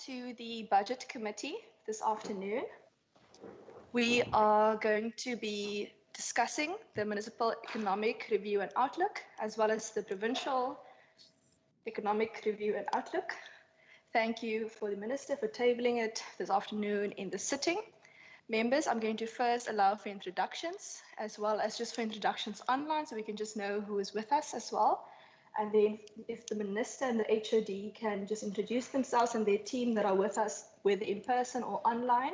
to the Budget Committee this afternoon. We are going to be discussing the Municipal Economic Review and Outlook, as well as the Provincial Economic Review and Outlook. Thank you for the Minister for tabling it this afternoon in the sitting. Members, I'm going to first allow for introductions, as well as just for introductions online, so we can just know who is with us as well. And then if the Minister and the HOD can just introduce themselves and their team that are with us, whether in person or online,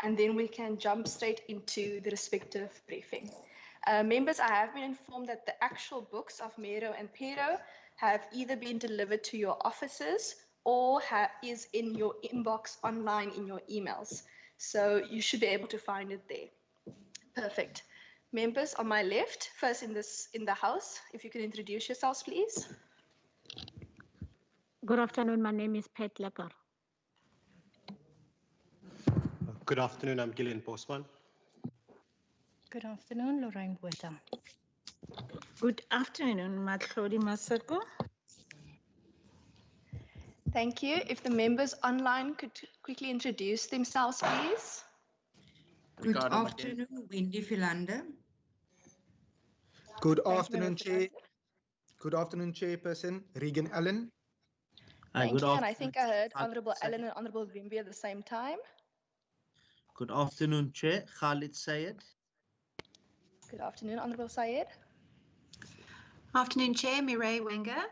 and then we can jump straight into the respective briefing. Members, I have been informed that the actual books of Mero and Pero have either been delivered to your offices or is in your inbox online in your emails. So you should be able to find it there. Perfect. Members on my left, first in the House, if you can introduce yourselves, please. Good afternoon. My name is Pat Lecker. Good afternoon. I'm Gillian Bosman. Good afternoon, Lorraine Quota. Good afternoon, Matlodi Masako. Thank you. If the members online could quickly introduce themselves, please. Good afternoon, Wendy Philander. Good afternoon, Chair. Good afternoon, Chairperson Regan Allen. Thank you. And I think I heard Honourable Allen and Honourable Wimby at the same time. Good afternoon, Chair. Khalid Sayed. Good afternoon, Honourable Sayed. Afternoon, Chair. Mireille Wenger.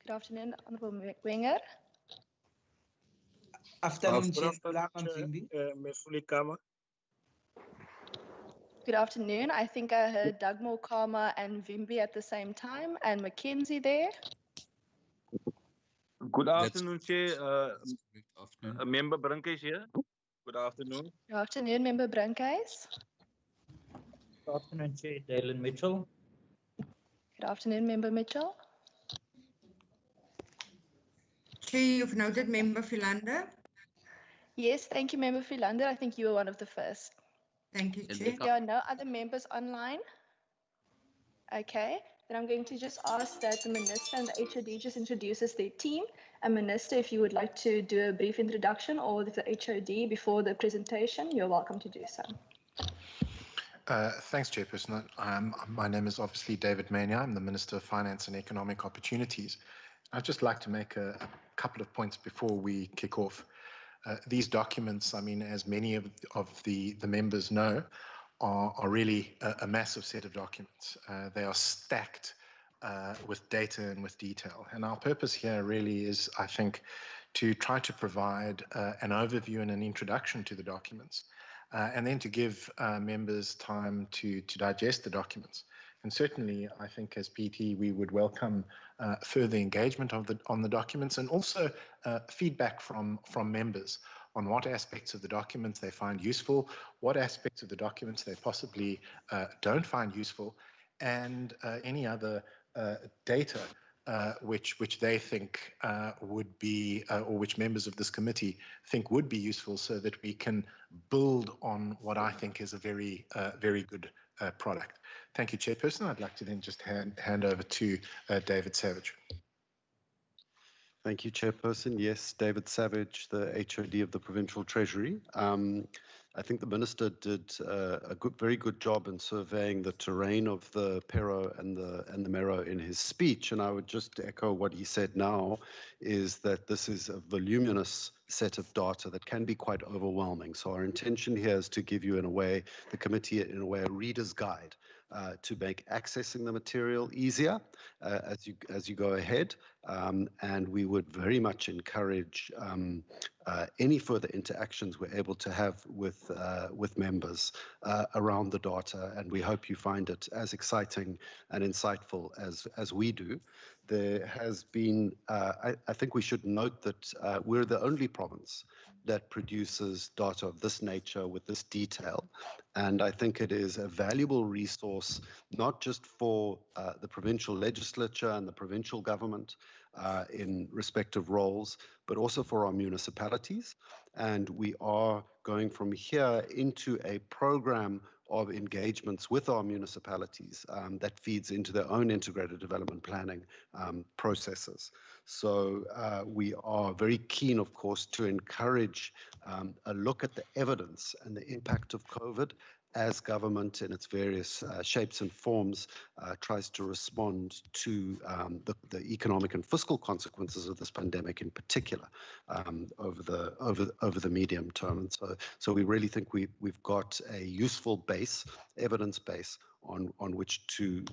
Good afternoon, Honourable Wenger. Afternoon, Chair. Good afternoon. I think I heard Dugmore, Kama and Wimby at the same time, and Mackenzie there. Good afternoon, Chair. Member Branke is here. Good afternoon. Good afternoon, Member Brankhuis. Good afternoon, Chair. Dalen Mitchell. Good afternoon, Member Mitchell. Chair, you've noted Member Philander. Yes, thank you, Member Philander. I think you were one of the first. Thank you, Chair. There are no other members online. Okay, then I'm going to just ask that the Minister and the HOD just introduces their team. And Minister, if you would like to do a brief introduction, or the HOD before the presentation, you're welcome to do so. Thanks, Chairperson. My name is obviously David Mania. I'm the Minister of Finance and Economic Opportunities. I'd just like to make a couple of points before we kick off. These documents, I mean, as many of the members know, are really a massive set of documents. They are stacked with data and with detail. And our purpose here really is, I think, to try to provide an overview and an introduction to the documents, and then to give members time to digest the documents. And certainly, I think as PT, we would welcome further engagement on the documents, and also feedback from members on what aspects of the documents they find useful, what aspects of the documents they possibly don't find useful, and any other data which they think would be, or which members of this committee think would be useful, so that we can build on what I think is a very good product. Thank you, Chairperson. I'd like to then just hand over to David Savage. Thank you, Chairperson. Yes, David Savage, the HOD of the Provincial Treasury. I think the Minister did a very good job in surveying the terrain of the Pero and the Mero in his speech, and I would just echo what he said now, is that this is a voluminous set of data that can be quite overwhelming. So our intention here is to give you, in a way, the committee, in a way, a reader's guide to make accessing the material easier as you go ahead, and we would very much encourage any further interactions we're able to have with members around the data, and we hope you find it as exciting and insightful as we do. There has been, I think we should note that we're the only province that produces data of this nature with this detail. And I think it is a valuable resource, not just for the provincial legislature and the provincial government in respective roles, but also for our municipalities. And we are going from here into a program of engagements with our municipalities that feeds into their own integrated development planning processes. So we are very keen, of course, to encourage a look at the evidence and the impact of COVID as government in its various shapes and forms tries to respond to the economic and fiscal consequences of this pandemic in particular over the medium term. And so we really think we've got a useful base, evidence base on which to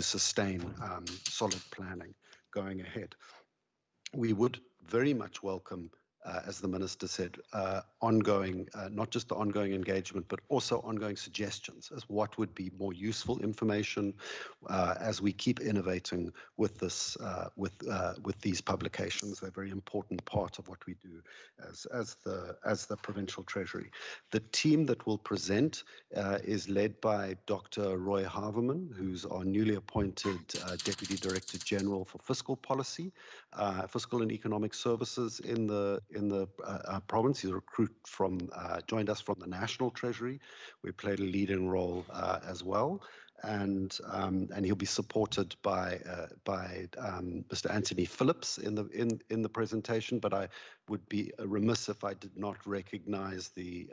sustain solid planning going ahead. We would very much welcome, as the Minister said, ongoing, not just the ongoing engagement, but also ongoing suggestions as what would be more useful information as we keep innovating with this, with these publications. They're a very important part of what we do as the Provincial Treasury. The team that will present is led by Dr. Roy Haverman, who's our newly appointed Deputy Director General for Fiscal Policy, Fiscal and Economic Services in the province. He's a recruit joined us from the National Treasury. We played a leading role as well, and he'll be supported by Mr. Anthony Phillips in the presentation. But I would be remiss if I did not recognize the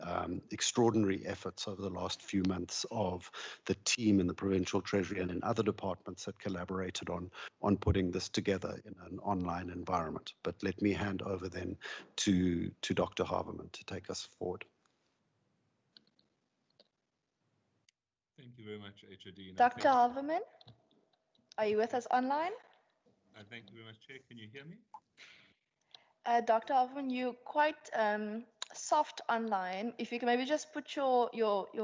extraordinary efforts over the last few months of the team in the Provincial Treasury and in other departments that collaborated on putting this together in an online environment. But let me hand over then to Dr. Haverman to take us forward. Thank you very much, HOD. Dr. Haverman, are you with us online? Thank you very much, Chair. Can you hear me? Dr. Haverman, you're quite soft online. If you can maybe just put your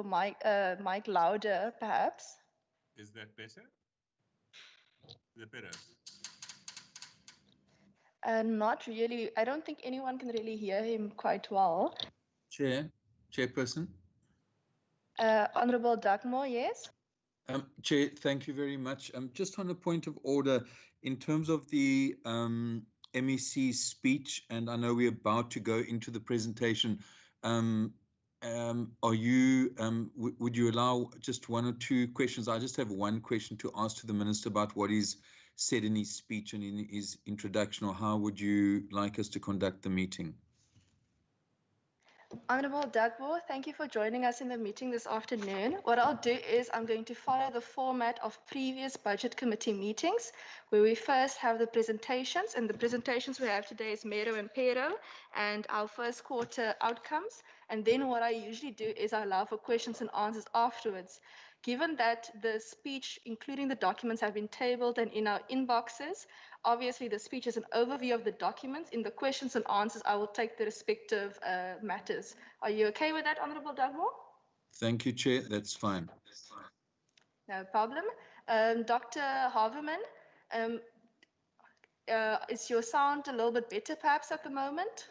mic louder, perhaps. Is that better? Is it better? Not really. I don't think anyone can really hear him quite well. Chairperson. Honorable Dugmore, yes. Chair, thank you very much. Just on a point of order, in terms of the MEC speech, and I know we're about to go into the presentation, would you allow just one or two questions? I just have one question to ask to the Minister about what he's said in his speech and in his introduction, or how would you like us to conduct the meeting? Honorable Dugmore, thank you for joining us in the meeting this afternoon. What I'll do is I'm going to follow the format of previous Budget Committee meetings, where we first have the presentations, and the presentations we have today is Mero and Pero, and our first quarter outcomes. And then what I usually do is I allow for questions and answers afterwards. Given that the speech, including the documents, have been tabled and in our inboxes, obviously the speech is an overview of the documents. In the questions and answers, I will take the respective matters. Are you okay with that, Honorable Dugmore? Thank you, Chair. That's fine. No problem. Dr. Haverman, is your sound a little bit better perhaps at the moment?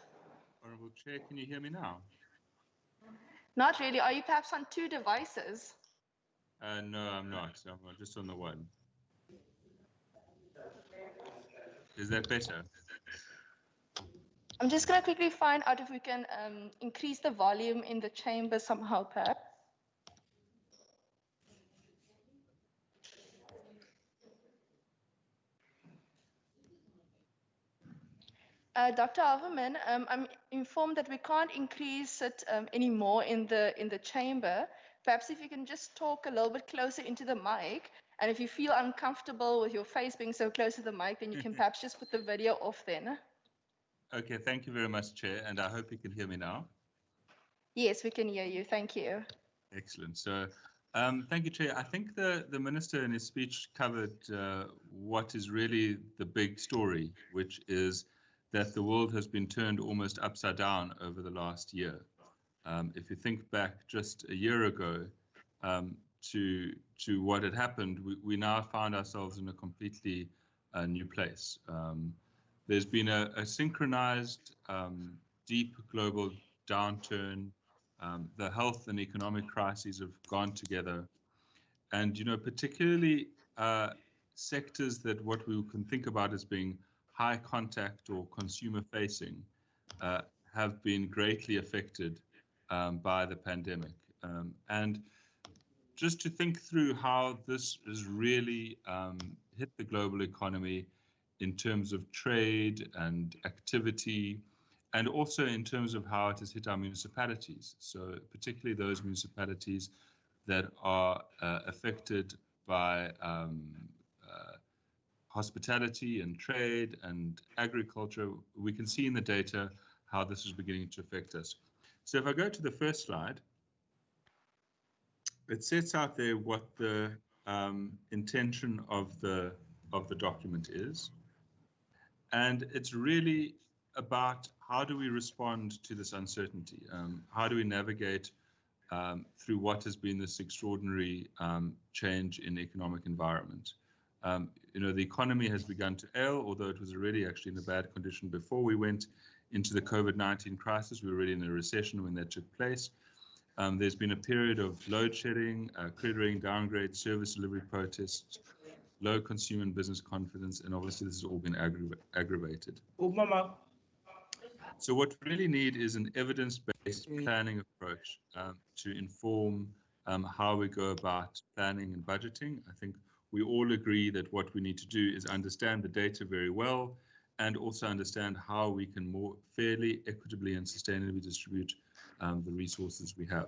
Honorable Chair, can you hear me now? Not really. Are you perhaps on two devices? No, I'm not. I'm just on the one. Is that better? I'm just going to quickly find out if we can increase the volume in the chamber somehow, perhaps. Dr. Haverman, I'm informed that we can't increase it anymore in the chamber. Perhaps if you can just talk a little bit closer into the mic, and if you feel uncomfortable with your face being so close to the mic, then you can perhaps just put the video off then. Okay, thank you very much, Chair, and I hope you can hear me now. Yes, we can hear you. Thank you. Excellent. So, thank you, Chair. I think the Minister in his speech covered what is really the big story, which is that the world has been turned almost upside down over the last year. If you think back just a year ago to what had happened, we now found ourselves in a completely new place. There's been a synchronized, deep global downturn. The health and economic crises have gone together. And, particularly sectors that what we can think about as being high contact or consumer facing have been greatly affected by the pandemic. And just to think through how this has really hit the global economy in terms of trade and activity, and also in terms of how it has hit our municipalities. So particularly those municipalities that are affected by hospitality and trade and agriculture. We can see in the data how this is beginning to affect us. So if I go to the first slide, it sets out there what the intention of the document is. And it's really about how do we respond to this uncertainty? How do we navigate through what has been this extraordinary change in economic environment? The economy has begun to ail, although it was already actually in a bad condition before we went into the COVID-19 crisis. We were already in a recession when that took place. There's been a period of load shedding, credit rating downgrade, service delivery protests, low consumer and business confidence, and obviously this has all been aggravated. So what we really need is an evidence-based planning approach to inform how we go about planning and budgeting. I think we all agree that what we need to do is understand the data very well and also understand how we can more fairly, equitably, and sustainably distribute the resources we have.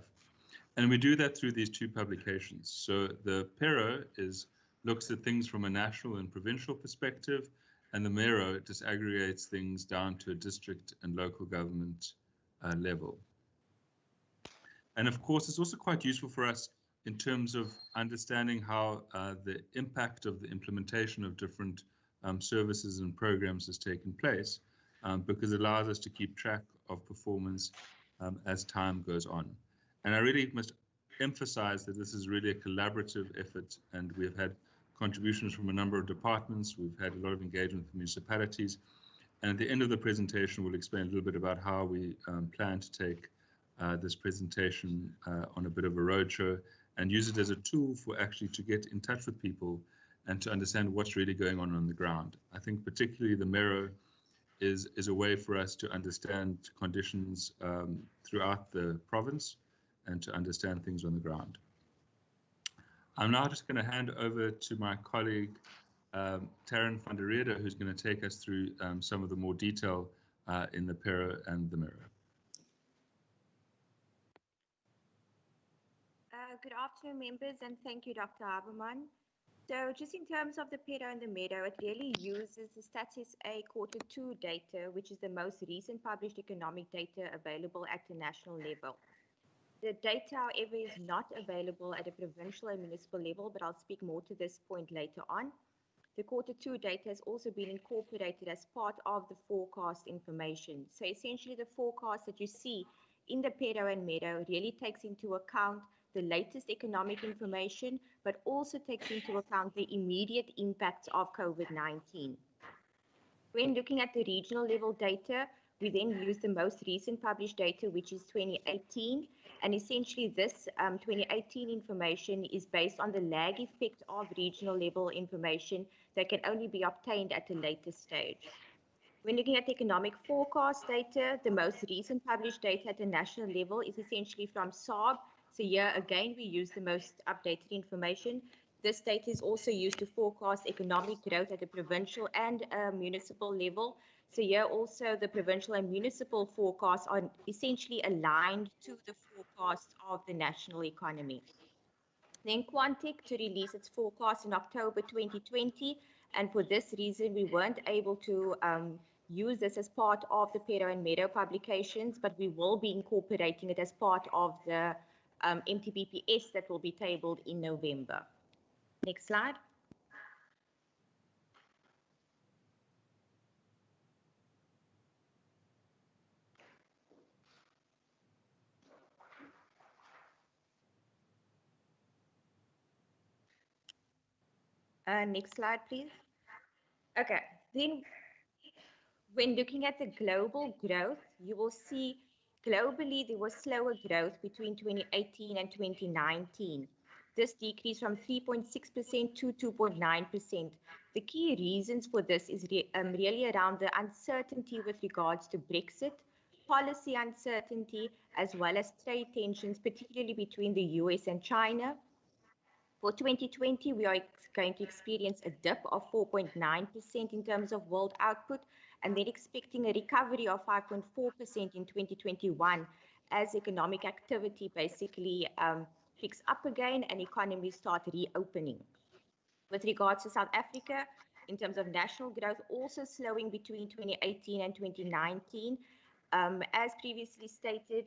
And we do that through these two publications. So the PERO looks at things from a national and provincial perspective, and the MERO disaggregates things down to a district and local government level. And of course, it's also quite useful for us in terms of understanding how the impact of the implementation of different services and programs has taken place, because it allows us to keep track of performance as time goes on. And I really must emphasize that this is really a collaborative effort, and we have had contributions from a number of departments. We've had a lot of engagement with municipalities. And at the end of the presentation, we'll explain a little bit about how we plan to take this presentation on a bit of a roadshow and use it as a tool for actually to get in touch with people and to understand what's really going on the ground. I think particularly the MERO is a way for us to understand conditions throughout the province and to understand things on the ground. I'm now just going to hand over to my colleague, Taryn van der Rede, who's going to take us through some of the more detail in the PERO and the MERO. Good afternoon, members, and thank you, Dr. Haberman. So just in terms of the PERO and the MERO, it really uses the Status A Quarter 2 data, which is the most recent published economic data available at the national level. The data, however, is not available at a provincial and municipal level, but I'll speak more to this point later on. The Quarter 2 data has also been incorporated as part of the forecast information. So essentially the forecast that you see in the PERO and MERO really takes into account the latest economic information, but also takes into account the immediate impacts of COVID-19. When looking at the regional level data, we then use the most recent published data, which is 2018. And essentially this 2018 information is based on the lag effect of regional level information that can only be obtained at a later stage. When looking at the economic forecast data, the most recent published data at the national level is essentially from SARB. So here again, we use the most updated information. This data is also used to forecast economic growth at the provincial and municipal level. So here also the provincial and municipal forecasts are essentially aligned to the forecast of the national economy. Then Quantic to release its forecast in October 2020, and for this reason we weren't able to use this as part of the PERO and MERO publications, but we will be incorporating it as part of the MTBPS that will be tabled in November. Next slide. Next slide, please. Okay, then when looking at the global growth, you will see globally there was slower growth between 2018 and 2019. This decreased from 3.6% to 2.9%. The key reasons for this is really around the uncertainty with regards to Brexit, policy uncertainty, as well as trade tensions, particularly between the US and China. For 2020, we are going to experience a dip of 4.9% in terms of world output, and then expecting a recovery of 5.4% in 2021 as economic activity basically picks up again and economies start reopening. With regards to South Africa, in terms of national growth, also slowing between 2018 and 2019. As previously stated,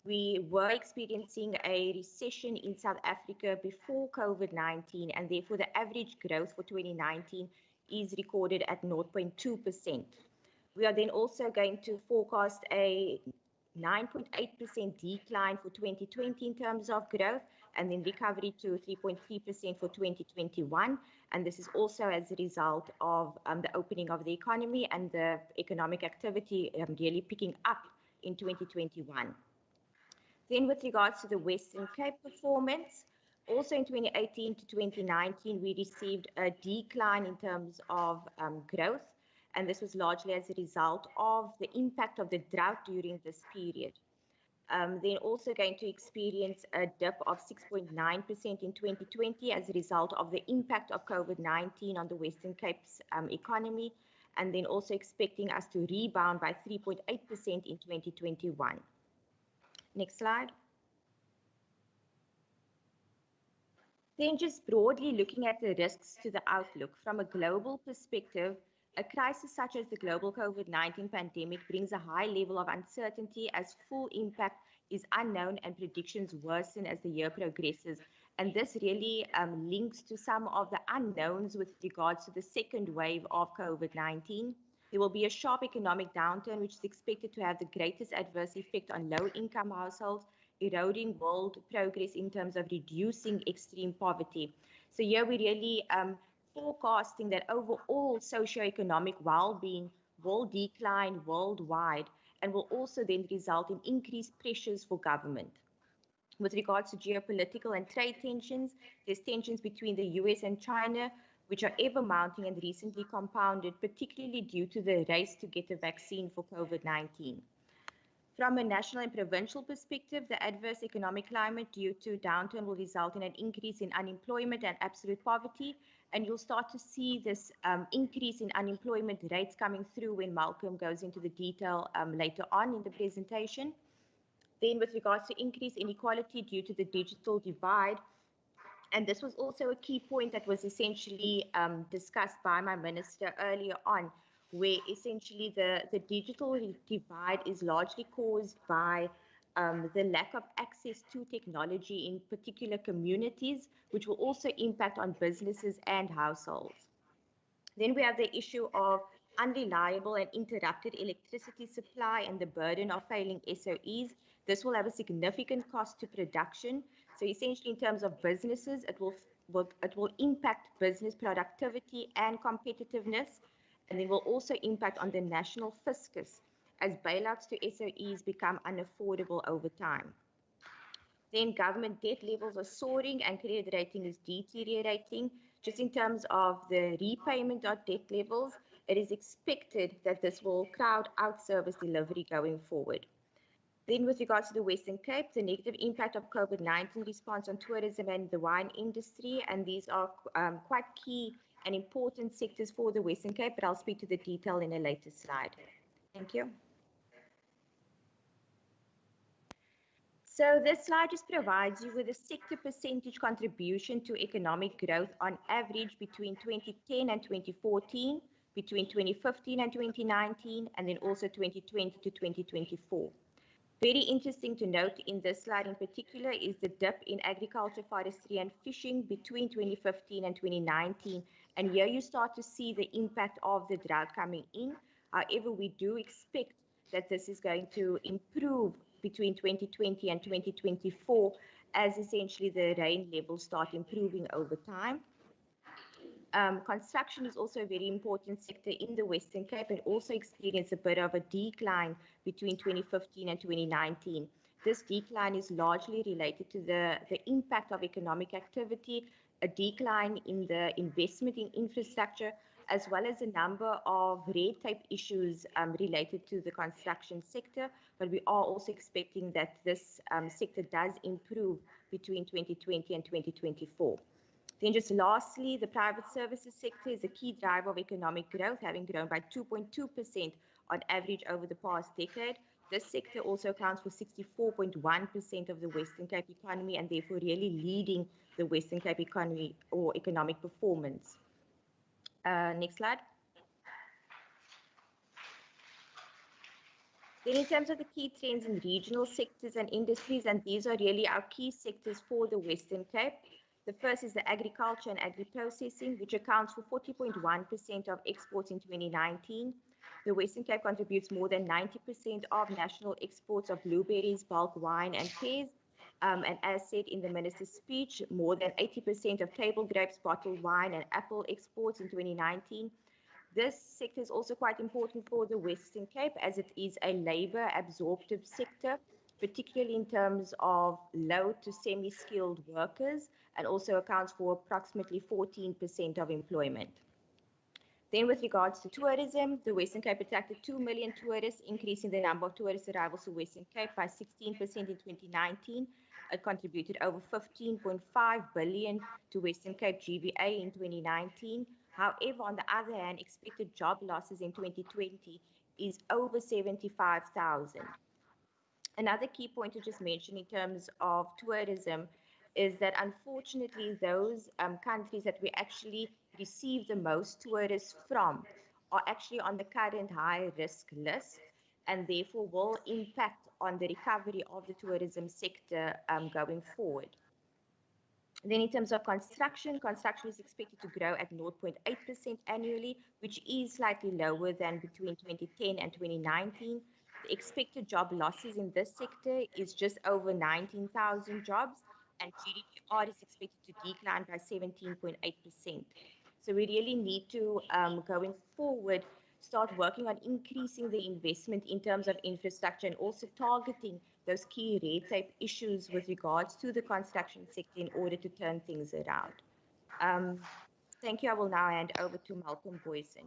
we were experiencing a recession in South Africa before COVID-19, and therefore the average growth for 2019 is recorded at 0.2%. We are then also going to forecast a 9.8% decline for 2020 in terms of growth, and then recovery to 3.3% for 2021. And this is also as a result of the opening of the economy and the economic activity really picking up in 2021. Then with regards to the Western Cape performance, also in 2018 to 2019, we received a decline in terms of growth. And this was largely as a result of the impact of the drought during this period. Then also going to experience a dip of 6.9% in 2020 as a result of the impact of COVID-19 on the Western Cape's economy, and then also expecting us to rebound by 3.8% in 2021. Next slide. Then just broadly looking at the risks to the outlook from a global perspective, a crisis such as the global COVID-19 pandemic brings a high level of uncertainty as full impact is unknown and predictions worsen as the year progresses. And this really links to some of the unknowns with regards to the second wave of COVID-19. There will be a sharp economic downturn, which is expected to have the greatest adverse effect on low-income households, eroding world progress in terms of reducing extreme poverty. So here we really forecasting that overall socioeconomic well-being will decline worldwide and will also then result in increased pressures for government. With regards to geopolitical and trade tensions, there's tensions between the US and China, which are ever mounting and recently compounded, particularly due to the race to get a vaccine for COVID-19. From a national and provincial perspective, the adverse economic climate due to downturn will result in an increase in unemployment and absolute poverty. And you'll start to see this increase in unemployment rates coming through when Malcolm goes into the detail later on in the presentation. Then with regards to increased inequality due to the digital divide, and this was also a key point that was essentially discussed by my minister earlier on, where essentially the digital divide is largely caused by the lack of access to technology in particular communities, which will also impact on businesses and households. Then we have the issue of unreliable and interrupted electricity supply and the burden of failing SOEs. This will have a significant cost to production. So essentially in terms of businesses, it will impact business productivity and competitiveness, and it will also impact on the national fiscus as bailouts to SOEs become unaffordable over time. Then government debt levels are soaring and credit rating is deteriorating. Just in terms of the repayment of debt levels, it is expected that this will crowd out service delivery going forward. Then with regards to the Western Cape, the negative impact of COVID-19 response on tourism and the wine industry, and these are quite key and important sectors for the Western Cape, but I'll speak to the detail in a later slide. Thank you. So this slide just provides you with a sector percentage contribution to economic growth on average between 2010 and 2014, between 2015 and 2019, and then also 2020 to 2024. Very interesting to note in this slide in particular is the dip in agriculture, forestry, and fishing between 2015 and 2019. And here you start to see the impact of the drought coming in. However, we do expect that this is going to improve between 2020 and 2024 as essentially the rain levels start improving over time. Construction is also a very important sector in the Western Cape and also experienced a bit of a decline between 2015 and 2019. This decline is largely related to the impact of economic activity, a decline in the investment in infrastructure, as well as a number of red tape issues related to the construction sector. But we are also expecting that this sector does improve between 2020 and 2024. Then just lastly, the private services sector is a key driver of economic growth, having grown by 2.2% on average over the past decade. This sector also accounts for 64.1% of the Western Cape economy and therefore really leading the Western Cape economy or economic performance. Next slide. Then in terms of the key trends in regional sectors and industries, and these are really our key sectors for the Western Cape. The first is the agriculture and agri-processing, which accounts for 40.1% of exports in 2019. The Western Cape contributes more than 90% of national exports of blueberries, bulk wine, and pears. And as said in the minister's speech, more than 80% of table grapes, bottled wine, and apple exports in 2019. This sector is also quite important for the Western Cape as it is a labor absorptive sector, particularly in terms of low to semi-skilled workers, and also accounts for approximately 14% of employment. Then with regards to tourism, the Western Cape attracted 2 million tourists, increasing the number of tourist arrivals to Western Cape by 16% in 2019. It contributed over 15.5 billion to Western Cape GVA in 2019. However, on the other hand, expected job losses in 2020 is over 75,000. Another key point to just mention in terms of tourism is that unfortunately those countries that we actually receive the most tourists from are actually on the current high risk list and therefore will impact on the recovery of the tourism sector going forward. Then in terms of construction is expected to grow at 0.8% annually, which is slightly lower than between 2010 and 2019. The expected job losses in this sector is just over 19,000 jobs, and Gdpr is expected to decline by 17.8%. So we really need to, going forward, start working on increasing the investment in terms of infrastructure and also targeting those key red tape issues with regards to the construction sector in order to turn things around. Thank you. I will now hand over to Malcolm Boyson.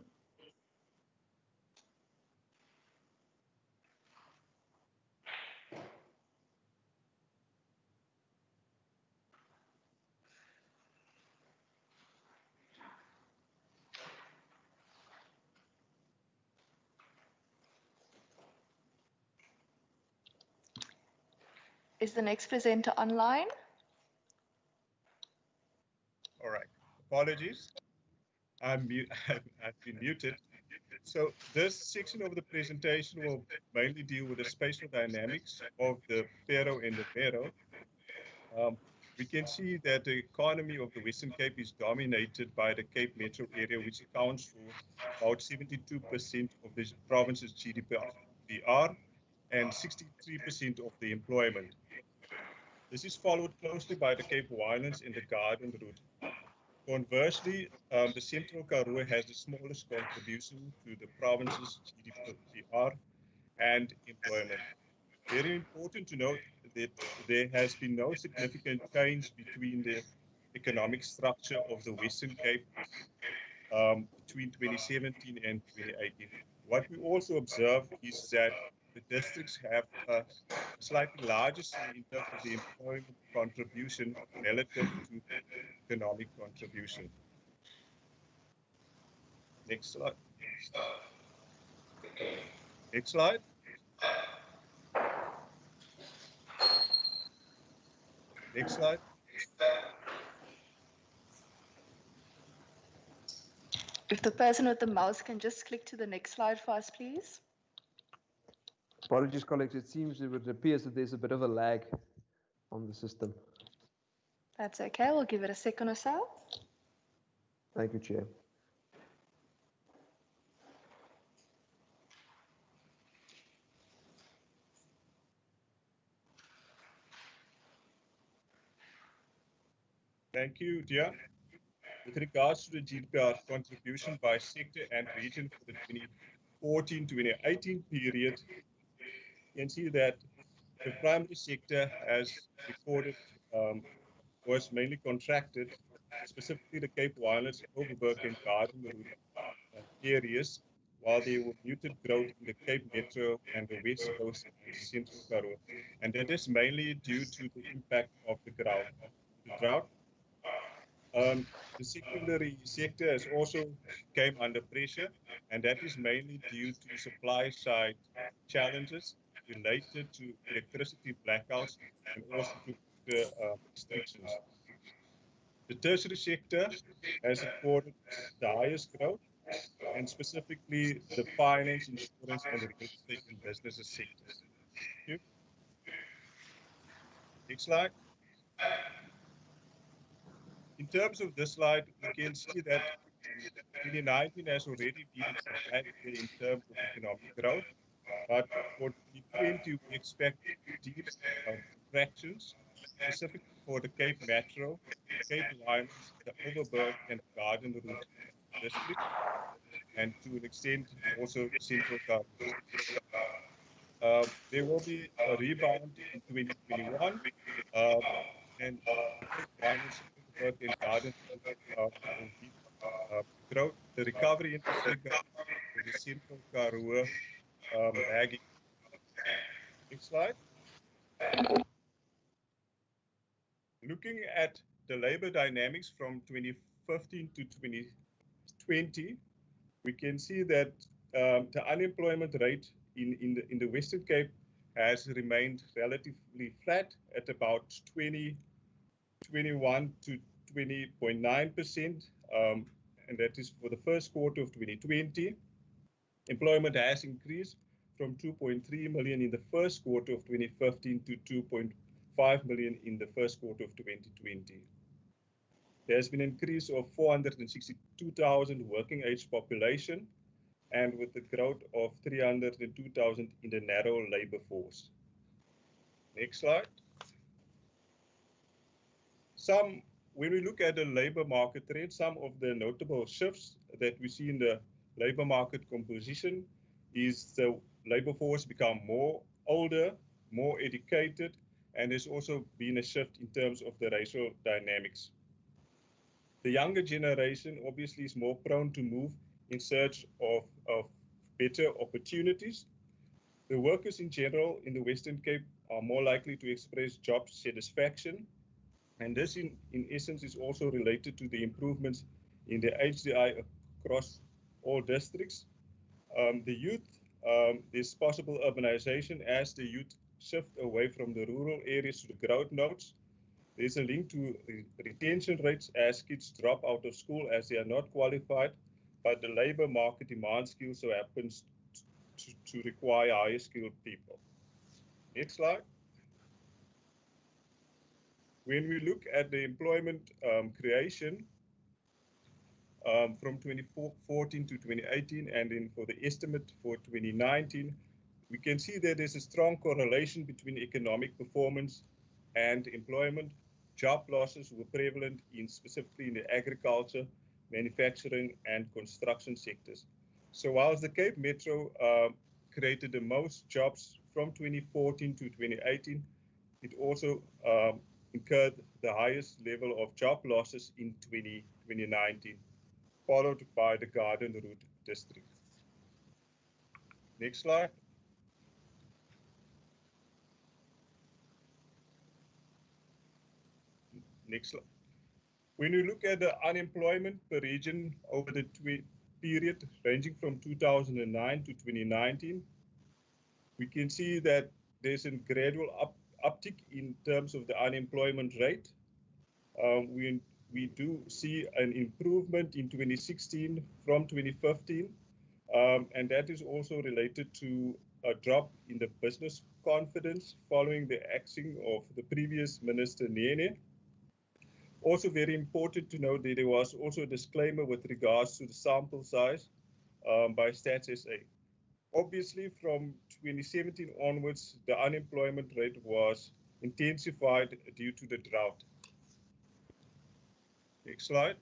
Is the next presenter online? All right. Apologies. I've been muted. So this section of the presentation will mainly deal with the spatial dynamics of the Pero and the Mero. We can see that the economy of the Western Cape is dominated by the Cape Metro area, which accounts for about 72% of the province's GDPR and 63% of the employment. This is followed closely by the Cape Winelands and the Garden Route. Conversely, the Central Karoo has the smallest contribution to the province's GDPR and employment. Very important to note that there has been no significant change between the economic structure of the Western Cape between 2017 and 2018. What we also observe is that the districts have a slightly larger share in terms of the employment contribution relative to economic contribution. Next slide. Next slide. Next slide. If the person with the mouse can just click to the next slide for us, please. Apologies, colleagues. It appears that there's a bit of a lag on the system. That's okay. We'll give it a second or so. Thank you, Chair. Thank you, Dia. With regards to the GDPR contribution by sector and region for the 2014-2018 period, you can see that the primary sector has recorded, was mainly contracted, specifically the Cape Winelands, Overberg and Garden Route areas, while there were muted growth in the Cape Metro and the West Coast and Central Karoo. And that is mainly due to the impact of the drought. The secondary sector has also came under pressure, and that is mainly due to supply side challenges related to electricity blackouts and also to the restrictions. The tertiary sector has recorded the highest growth, and specifically the finance, insurance, and real estate and businesses sectors. Thank you. Next slide. In terms of this slide, we can see that 2019 has already been a bad year in terms of economic growth, but for 2020 we expect deep contractions, specifically for the Cape Metro, Cape Lines, the Overberg, and Garden Route district, and to an extent also Central Karoo. There will be a rebound in 2021, and Lines, Overberg, and Garden Route will be growth, the recovery in this regard with the Central Karoo lagging. Next slide. Looking at the labor dynamics from 2015 to 2020, we can see that the unemployment rate in the Western Cape has remained relatively flat at about 21 to 20.9%, and that is for the first quarter of 2020. Employment has increased from 2.3 million in the first quarter of 2015 to 2.5 million in the first quarter of 2020. There has been an increase of 462,000 working age population, and with the growth of 302,000 in the narrow labor force. Next slide. When we look at the labor market trend, some of the notable shifts that we see in the labor market composition is the labor force become more older, more educated, and there's also been a shift in terms of the racial dynamics. The younger generation obviously is more prone to move in search of better opportunities. The workers in general in the Western Cape are more likely to express job satisfaction, and this in essence is also related to the improvements in the HDI across all districts. The youth, there's possible urbanization as the youth shift away from the rural areas to the growth nodes. There's a link to retention rates as kids drop out of school as they are not qualified, but the labor market demands skills, so happens to require higher skilled people. Next slide. When we look at the employment creation from 2014 to 2018, and then for the estimate for 2019, we can see that there's a strong correlation between economic performance and employment. Job losses were prevalent specifically in the agriculture, manufacturing, and construction sectors. So whilst the Cape Metro created the most jobs from 2014 to 2018, it also incurred the highest level of job losses in 2019, followed by the Garden Route district. Next slide. Next slide. When you look at the unemployment per region over the period ranging from 2009 to 2019, we can see that there's a gradual uptick in terms of the unemployment rate. We do see an improvement in 2016 from 2015, and that is also related to a drop in the business confidence following the axing of the previous Minister Nene. Also very important to note that there was also a disclaimer with regards to the sample size by Stats SA. Obviously, from 2017 onwards, the unemployment rate was intensified due to the drought. Next slide.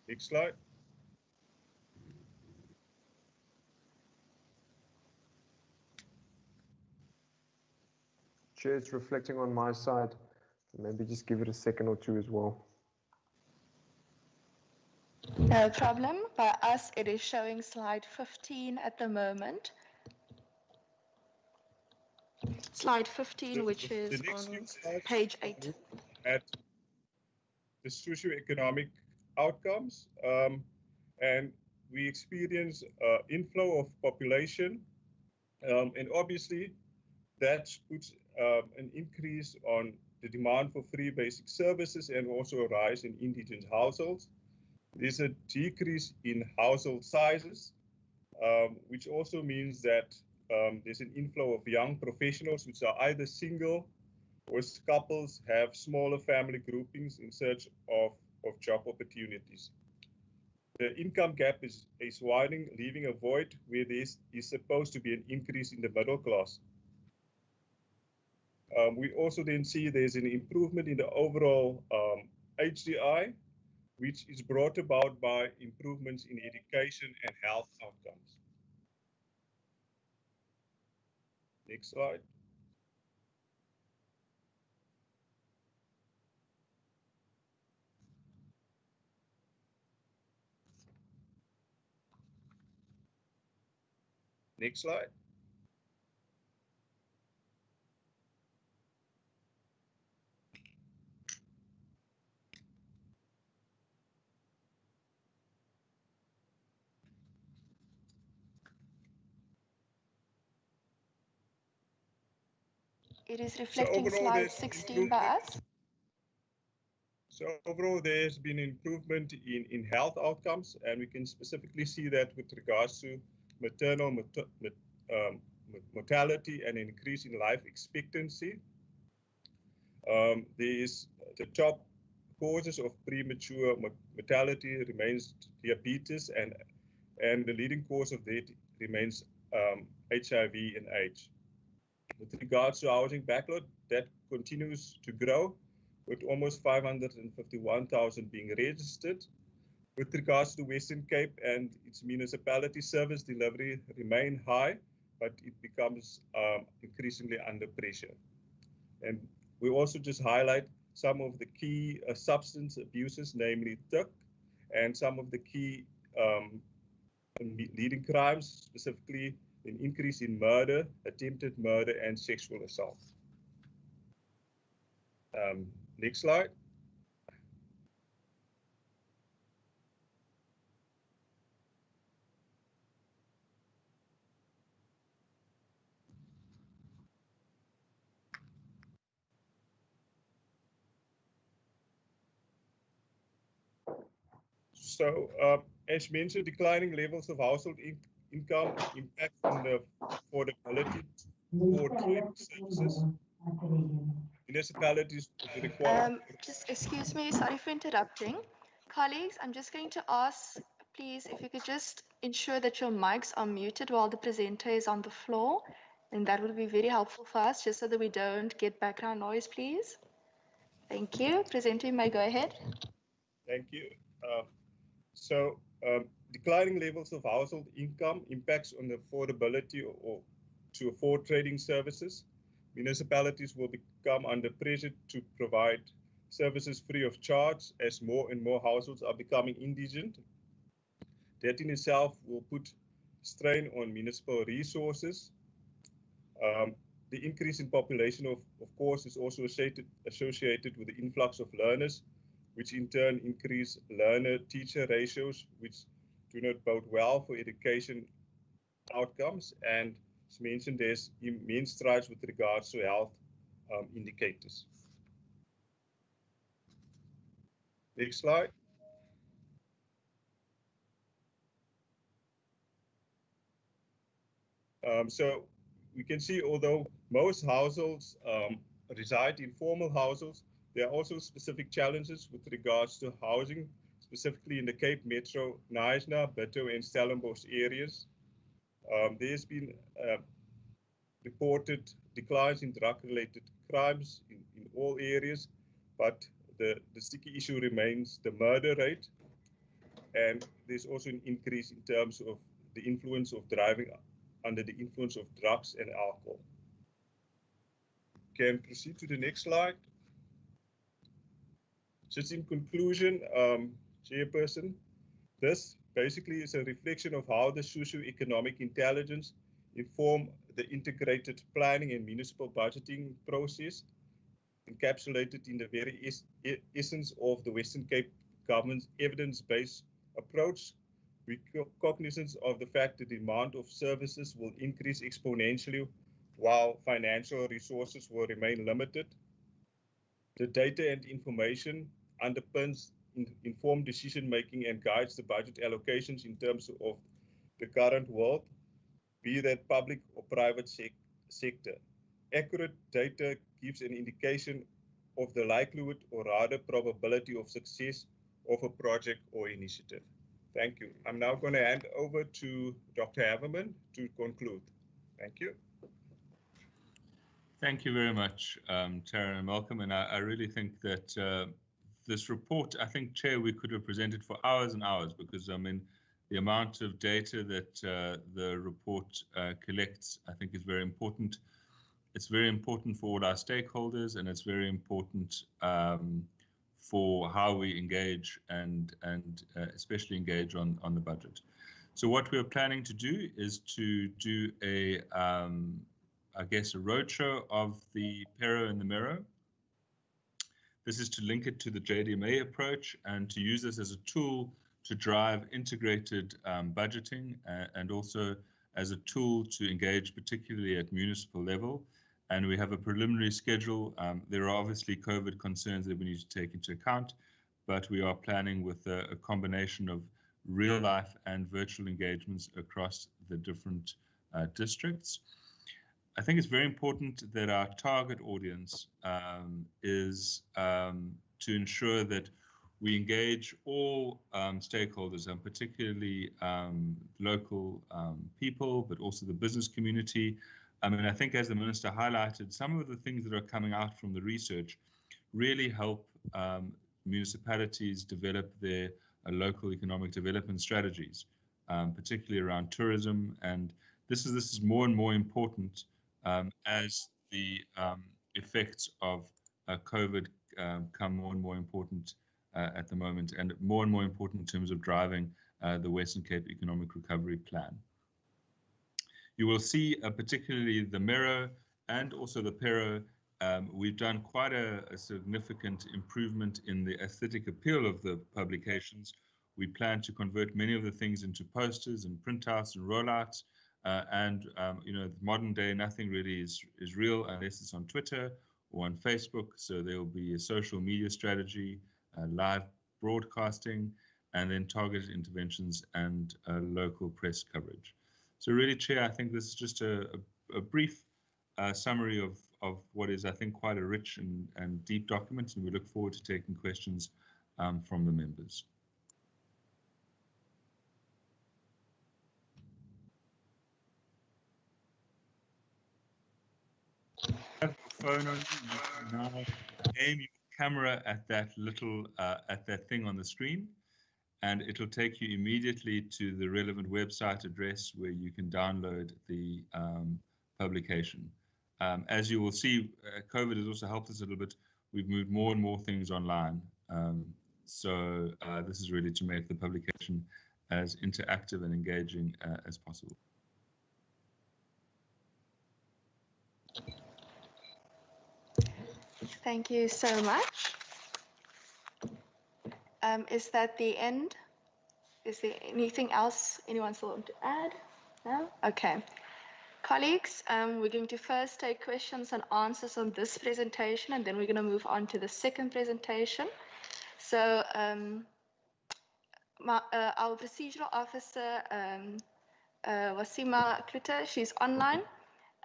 Next slide. Chair, it's reflecting on my side. Maybe just give it a second or two as well. No problem. By us, it is showing slide 15 at the moment. Slide 15, which is next few on slides page 8. At the socioeconomic outcomes, and we experience inflow of population, and obviously that puts an increase on the demand for free basic services and also a rise in indigent households. There's a decrease in household sizes, which also means that there's an inflow of young professionals which are either single or couples have smaller family groupings in search of job opportunities. The income gap is widening, leaving a void where there is supposed to be an increase in the middle class. We also then see there's an improvement in the overall HDI, which is brought about by improvements in education and health outcomes. Next slide. Next slide. It is reflecting slide 16 by us. So overall, there's been improvement in health outcomes, and we can specifically see that with regards to maternal mortality and an increase in life expectancy. There is the top causes of premature mortality remains diabetes, and the leading cause of death remains HIV and AIDS. With regards to housing backlog, that continues to grow, with almost 551,000 being registered. With regards to Western Cape and its municipality, service delivery remain high, but it becomes increasingly under pressure. And we also just highlight some of the key substance abuses, namely TIC, and some of the key leading crimes, specifically an increase in murder, attempted murder, and sexual assault. Next slide. So, as mentioned, declining levels of household income impact on the affordability for trade services. Municipalities require. Just excuse me, sorry for interrupting. Colleagues, I'm just going to ask, please, if you could just ensure that your mics are muted while the presenter is on the floor, and that would be very helpful for us, just so that we don't get background noise, please. Thank you. Presenter, you may go ahead. Thank you. Declining levels of household income impacts on the affordability or to afford trading services. Municipalities will become under pressure to provide services free of charge as more and more households are becoming indigent. That in itself will put strain on municipal resources. The increase in population, of course, is also associated with the influx of learners, which in turn increase learner-teacher ratios, which do not bode well for education outcomes. And as mentioned, there's immense strides with regards to health indicators. Next slide. So we can see, although most households reside in formal households, there are also specific challenges with regards to housing, specifically in the Cape Metro, Knysna, Bito, and Stellenbosch areas. There's been reported declines in drug-related crimes in all areas, but the sticky issue remains the murder rate, and there's also an increase in terms of the influence of driving under the influence of drugs and alcohol. Can proceed to the next slide. Just in conclusion, Chairperson, This basically is a reflection of how the socioeconomic intelligence inform the integrated planning and municipal budgeting process, encapsulated in the very essence of the Western Cape government's evidence-based approach. We cognizant of the fact that the demand of services will increase exponentially while financial resources will remain limited. The data and information underpins informed decision-making and guides the budget allocations in terms of the current world, be that public or private sector. Accurate data gives an indication of the likelihood or rather probability of success of a project or initiative. Thank you. I'm now going to hand over to Dr. Haverman to conclude. Thank you. Thank you very much, Tara and Malcolm. And I really think that this report, I think, Chair, we could have presented for hours and hours, because I mean, the amount of data that the report collects, I think, is very important. It's very important for all our stakeholders, and it's very important for how we engage and especially engage on the budget. So what we're planning to do is to do a, I guess, a roadshow of the Pero and the Mero. This is to link it to the JDMA approach and to use this as a tool to drive integrated budgeting and also as a tool to engage particularly at municipal level. And we have a preliminary schedule. There are obviously COVID concerns that we need to take into account, but we are planning with a combination of real life and virtual engagements across the different districts. I think it's very important that our target audience is to ensure that we engage all stakeholders, and particularly local people, but also the business community. I mean, I think as the Minister highlighted, some of the things that are coming out from the research really help municipalities develop their local economic development strategies, particularly around tourism. And this is more and more important as the effects of COVID become more and more important at the moment, and more important in terms of driving the Western Cape Economic Recovery Plan. You will see particularly the Mero and also the Pero, we've done quite a significant improvement in the aesthetic appeal of the publications. We plan to convert many of the things into posters and printouts and rollouts. You know, modern day, nothing really is real unless it's on Twitter or on Facebook. So there will be a social media strategy, live broadcasting, and then targeted interventions and local press coverage. So really, Chair, I think this is just a brief summary of what is, I think, quite a rich and deep document, and we look forward to taking questions from the members. Have your phone on you, you can now aim your camera at that little at that thing on the screen, and it'll take you immediately to the relevant website address where you can download the publication. As you will see, COVID has also helped us a little bit. We've moved more and more things online. So this is really to make the publication as interactive and engaging as possible. Thank you so much. Is that the end? Is there anything else anyone still want to add? No? Okay. Colleagues, we're going to first take questions and answers on this presentation, and then we're going to move on to the second presentation. So our procedural officer, Wasima Kluter, she's online,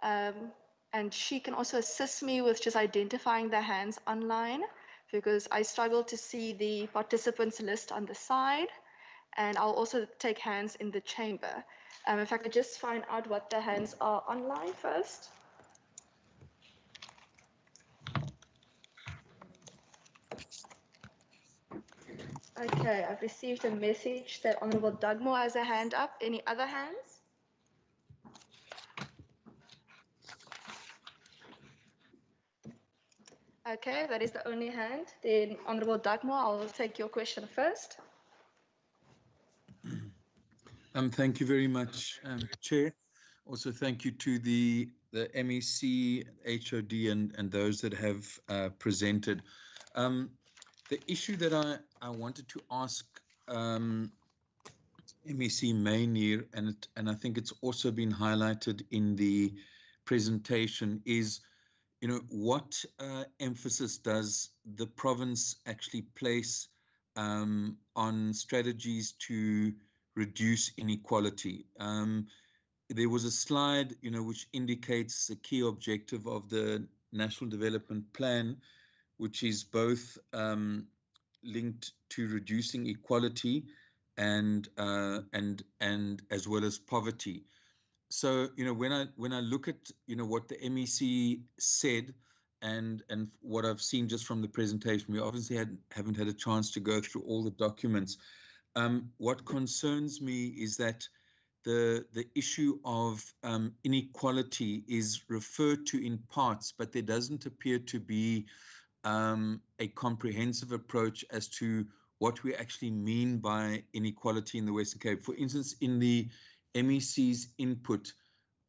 and she can also assist me with just identifying the hands online, because I struggle to see the participants list on the side, and I'll also take hands in the chamber. If I could just find out what the hands are online first. Okay, I've received a message that Honourable Dugmore has a hand up. Any other hands? Okay, that is the only hand. Then Honourable Dugmore, I'll take your question first. Thank you very much, Chair. Also, thank you to the MEC, HOD, and those that have presented. The issue that I wanted to ask MEC Mainir, and I think it's also been highlighted in the presentation, is, you know, what emphasis does the province actually place on strategies to reduce inequality? There was a slide, you know, which indicates the key objective of the National Development Plan, which is both linked to reducing equality and as well as poverty. So, you know, when I look at, you know, what the MEC said and what I've seen just from the presentation, we obviously haven't had a chance to go through all the documents. What concerns me is that the issue of inequality is referred to in parts, but there doesn't appear to be a comprehensive approach as to what we actually mean by inequality in the Western Cape. For instance, in the MEC's input,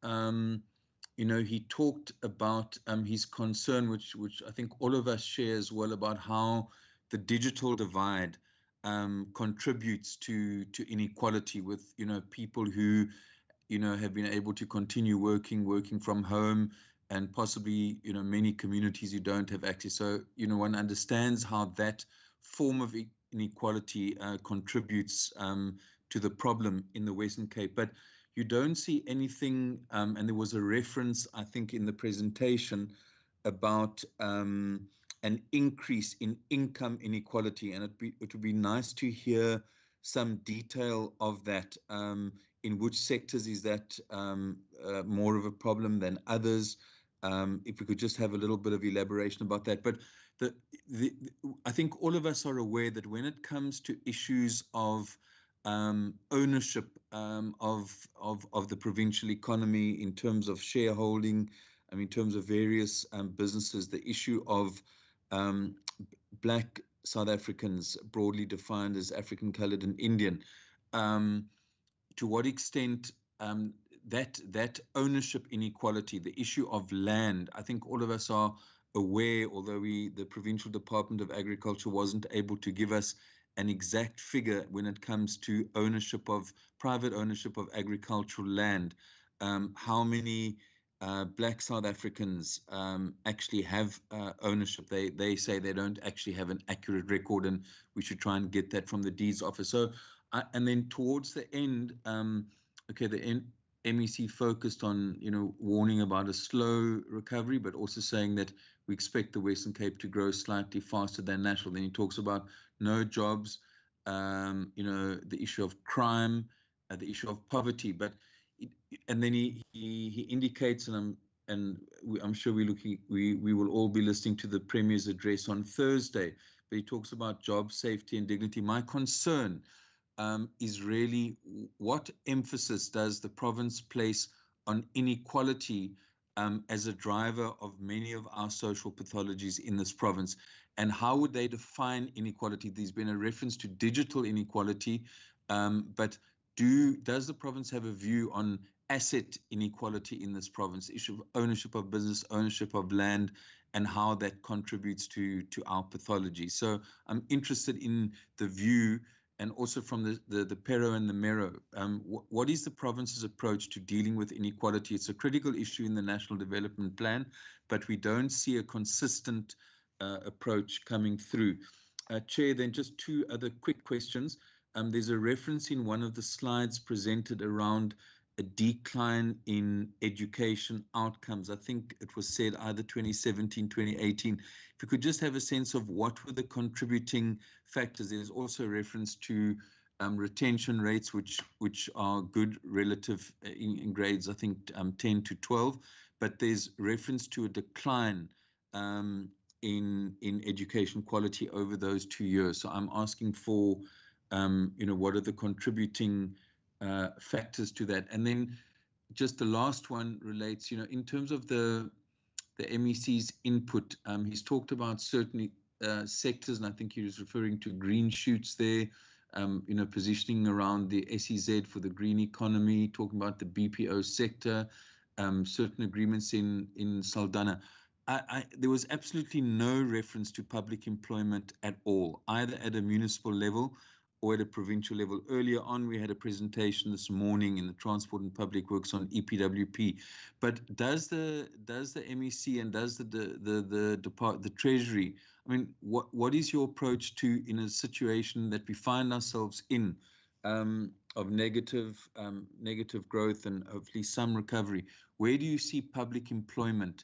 you know, he talked about his concern, which I think all of us share as well, about how the digital divide contributes to inequality, with, you know, people who, you know, have been able to continue working from home, and possibly, you know, many communities who don't have access. So, you know, one understands how that form of inequality contributes to the problem in the Western Cape. But you don't see anything, and there was a reference, I think, in the presentation about an increase in income inequality, and it would be nice to hear some detail of that. In which sectors is that more of a problem than others? If we could just have a little bit of elaboration about that. But I think all of us are aware that when it comes to issues of ownership of the provincial economy, in terms of shareholding, in terms of various businesses, the issue of Black South Africans, broadly defined as African, coloured, and Indian, to what extent that ownership inequality, the issue of land, I think all of us are aware, although the Provincial Department of Agriculture wasn't able to give us an exact figure when it comes to private ownership of agricultural land. How many Black South Africans actually have ownership? They say they don't actually have an accurate record, and we should try and get that from the deeds office. So, and then towards the end, okay, the MEC focused on, you know, warning about a slow recovery, but also saying that we expect the Western Cape to grow slightly faster than national. Then he talks about no jobs, you know, the issue of crime, the issue of poverty. But and then he indicates, and I'm sure we will all be listening to the Premier's address on Thursday. But he talks about job safety and dignity. My concern is really, what emphasis does the province place on inequality as a driver of many of our social pathologies in this province? And how would they define inequality? There's been a reference to digital inequality, but does the province have a view on asset inequality in this province, the issue of ownership of business, ownership of land, and how that contributes to our pathology? So I'm interested in the view, and also from the Pero and the Mero. What is the province's approach to dealing with inequality? It's a critical issue in the National Development Plan, but we don't see a consistent approach coming through. Chair, then just two other quick questions. There's a reference in one of the slides presented around a decline in education outcomes. I think it was said either 2017, 2018. If you could just have a sense of what were the contributing factors. There's also a reference to retention rates, which are good relative in grades, I think 10 to 12, but there's reference to a decline in education quality over those 2 years. So I'm asking for, you know, what are the contributing factors to that? And then just the last one relates, you know, in terms of the MEC's input, he's talked about certain sectors, and I think he was referring to green shoots there, positioning around the SEZ for the green economy, talking about the BPO sector, certain agreements in Saldanha. There was absolutely no reference to public employment at all, either at a municipal level or at a provincial level. Earlier on, we had a presentation this morning in the Transport and Public Works on EPWP. But does the MEC and does the Treasury, I mean, what is your approach to, in a situation that we find ourselves in, of negative growth and hopefully some recovery? Where do you see public employment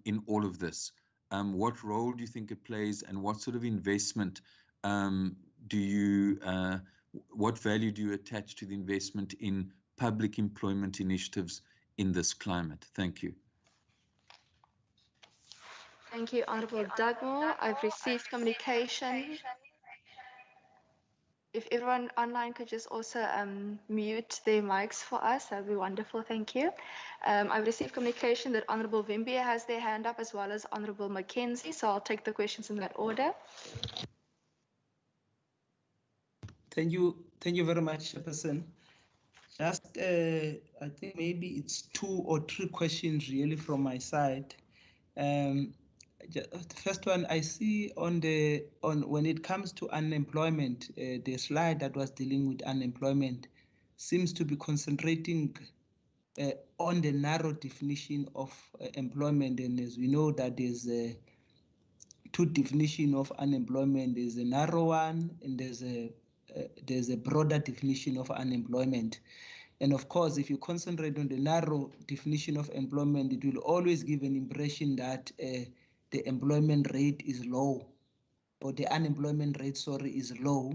in all of this? What role do you think it plays, and what sort of investment what value do you attach to the investment in public employment initiatives in this climate? Thank you. Thank you, Honourable Dugmore. I've received communication. If everyone online could just also mute their mics for us, that would be wonderful. Thank you. I've received communication that Honourable Vimbia has their hand up, as well as Honourable Mackenzie. So I'll take the questions in that order. Thank you very much, Chairperson. Just, I think maybe it's 2 or 3 questions really from my side. The first one I see on when it comes to unemployment, the slide that was dealing with unemployment seems to be concentrating on the narrow definition of employment. And as we know that there's 2 definitions of unemployment. There's a narrow one and there's a broader definition of unemployment. And of course, if you concentrate on the narrow definition of employment, it will always give an impression that the employment rate is low, or the unemployment rate, sorry, is low.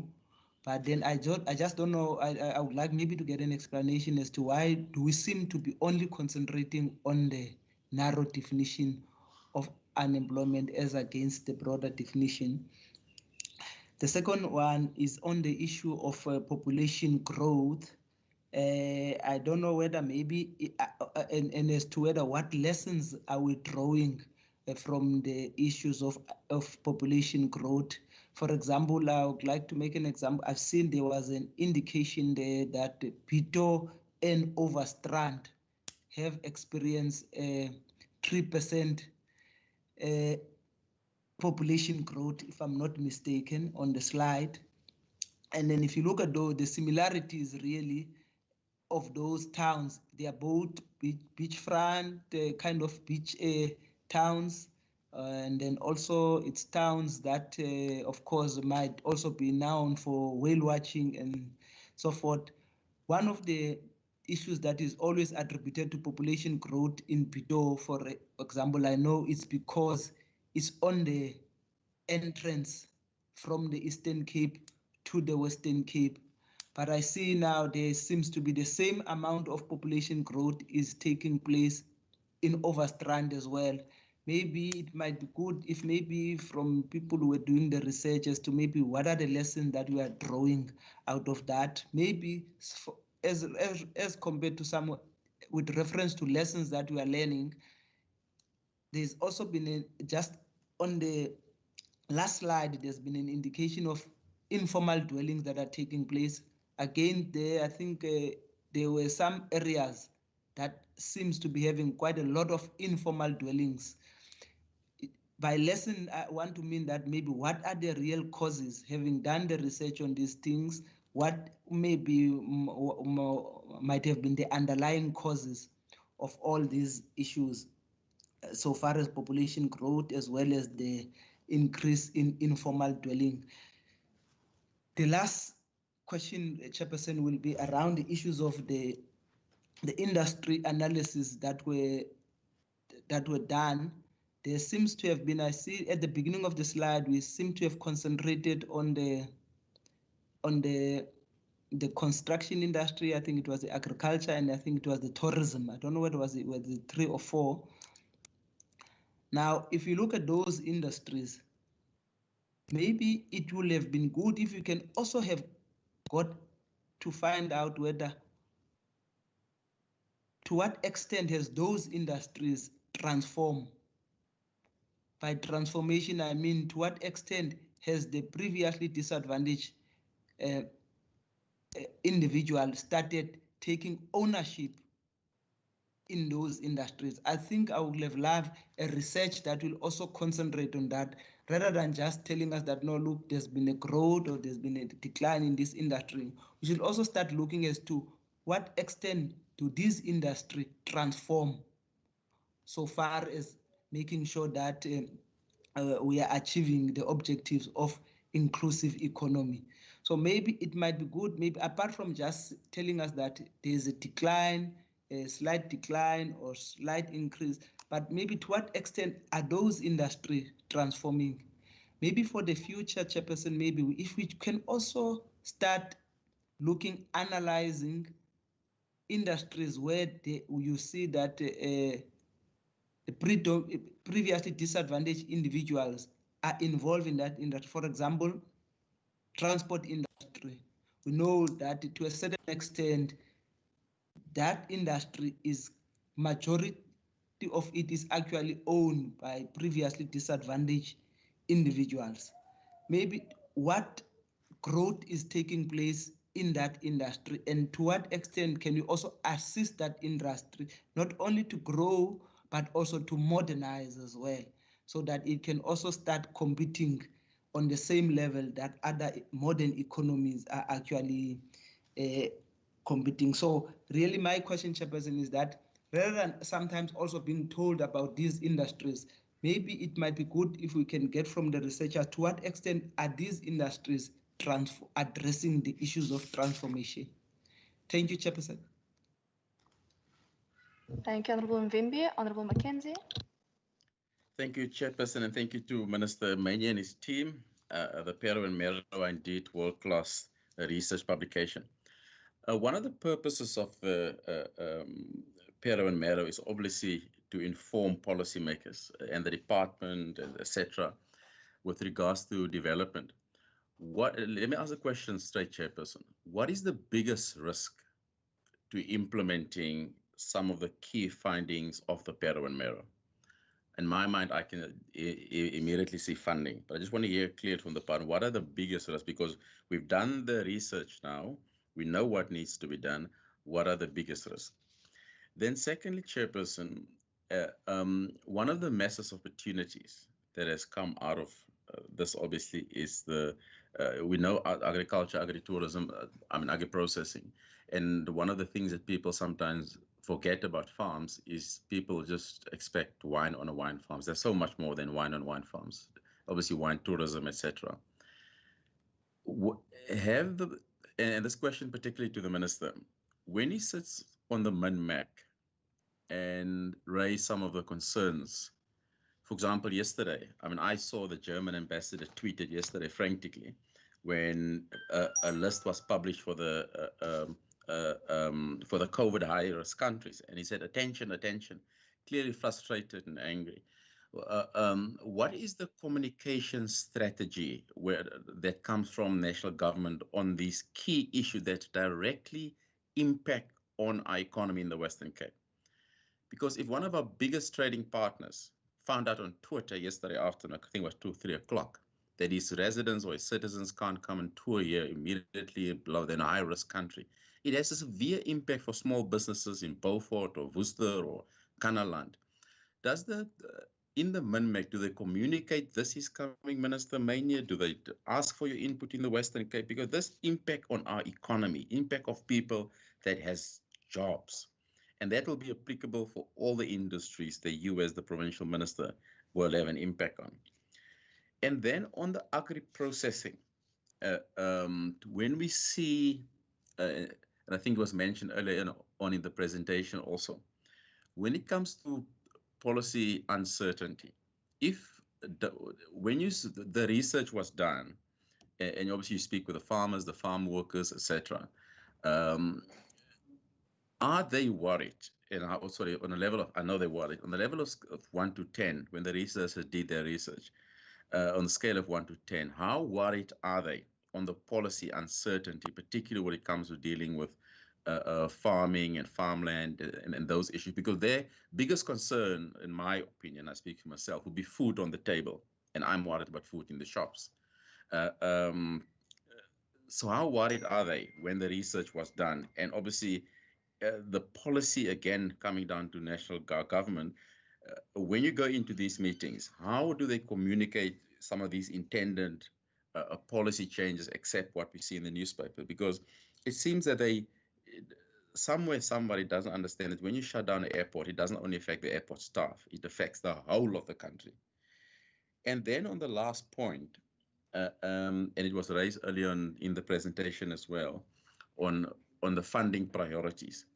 But then I just don't know, I would like maybe to get an explanation as to why do we seem to be only concentrating on the narrow definition of unemployment as against the broader definition. The second one is on the issue of population growth. I don't know whether maybe, and as to whether what lessons are we drawing from the issues of population growth. For example, I would like to make an example. I've seen there was an indication there that Pito and Overstrand have experienced 3% population growth, if I'm not mistaken, on the slide. And then if you look at the similarities really of those towns, they are both beachfront, kind of beach towns, and then also it's towns that, of course, might also be known for whale watching and so forth. One of the issues that is always attributed to population growth in Pito, for example, I know it's because it's on the entrance from the Eastern Cape to the Western Cape. But I see now there seems to be the same amount of population growth is taking place in Overstrand as well. Maybe it might be good if maybe from people who are doing the research as to maybe what are the lessons that we are drawing out of that. Maybe as compared to some, with reference to lessons that we are learning, there's also been just on the last slide, there's been an indication of informal dwellings that are taking place. Again, there, I think there were some areas that seems to be having quite a lot of informal dwellings. By lesson, I want to mean that maybe what are the real causes, having done the research on these things, what maybe might have been the underlying causes of all these issues, so far as population growth as well as the increase in informal dwelling. The last question, Chairperson, will be around the issues of the industry analysis that were done. There seems to have been, I see at the beginning of the slide, we seem to have concentrated on the construction industry. I think it was the agriculture, and I think it was the tourism. I don't know whether it was 3 or 4. Now, if you look at those industries, maybe it would have been good if you can also have got to find out whether, to what extent has those industries transformed. By transformation, I mean to what extent has the previously disadvantaged individuals started taking ownership in those industries. I think I would have loved a research that will also concentrate on that, rather than just telling us that, no, look, there's been a growth or there's been a decline in this industry. We should also start looking as to what extent do this industry transform so far as making sure that we are achieving the objectives of inclusive economy. So maybe it might be good, maybe apart from just telling us that there's a decline, a slight decline or slight increase, but maybe to what extent are those industries transforming? Maybe for the future, Chairperson, maybe if we can also start looking, analyzing industries where you see that the previously disadvantaged individuals are involved in that industry. For example, transport industry. We know that to a certain extent, that industry is majority of it is actually owned by previously disadvantaged individuals. Maybe what growth is taking place in that industry, and to what extent can you also assist that industry not only to grow but also to modernize as well, so that it can also start competing on the same level that other modern economies are actually competing. So really my question, Chairperson, is that rather than sometimes also being told about these industries, maybe it might be good if we can get from the researchers to what extent are these industries addressing the issues of transformation. Thank you, Chairperson. Thank you, Honourable Mvimbi. Honourable Mackenzie. Thank you, Chairperson, and thank you to Minister Mania and his team. The Pero and Mero are indeed world-class research publication. One of the purposes of the Pero and Mero is obviously to inform policymakers and the department, etc., with regards to development. Let me ask a question straight, Chairperson. What is the biggest risk to implementing some of the key findings of the Pero and Mero? In my mind, I can immediately see funding, but I just want to hear clear from the partner, what are the biggest risks? Because we've done the research now, we know what needs to be done, what are the biggest risks? Then secondly, Chairperson, one of the massive opportunities that has come out of this obviously is we know agriculture, agritourism, agri-processing. And one of the things that people sometimes forget about farms is people just expect wine on a wine farms. There's so much more than wine on wine farms. Obviously wine tourism, etc. And this question particularly to the minister, when he sits on the MINMAC and raise some of the concerns, for example, yesterday, I saw the German ambassador tweeted yesterday frantically when a list was published for the COVID high-risk countries, and he said, "Attention, attention!" Clearly frustrated and angry. What is the communication strategy that comes from national government on these key issues that directly impact on our economy in the Western Cape? Because if one of our biggest trading partners found out on Twitter yesterday afternoon, I think it was 2, 3 o'clock, that his residents or his citizens can't come and tour here immediately below in a high-risk country, it has a severe impact for small businesses in Beaufort or Worcester or Kanaland. Does in the MINMAC, do they communicate this is coming, Minister Mania? Do they ask for your input in the Western Cape? Because this impact on our economy, impact of people that has jobs, and that will be applicable for all the industries that you as the provincial minister will have an impact on. And then on the agri-processing, when we see, and I think it was mentioned earlier on in the presentation also, when it comes to policy uncertainty, when the research was done, and obviously you speak with the farmers, the farm workers, etc., are they worried? And sorry, on a level of, I know they're worried, on the level of 1 to 10, when the researchers did their research, on the scale of 1 to 10, how worried are they on the policy uncertainty, particularly when it comes to dealing with farming and farmland and those issues? Because their biggest concern, in my opinion, I speak for myself, would be food on the table, and I'm worried about food in the shops. So how worried are they when the research was done? And obviously, the policy, again, coming down to national government, when you go into these meetings, how do they communicate some of these intended policy changes except what we see in the newspaper? Because it seems that somewhere somebody doesn't understand that when you shut down an airport, it doesn't only affect the airport staff, it affects the whole of the country. And then on the last point, and it was raised earlier on in the presentation as well, on the funding priorities.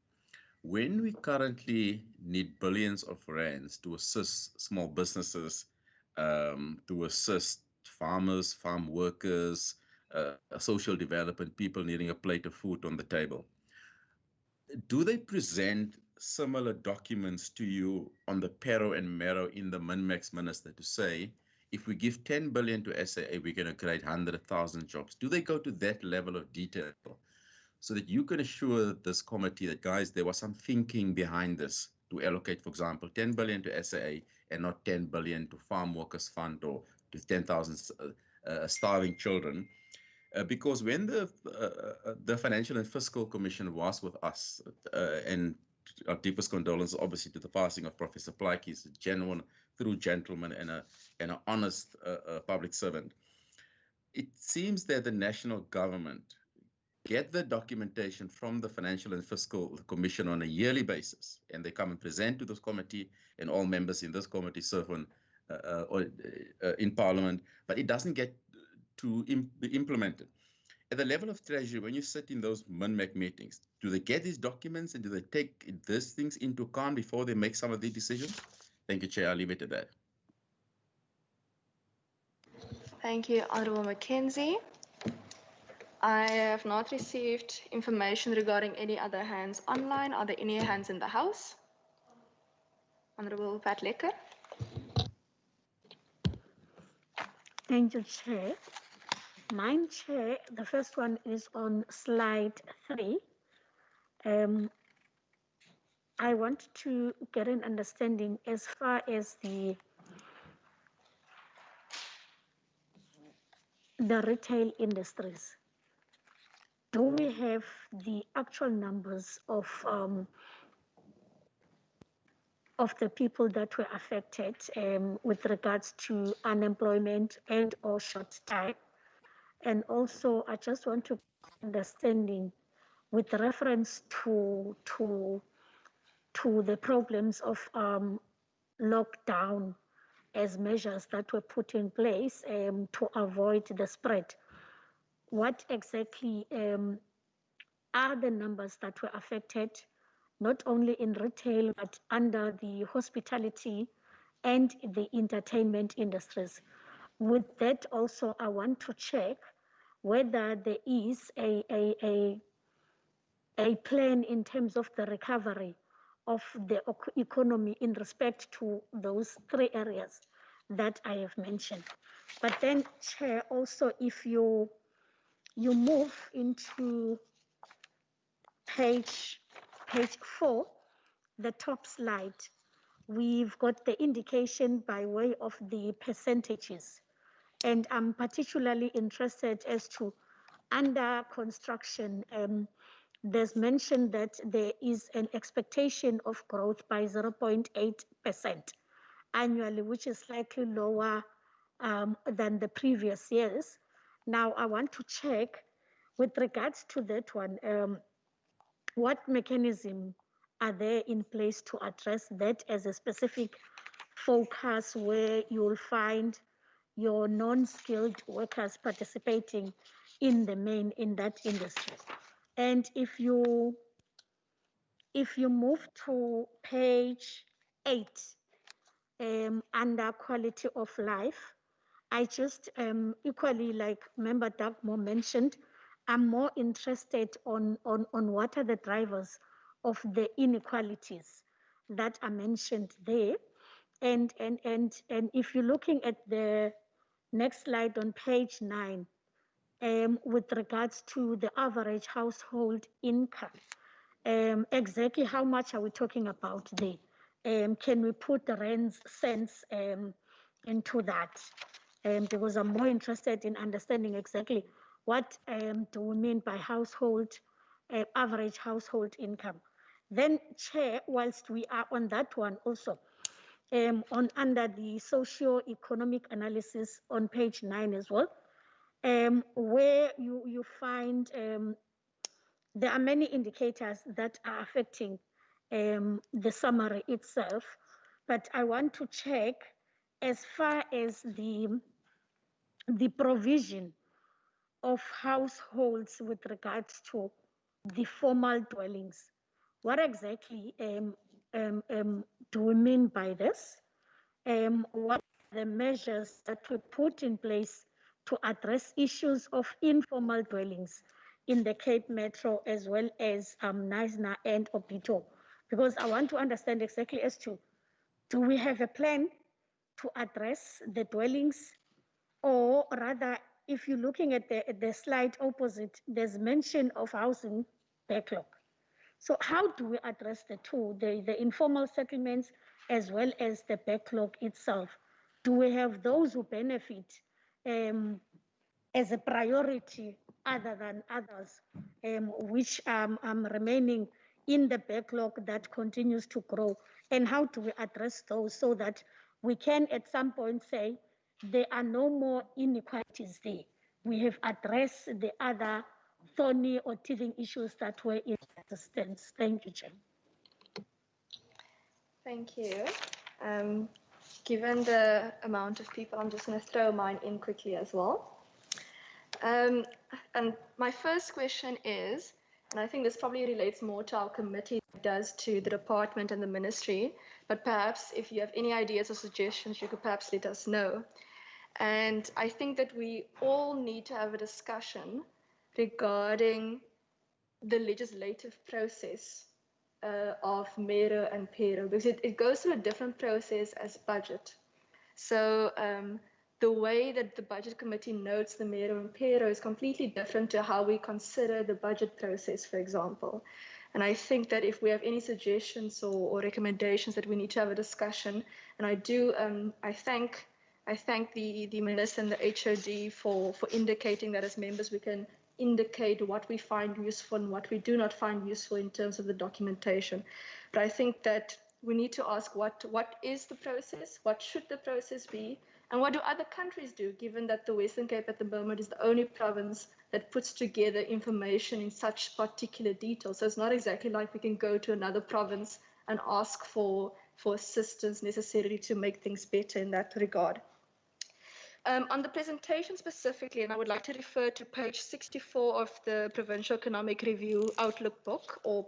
When we currently need billions of rands to assist small businesses, to assist farmers, farm workers, social development, people needing a plate of food on the table, do they present similar documents to you on the pero and mero in the Minmax minister to say, if we give 10 billion to SAA, we're going to create 100,000 jobs? Do they go to that level of detail so that you can assure this committee that, guys, there was some thinking behind this to allocate, for example, 10 billion to SAA and not 10 billion to Farm Workers Fund or to 10,000 starving children? Because when the Financial and Fiscal Commission was with us, and our deepest condolences, obviously, to the passing of Professor Plaatje. He's a genuine, true gentleman and an honest public servant. It seems that the national government get the documentation from the Financial and Fiscal Commission on a yearly basis, and they come and present to this committee, and all members in this committee serve on in Parliament, but it doesn't get to be implemented. At the level of Treasury, when you sit in those MINMAC meetings, do they get these documents and do they take these things into account before they make some of the decisions? Thank you, Chair. I'll leave it at that. Thank you, Honourable Mackenzie. I have not received information regarding any other hands online. Are there any hands in the House? Honourable Pat Lekker. Thank you, Chair. Mine, Chair, the first one is on slide 3. I want to get an understanding as far as the retail industries. Do we have the actual numbers of the people that were affected with regards to unemployment and or short time? And also, I just want to understanding with reference to the problems of lockdown as measures that were put in place to avoid the spread. What exactly are the numbers that were affected, not only in retail, but under the hospitality and the entertainment industries? With that also, I want to check whether there is a plan in terms of the recovery of the economy in respect to those 3 areas that I have mentioned. But then, Chair, also if you move into page 4, the top slide, we've got the indication by way of the percentages. And I'm particularly interested as to under construction, there's mentioned that there is an expectation of growth by 0.8% annually, which is slightly lower than the previous years. Now, I want to check with regards to that one, what mechanism are there in place to address that as a specific focus where you'll find your non-skilled workers participating in the main in that industry? And if you move to page 8, under quality of life, I just equally, like Member Dagmo mentioned, I'm more interested on what are the drivers of the inequalities that are mentioned there. And if you're looking at the next slide on page 9, with regards to the average household income, exactly how much are we talking about there? Can we put the rands cents into that? Because I'm more interested in understanding exactly what do we mean by household, average household income? Then, Chair, whilst we are on that one also, under the socio-economic analysis on page 9 as well, where you find there are many indicators that are affecting the summary itself, but I want to check as far as the provision of households with regards to the formal dwellings. What exactly do we mean by this? What are the measures that we put in place to address issues of informal dwellings in the Cape Metro as well as Knysna and Obito? Because I want to understand exactly as to, do we have a plan to address the dwellings, or rather, if you're looking at the slide opposite, there's mention of housing backlog. So how do we address the two, the informal settlements as well as the backlog itself? Do we have those who benefit as a priority other than others, which are remaining in the backlog that continues to grow? And how do we address those so that we can at some point say there are no more inequalities there? We have addressed the other thorny or teething issues that were in existence. Thank you, Chair. Thank you. Given the amount of people, I'm just going to throw mine in quickly as well. And my first question is, and I think this probably relates more to our committee than it does to the department and the ministry, but perhaps if you have any ideas or suggestions, you could perhaps let us know. And I think that we all need to have a discussion regarding the legislative process of MERO and PERO, because it goes through a different process as budget. So the way that the budget committee notes the MERO and PERO is completely different to how we consider the budget process, for example. And I think that if we have any suggestions or recommendations, that we need to have a discussion. And I do, I thank the minister and the HOD for indicating that as members we can indicate what we find useful and what we do not find useful in terms of the documentation. But I think that we need to ask what is the process, what should the process be, and what do other countries do, given that the Western Cape at the moment is the only province that puts together information in such particular detail. So it's not exactly like we can go to another province and ask for assistance necessarily to make things better in that regard. On the presentation specifically, and I would like to refer to page 64 of the Provincial Economic Review Outlook book or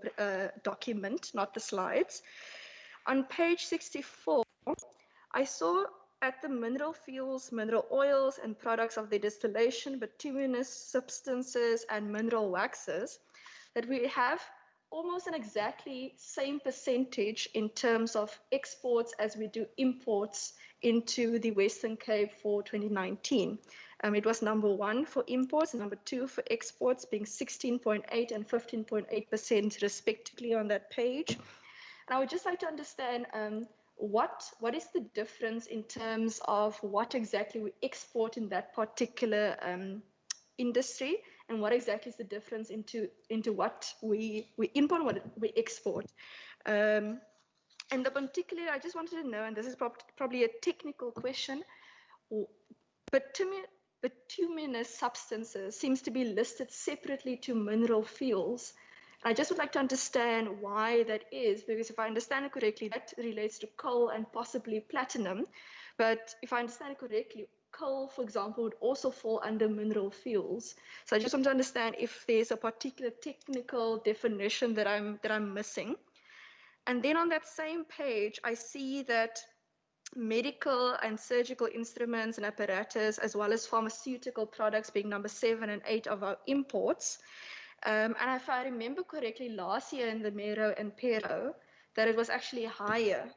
document, not the slides. On page 64, I saw at the mineral fuels, mineral oils, and products of their distillation, bituminous substances, and mineral waxes, that we have almost an exactly same percentage in terms of exports as we do imports into the Western Cape for 2019. It was number 1 for imports, number 2 for exports, being 16.8 and 15.8% respectively on that page. And I would just like to understand what is the difference in terms of what exactly we export in that particular industry, and what exactly is the difference into what we import and what we export. And the particular, I just wanted to know, and this is probably a technical question, bituminous substances seems to be listed separately to mineral fuels. I just would like to understand why that is, because if I understand it correctly, that relates to coal and possibly platinum. But if I understand it correctly, coal, for example, would also fall under mineral fuels. So I just want to understand if there's a particular technical definition that I'm missing. And then on that same page, I see that medical and surgical instruments and apparatus, as well as pharmaceutical products being number 7 and 8 of our imports. And if I remember correctly, last year in the MERO and PERO, that it was actually higher.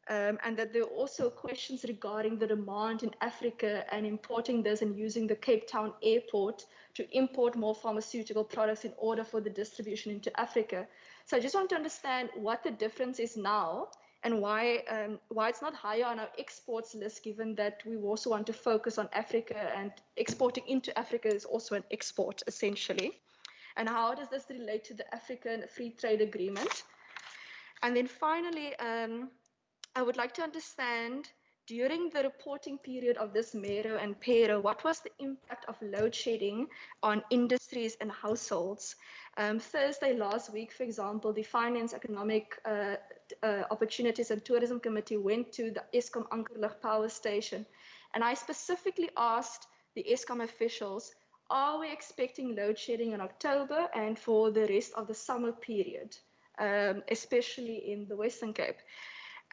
And that there were also questions regarding the demand in Africa and importing this and using the Cape Town airport to import more pharmaceutical products in order for the distribution into Africa. So I just want to understand what the difference is now and why it's not higher on our exports list, given that we also want to focus on Africa, and exporting into Africa is also an export, essentially. And how does this relate to the African Free Trade Agreement? And then finally, I would like to understand, during the reporting period of this Mero and Pero, what was the impact of load shedding on industries and households? Thursday last week, for example, the Finance, Economic Opportunities and Tourism Committee went to the Eskom Ankerlig power station, and I specifically asked the Eskom officials, are we expecting load shedding in October and for the rest of the summer period, especially in the Western Cape?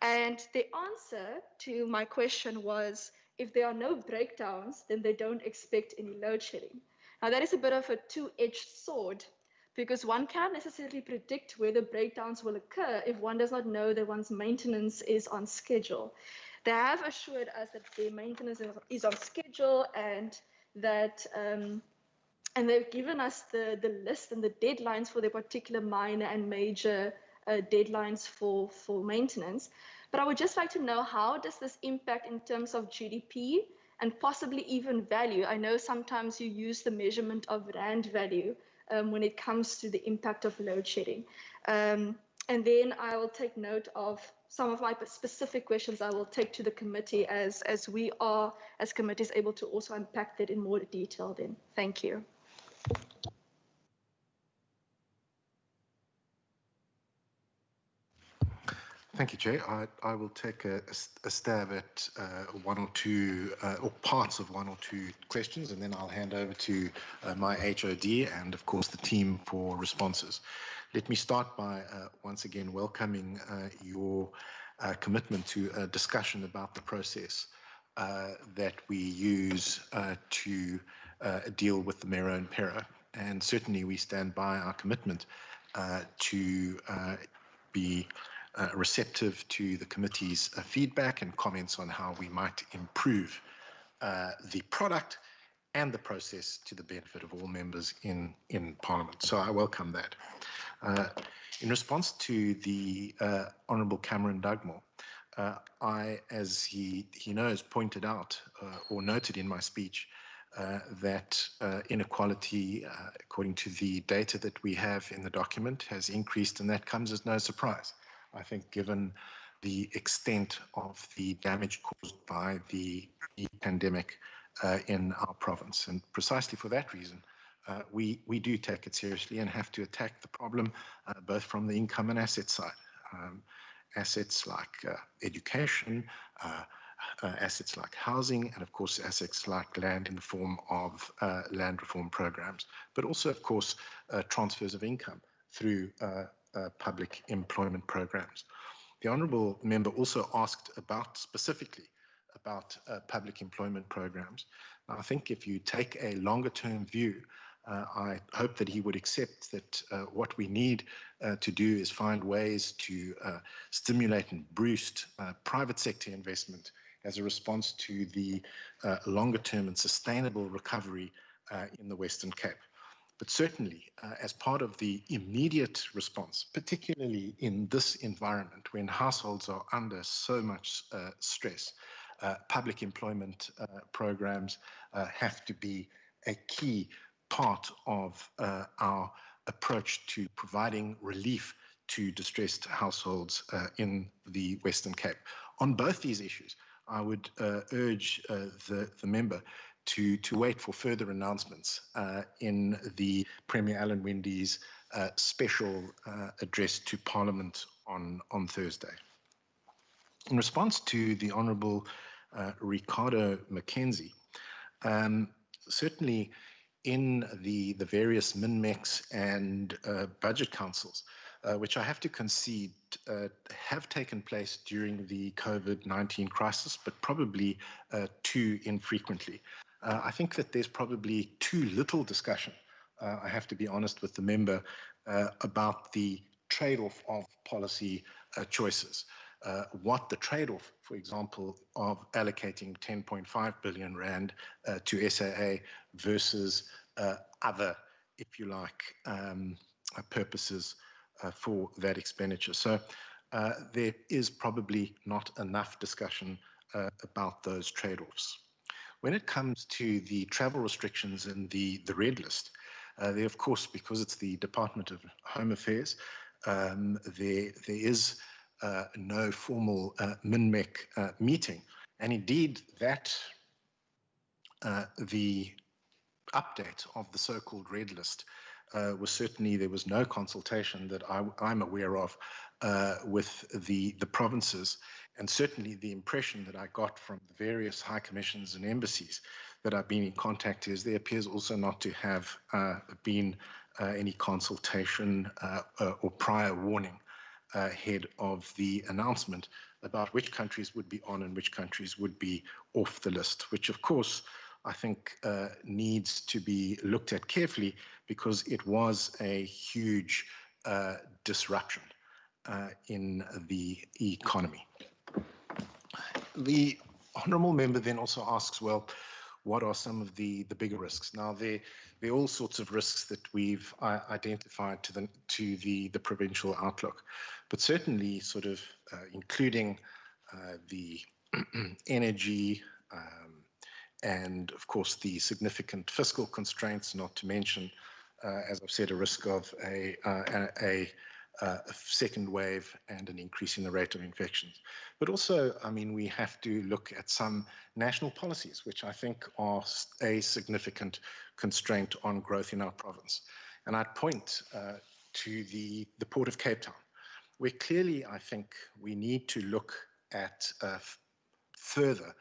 And the answer to my question was, if there are no breakdowns, then they don't expect any load shedding. Now, that is a bit of a two-edged sword, because one can't necessarily predict where the breakdowns will occur if one does not know that one's maintenance is on schedule. They have assured us that their maintenance is on schedule, and that and they've given us the list and the deadlines for their particular minor and major deadlines for maintenance. But I would just like to know, how does this impact in terms of GDP and possibly even value? I know sometimes you use the measurement of rand value when it comes to the impact of load shedding. And then I will take note of some of my specific questions I will take to the committee as we are, as committees, able to also unpack that in more detail then. Thank you. Thank you, Chair. I will take a stab at one or two, or parts of one or two questions, and then I'll hand over to my HOD and, of course, the team for responses. Let me start by once again welcoming your commitment to a discussion about the process that we use to deal with the Mero and Pero. And certainly we stand by our commitment to be receptive to the committee's feedback and comments on how we might improve the product and the process to the benefit of all members in Parliament. So I welcome that. In response to the Honourable Cameron Dugmore, I, as he knows, pointed out or noted in my speech that inequality, according to the data that we have in the document, has increased, and that comes as no surprise. I think, given the extent of the damage caused by the pandemic in our province. And precisely for that reason, we do take it seriously and have to attack the problem both from the income and asset side. Assets like education, assets like housing, and of course assets like land in the form of land reform programs, but also, of course, transfers of income through public employment programs. The Honourable Member also asked specifically about public employment programs. Now, I think if you take a longer term view, I hope that he would accept that what we need to do is find ways to stimulate and boost private sector investment as a response to the longer term and sustainable recovery in the Western Cape. But certainly, as part of the immediate response, particularly in this environment when households are under so much stress, public employment programs have to be a key part of our approach to providing relief to distressed households in the Western Cape. On both these issues, I would urge the member to wait for further announcements in the Premier Alan Windy's special address to Parliament on Thursday. In response to the Honourable Ricardo Mackenzie, certainly in the various MINMEX and budget councils, which I have to concede have taken place during the COVID-19 crisis, but probably too infrequently. I think that there's probably too little discussion, I have to be honest with the member, about the trade-off of policy choices. What the trade-off, for example, of allocating 10.5 billion rand to SAA versus other, if you like, purposes for that expenditure. So there is probably not enough discussion about those trade-offs. When it comes to the travel restrictions in the red list, there, of course, because it's the Department of Home Affairs, there is no formal MINMEC meeting. And indeed, that the update of the so-called red list was certainly, there was no consultation that I'm aware of with the provinces, and certainly the impression that I got from the various high commissions and embassies that I've been in contact is there appears also not to have been any consultation or prior warning ahead of the announcement about which countries would be on and which countries would be off the list, which of course I think needs to be looked at carefully because it was a huge disruption in the economy. The honourable member then also asks, well, what are some of the bigger risks? Now, there are all sorts of risks that we've identified to the provincial outlook, but certainly sort of including the energy and, of course, the significant fiscal constraints, not to mention, as I've said, a risk of a second wave and an increase in the rate of infections. But also, I mean, we have to look at some national policies, which I think are a significant constraint on growth in our province. And I'd point to the Port of Cape Town, where clearly I think we need to look at further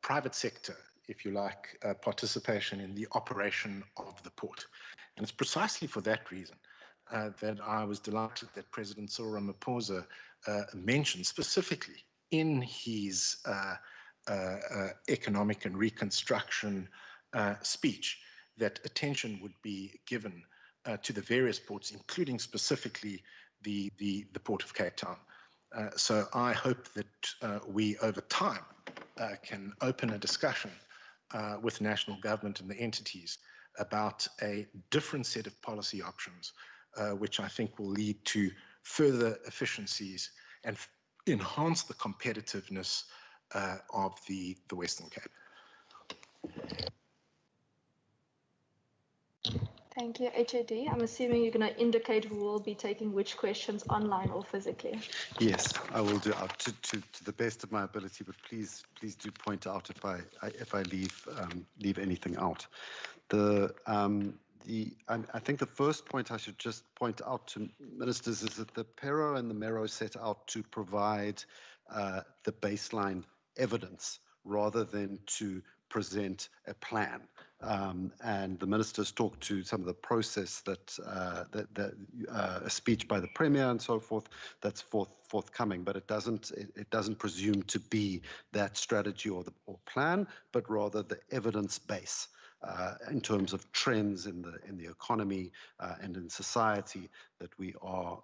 private sector, if you like, participation in the operation of the port. And it's precisely for that reason that I was delighted that President Cyril Ramaphosa mentioned specifically in his economic and reconstruction speech that attention would be given to the various ports, including specifically the Port of Cape Town. So I hope that we, over time, can open a discussion with national government and the entities about a different set of policy options, which I think will lead to further efficiencies and enhance the competitiveness of the Western Cape. Thank you, HOD. I'm assuming you're going to indicate who will be taking which questions online or physically. Yes, I will do to the best of my ability, but please do point out if I leave anything out. I think the first point I should just point out to ministers is that the PERO and the MERO set out to provide the baseline evidence rather than to present a plan. And the ministers talked to some of the process that a speech by the Premier and so forth that's forthcoming, but it doesn't presume to be that strategy or plan, but rather the evidence base. In terms of trends in the economy and in society that we are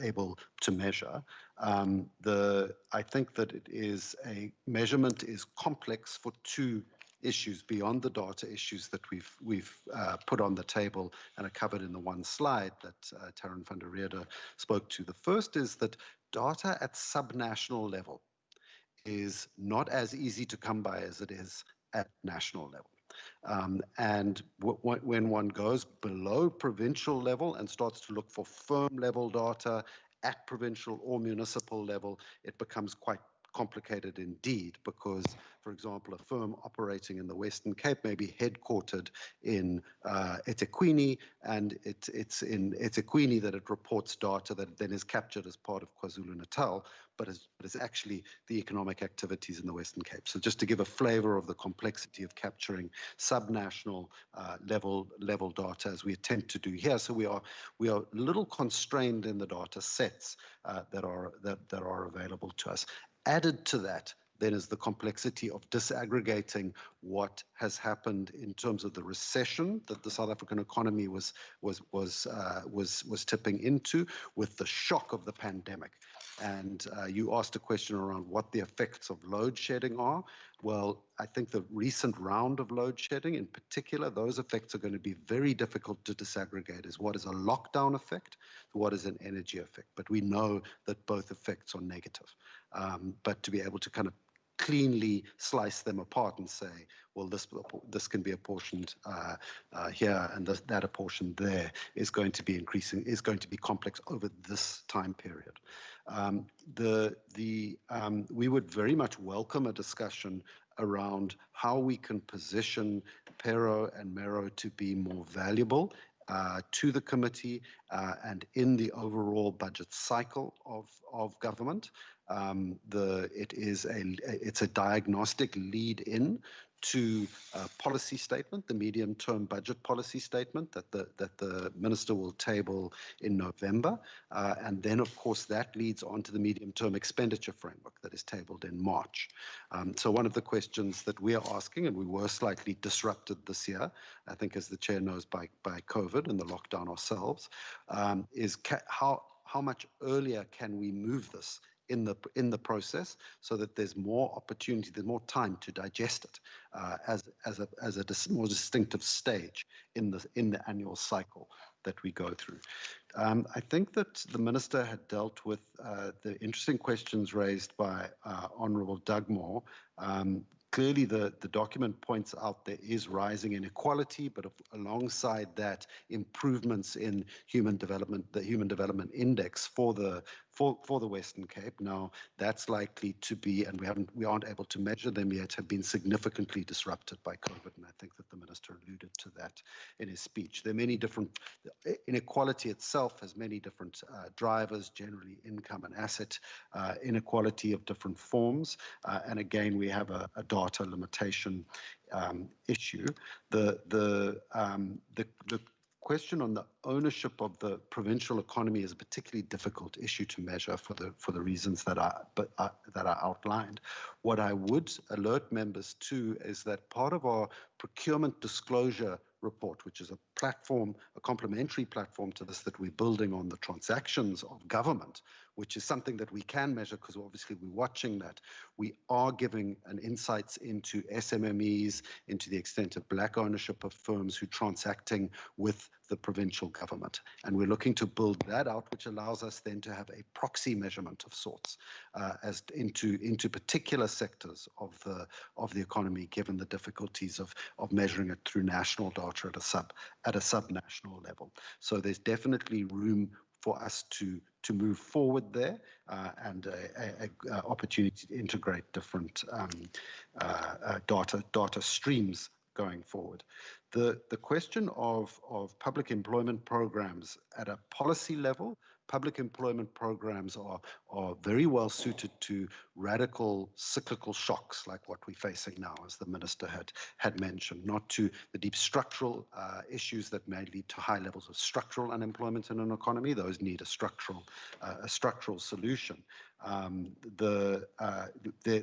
able to measure. I think that a measurement is complex for two issues beyond the data issues that we've put on the table and are covered in the one slide that Taryn van der Reede spoke to. The first is that data at subnational level is not as easy to come by as it is at national level. And when one goes below provincial level and starts to look for firm level data at provincial or municipal level, it becomes quite complicated indeed, because, for example, a firm operating in the Western Cape may be headquartered in eThekwini, and it's in eThekwini that it reports data that then is captured as part of KwaZulu-Natal, but is actually the economic activities in the Western Cape. So just to give a flavor of the complexity of capturing subnational level data as we attempt to do here. So we are a little constrained in the data sets that are available to us. Added to that, then, is the complexity of disaggregating what has happened in terms of the recession that the South African economy was tipping into with the shock of the pandemic. And you asked a question around what the effects of load shedding are. Well, I think the recent round of load shedding in particular, those effects are going to be very difficult to disaggregate as what is a lockdown effect, what is an energy effect. But we know that both effects are negative. But to be able to kind of cleanly slice them apart and say, well, this can be apportioned here and that apportioned there is going to be complex over this time period. We would very much welcome a discussion around how we can position Pero and Mero to be more valuable to the committee and in the overall budget cycle of government. It's a diagnostic lead-in to a policy statement, the medium-term budget policy statement that the minister will table in November, and then of course that leads on to the medium-term expenditure framework that is tabled in March. So one of the questions that we are asking, and we were slightly disrupted this year, I think as the chair knows by COVID and the lockdown ourselves, is how much earlier can we move this in the process so that there's more opportunity, there's more time to digest it as a more distinctive stage in the annual cycle that we go through. I think that the minister had dealt with the interesting questions raised by Honourable Dugmore. Clearly, the document points out there is rising inequality, but alongside that, improvements in human development, the Human Development Index for the Western Cape. Now, that's likely to be, and we aren't able to measure them yet, have been significantly disrupted by COVID, and I think that the minister alluded to that in his speech. There are many different, inequality itself has many different drivers, generally income and asset inequality of different forms, and again, we have a data limitation issue. The question on the ownership of the provincial economy is a particularly difficult issue to measure for the reasons that are outlined. What I would alert members to is that part of our procurement disclosure report, which is a platform, a complementary platform to this that we're building on the transactions of government, which is something that we can measure because obviously we're watching that. We are giving an insights into SMMEs, into the extent of black ownership of firms who are transacting with the provincial government. And we're looking to build that out, which allows us then to have a proxy measurement of sorts as into particular sectors of the economy, given the difficulties of measuring it through national data at a sub-national level. So there's definitely room for us to move forward there and an opportunity to integrate different data streams going forward. The question of public employment programs at a policy level, public employment programs are very well suited to radical cyclical shocks like what we're facing now, as the minister had mentioned, not to the deep structural issues that may lead to high levels of structural unemployment in an economy. Those need a structural solution. There are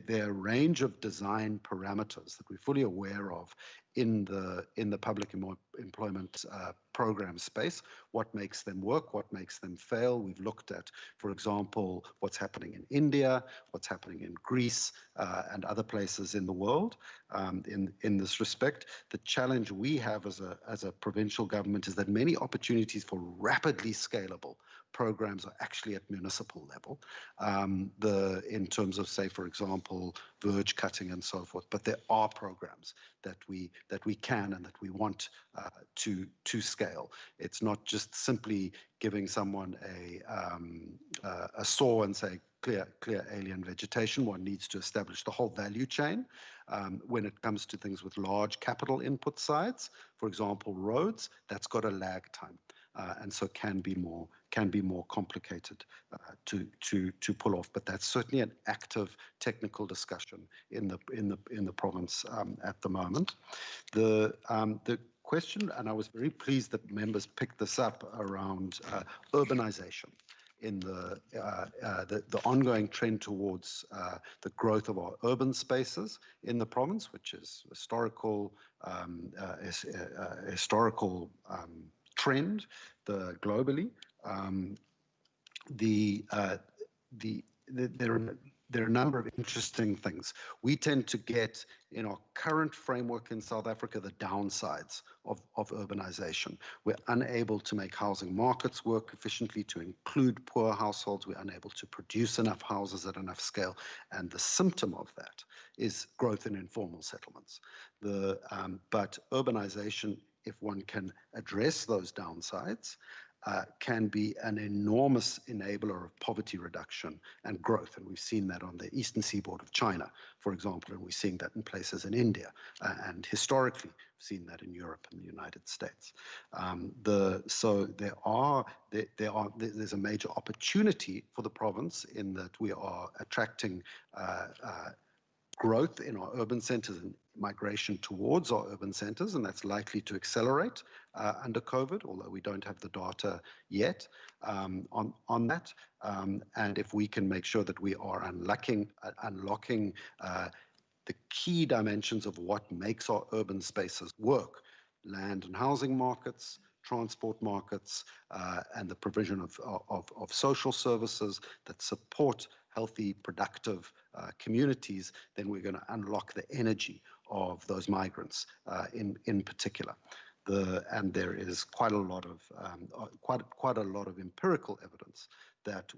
a range of design parameters that we're fully aware of in the public employment program space. What makes them work? What makes them fail? We've looked at, for example, what's happening in India, what's happening in Greece, and other places in the world in this respect. The challenge we have as a provincial government is that many opportunities for rapidly scalable programs are actually at municipal level, in terms of, say, for example, verge cutting and so forth. But there are programs that we can and that we want to scale. It's not just simply giving someone a saw and say clear alien vegetation. One needs to establish the whole value chain. When it comes to things with large capital input sides, for example, roads, that's got a lag time. And so can be more complicated to pull off. But that's certainly an active technical discussion in the province at the moment. The question, and I was very pleased that members picked this up around urbanization in the ongoing trend towards the growth of our urban spaces in the province, which is historical trend there are a number of interesting things. We tend to get, in our current framework in South Africa, the downsides of urbanization. We're unable to make housing markets work efficiently to include poor households. We're unable to produce enough houses at enough scale. And the symptom of that is growth in informal settlements. But urbanization, if one can address those downsides, can be an enormous enabler of poverty reduction and growth. And we've seen that on the eastern seaboard of China, for example, and we're seeing that in places in India. And historically, we've seen that in Europe and the United States. So there's a major opportunity for the province in that we are attracting growth in our urban centers and migration towards our urban centers, and that's likely to accelerate under COVID, although we don't have the data yet on that. And if we can make sure that we are unlocking the key dimensions of what makes our urban spaces work, land and housing markets, transport markets, and the provision of social services that support healthy, productive communities, then we're going to unlock the energy of those migrants in particular. And there is quite a lot of empirical evidence that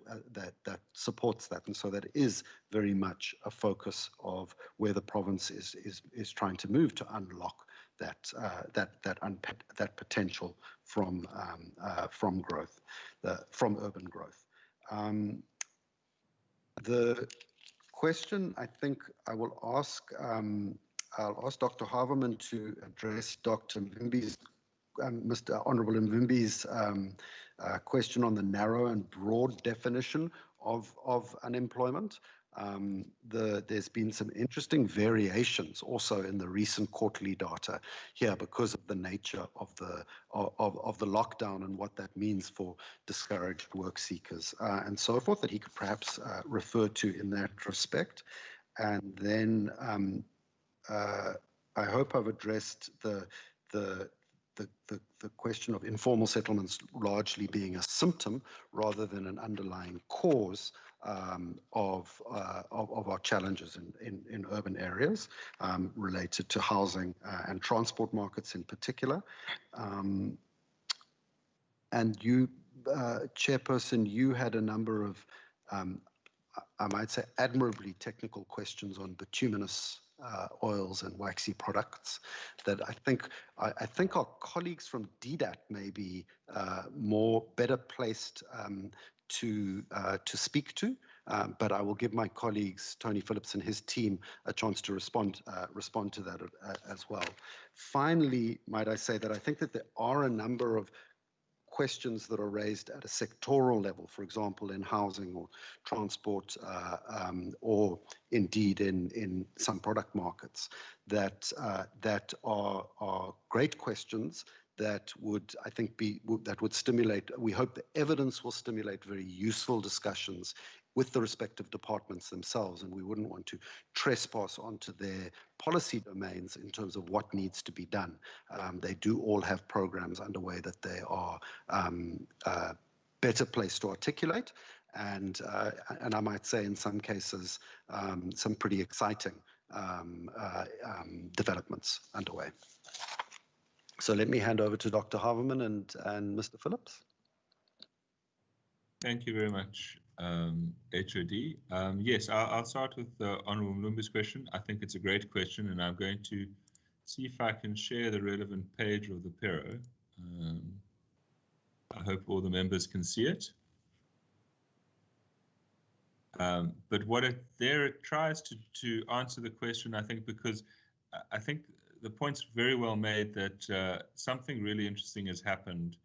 supports that, and so that is very much a focus of where the province is trying to move to unlock that potential from growth, from urban growth. The question I think I will ask, I'll ask Dr. Haverman to address Dr. Mvimbi's, Mr. Honorable Mvimbi's question on the narrow and broad definition of unemployment. There's been some interesting variations also in the recent quarterly data here because of the nature of the lockdown and what that means for discouraged work seekers and so forth, that he could perhaps refer to in that respect. And then I hope I've addressed the question of informal settlements largely being a symptom rather than an underlying cause of our challenges in urban areas related to housing and transport markets in particular. And you, Chairperson, you had a number of, I might say, admirably technical questions on bituminous oils and waxy products that I think our colleagues from DDAT may be better placed to speak to, but I will give my colleagues Tony Phillips and his team a chance to respond to that as well. Finally, might I say that I think that there are a number of questions that are raised at a sectoral level, for example, in housing or transport, or indeed in some product markets, that are great questions that would, I think, that would stimulate. We hope the evidence will stimulate very useful discussions with the respective departments themselves, and we wouldn't want to trespass onto their policy domains in terms of what needs to be done. They do all have programs underway that they are better placed to articulate, and I might say in some cases some pretty exciting developments underway. So let me hand over to Dr. Haverman and Mr. Phillips. Thank you very much, HOD. Yes, I'll start with the Honourable Mlumbi's question. I think it's a great question, and I'm going to see if I can share the relevant page of the Pero. I hope all the members can see it. But what it tries to answer the question, I think, because I think the point's very well made that something really interesting has happened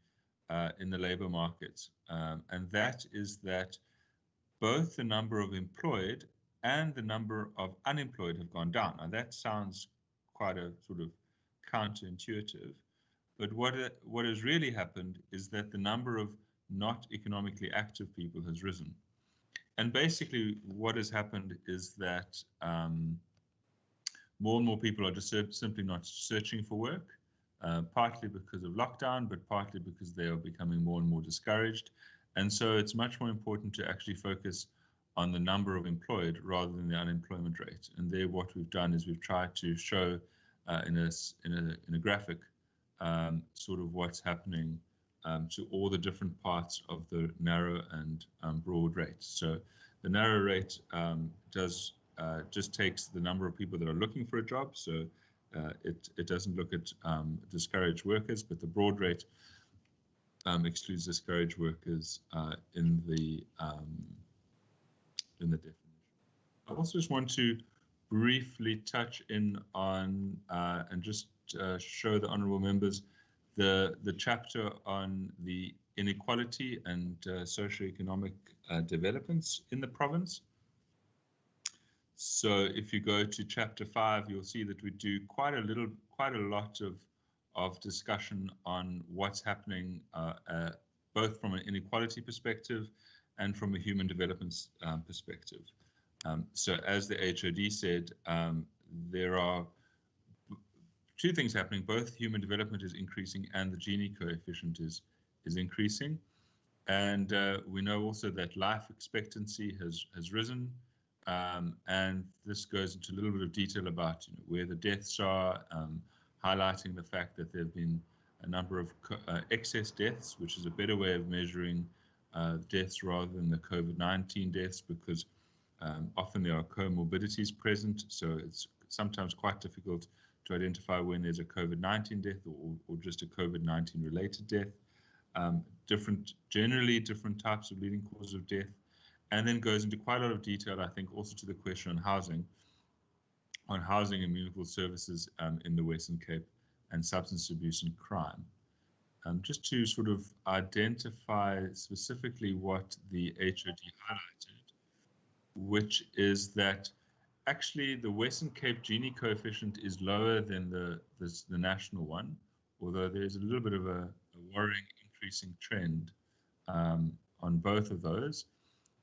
in the labour markets, and that is that both the number of employed and the number of unemployed have gone down. Now that sounds quite a sort of counterintuitive, but what has really happened is that the number of not economically active people has risen. And basically what has happened is that more and more people are just simply not searching for work, partly because of lockdown, but partly because they are becoming more and more discouraged. And so it's much more important to actually focus on the number of employed rather than the unemployment rate. And there, what we've done is we've tried to show in a graphic sort of what's happening to all the different parts of the narrow and broad rate. So the narrow rate does just takes the number of people that are looking for a job. So it doesn't look at discouraged workers, but the broad rate excludes discouraged workers in the definition. I also just want to briefly touch in on and just show the honourable members the chapter on the inequality and socioeconomic developments in the province. So if you go to chapter 5, you'll see that we do quite a lot of discussion on what's happening both from an inequality perspective and from a human development perspective. So as the HOD said, there are two things happening. Both human development is increasing and the Gini coefficient is increasing. And we know also that life expectancy has risen. And this goes into a little bit of detail about where the deaths are, highlighting the fact that there have been a number of excess deaths, which is a better way of measuring deaths rather than the COVID-19 deaths, because often there are comorbidities present, so it's sometimes quite difficult to identify when there's a COVID-19 death or just a COVID-19 related death. Generally different types of leading causes of death, and then goes into quite a lot of detail, I think, also to the question on housing and meaningful services in the Western Cape, and substance abuse and crime. Just to sort of identify specifically what the HOD highlighted, which is that actually the Western Cape Gini coefficient is lower than the national one, although there's a little bit of a worrying increasing trend on both of those.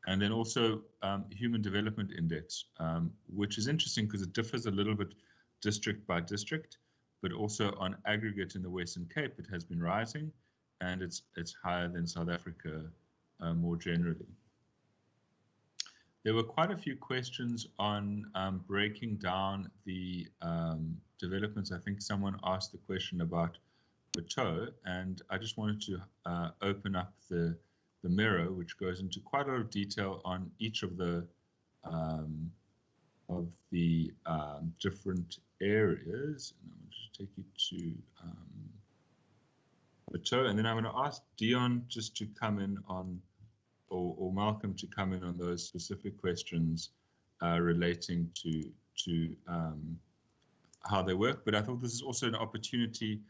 And then also Human Development Index, which is interesting because it differs a little bit district by district, but also on aggregate in the Western Cape, it has been rising, and it's higher than South Africa more generally. There were quite a few questions on breaking down the developments. I think someone asked the question about Plateau, and I just wanted to open up the mirror, which goes into quite a lot of detail on each of the different areas. And I'm going to take you to Plateau, and then I'm going to ask Dion just to come in on, or Malcolm to come in on those specific questions relating to how they work. But I thought this is also an opportunity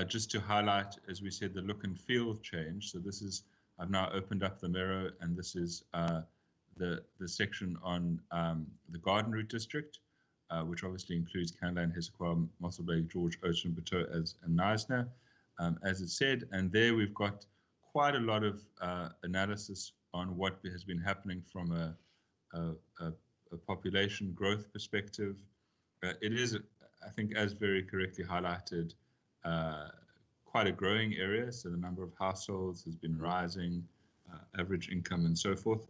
just to highlight, as we said, the look and feel change. So this is, I've now opened up the mirror, and this is the section on the Garden Route District, which obviously includes Canada, Hessequa, Mossel Bay, George, Ocean, Plateau, and Knysna, as it said. And there we've got quite a lot of analysis on what has been happening from a population growth perspective. It is, I think, as very correctly highlighted, quite a growing area. So the number of households has been rising, average income and so forth.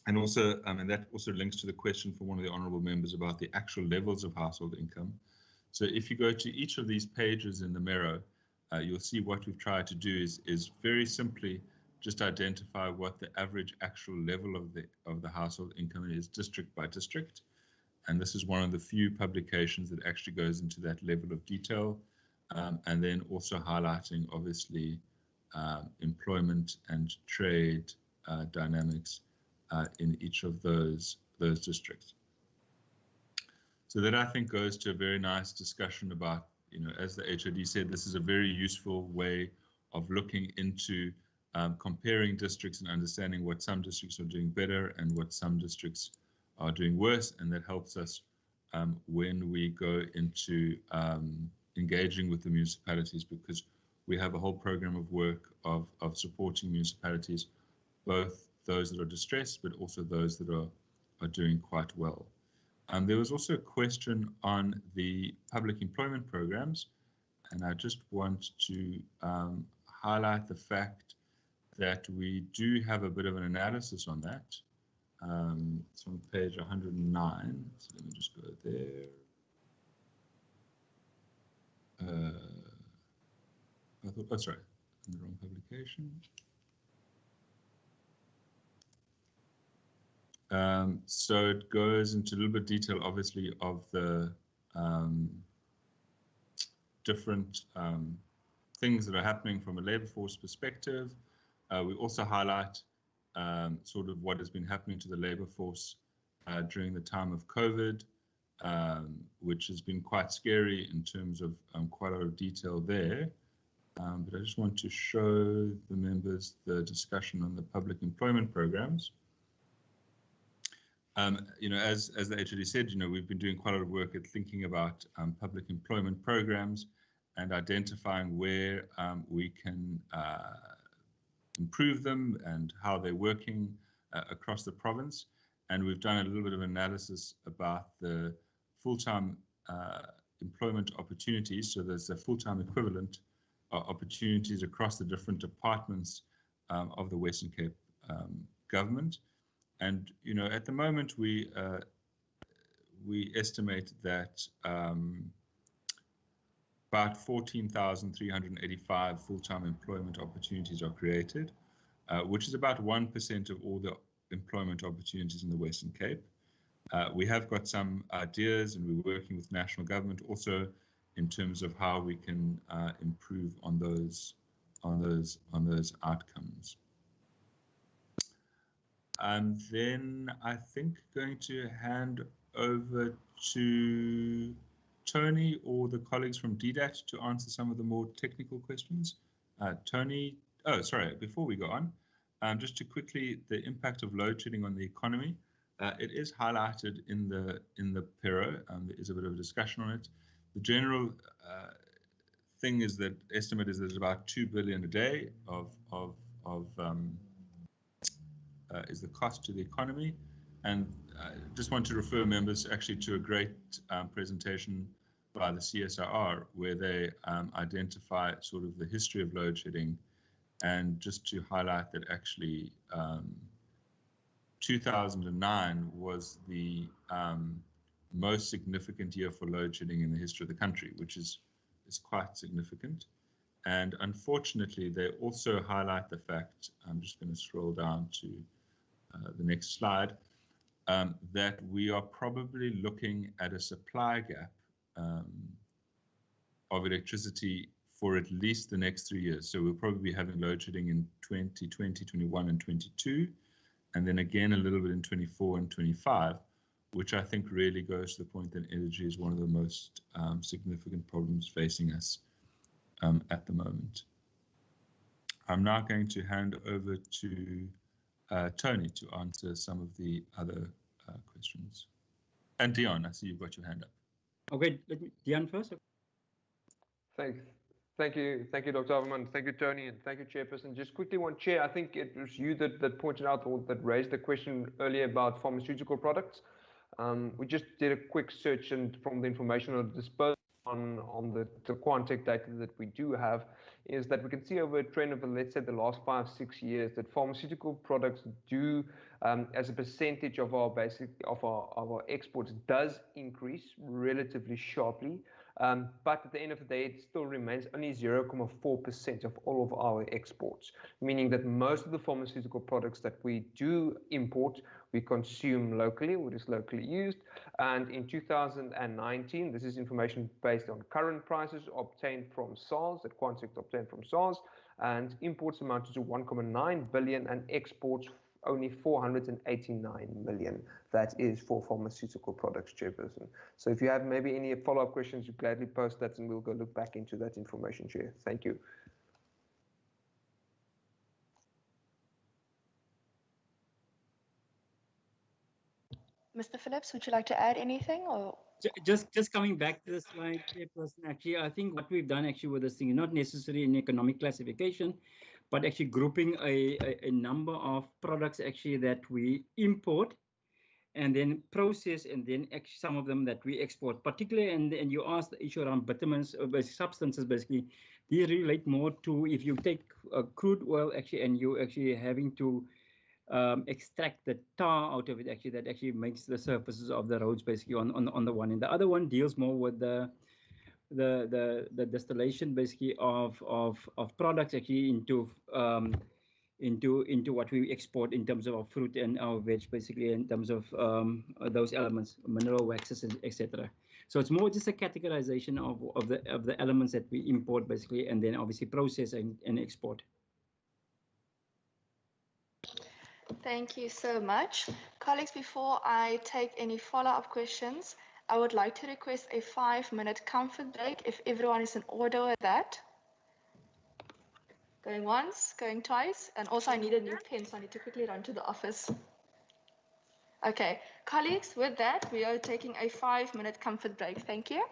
And also, and that also links to the question from one of the honourable members about the actual levels of household income. So if you go to each of these pages in the mirror, you'll see what we've tried to do is very simply just identify what the average actual level of the household income is district by district. And this is one of the few publications that actually goes into that level of detail. And then also highlighting, obviously, employment and trade dynamics in each of those districts. So that, I think, goes to a very nice discussion about, as the HOD said, this is a very useful way of looking into comparing districts and understanding what some districts are doing better and what some districts are doing worse. And that helps us when we go into engaging with the municipalities, because we have a whole program of work of supporting municipalities, both those that are distressed, but also those that are doing quite well. There was also a question on the public employment programs, and I just want to highlight the fact that we do have a bit of an analysis on that. It's on page 109. So let me just go there. I thought, oh, sorry, in the wrong publication. So it goes into a little bit of detail, obviously, of the different things that are happening from a labor force perspective. We also highlight sort of what has been happening to the labor force during the time of COVID, which has been quite scary in terms of quite a lot of detail there. But I just want to show the members the discussion on the public employment programs. You know, as the HOD said, you know, we've been doing quite a lot of work at thinking about public employment programs and identifying where we can improve them and how they're working across the province. And we've done a little bit of analysis about the full-time employment opportunities. So there's a full-time equivalent opportunities across the different departments of the Western Cape government. And, you know, at the moment, we estimate that about 14,385 full-time employment opportunities are created, which is about 1% of all the employment opportunities in the Western Cape. We have got some ideas, and we're working with national government also in terms of how we can improve on those outcomes. And then I think going to hand over to Tony or the colleagues from DDAT to answer some of the more technical questions. Tony, oh, sorry, before we go on, just to quickly, the impact of load shedding on the economy. It is highlighted in the PERO. There is a bit of a discussion on it. The general thing is that estimate is there's about 2 billion a day is the cost to the economy. And I just want to refer members actually to a great presentation by the CSIR where they identify sort of the history of load shedding, and just to highlight that actually 2009 was the most significant year for load shedding in the history of the country, which is quite significant. And unfortunately, they also highlight the fact, I'm just going to scroll down to the next slide, that we are probably looking at a supply gap of electricity for at least the next 3 years. So we'll probably be having load shedding in 2020, 21 and 22, and then again a little bit in 24 and 25, which I think really goes to the point that energy is one of the most significant problems facing us at the moment. I'm now going to hand over to Tony to answer some of the other questions. And Dion, I see you've got your hand up. Okay, Dion first. Thank you, Dr. Haberman. Thank you, Tony, and thank you, Chairperson. Just quickly, Chair, I think it was you that pointed out or that raised the question earlier about pharmaceutical products. We just did a quick search, and from the information at disposal on the Quantec data that we do have, is that we can see over a trend of, let's say, the last 5-6 years, that pharmaceutical products do, as a percentage of our our exports, does increase relatively sharply. But at the end of the day, it still remains only 0.4% of all of our exports, meaning that most of the pharmaceutical products that we do import, we consume locally, what is locally used. And in 2019, this is information based on current prices obtained from SARS, that Quantec obtained from SARS, and imports amounted to 1.9 billion and exports only 489 million. That is for pharmaceutical products, Chairperson. So if you have maybe any follow-up questions, you gladly post that and we'll go look back into that information, Chair. Thank you. Mr. Phillips, would you like to add anything? Or just coming back to the slide, Chairperson, actually, I think what we've done actually with this thing, not necessarily an economic classification, but actually grouping a number of products actually that we import and then process, and then actually some of them that we export, particularly, and you asked the issue around vitamins or basic substances, basically, these relate more to if you take crude oil actually, and you actually having to extract the tar out of it, actually, that actually makes the surfaces of the roads basically on the one. And the other one deals more with the distillation basically of products actually into what we export in terms of our fruit and our veg, basically in terms of those elements, mineral waxes, etc. So it's more just a categorization of the elements that we import basically, and then obviously process and export. Thank you so much. Colleagues, before I take any follow-up questions, I would like to request a 5-minute comfort break if everyone is in order with that. Going once, going twice, and also I need a new pen, so I need to quickly run to the office. Okay, colleagues, with that, we are taking a 5-minute comfort break. Thank you.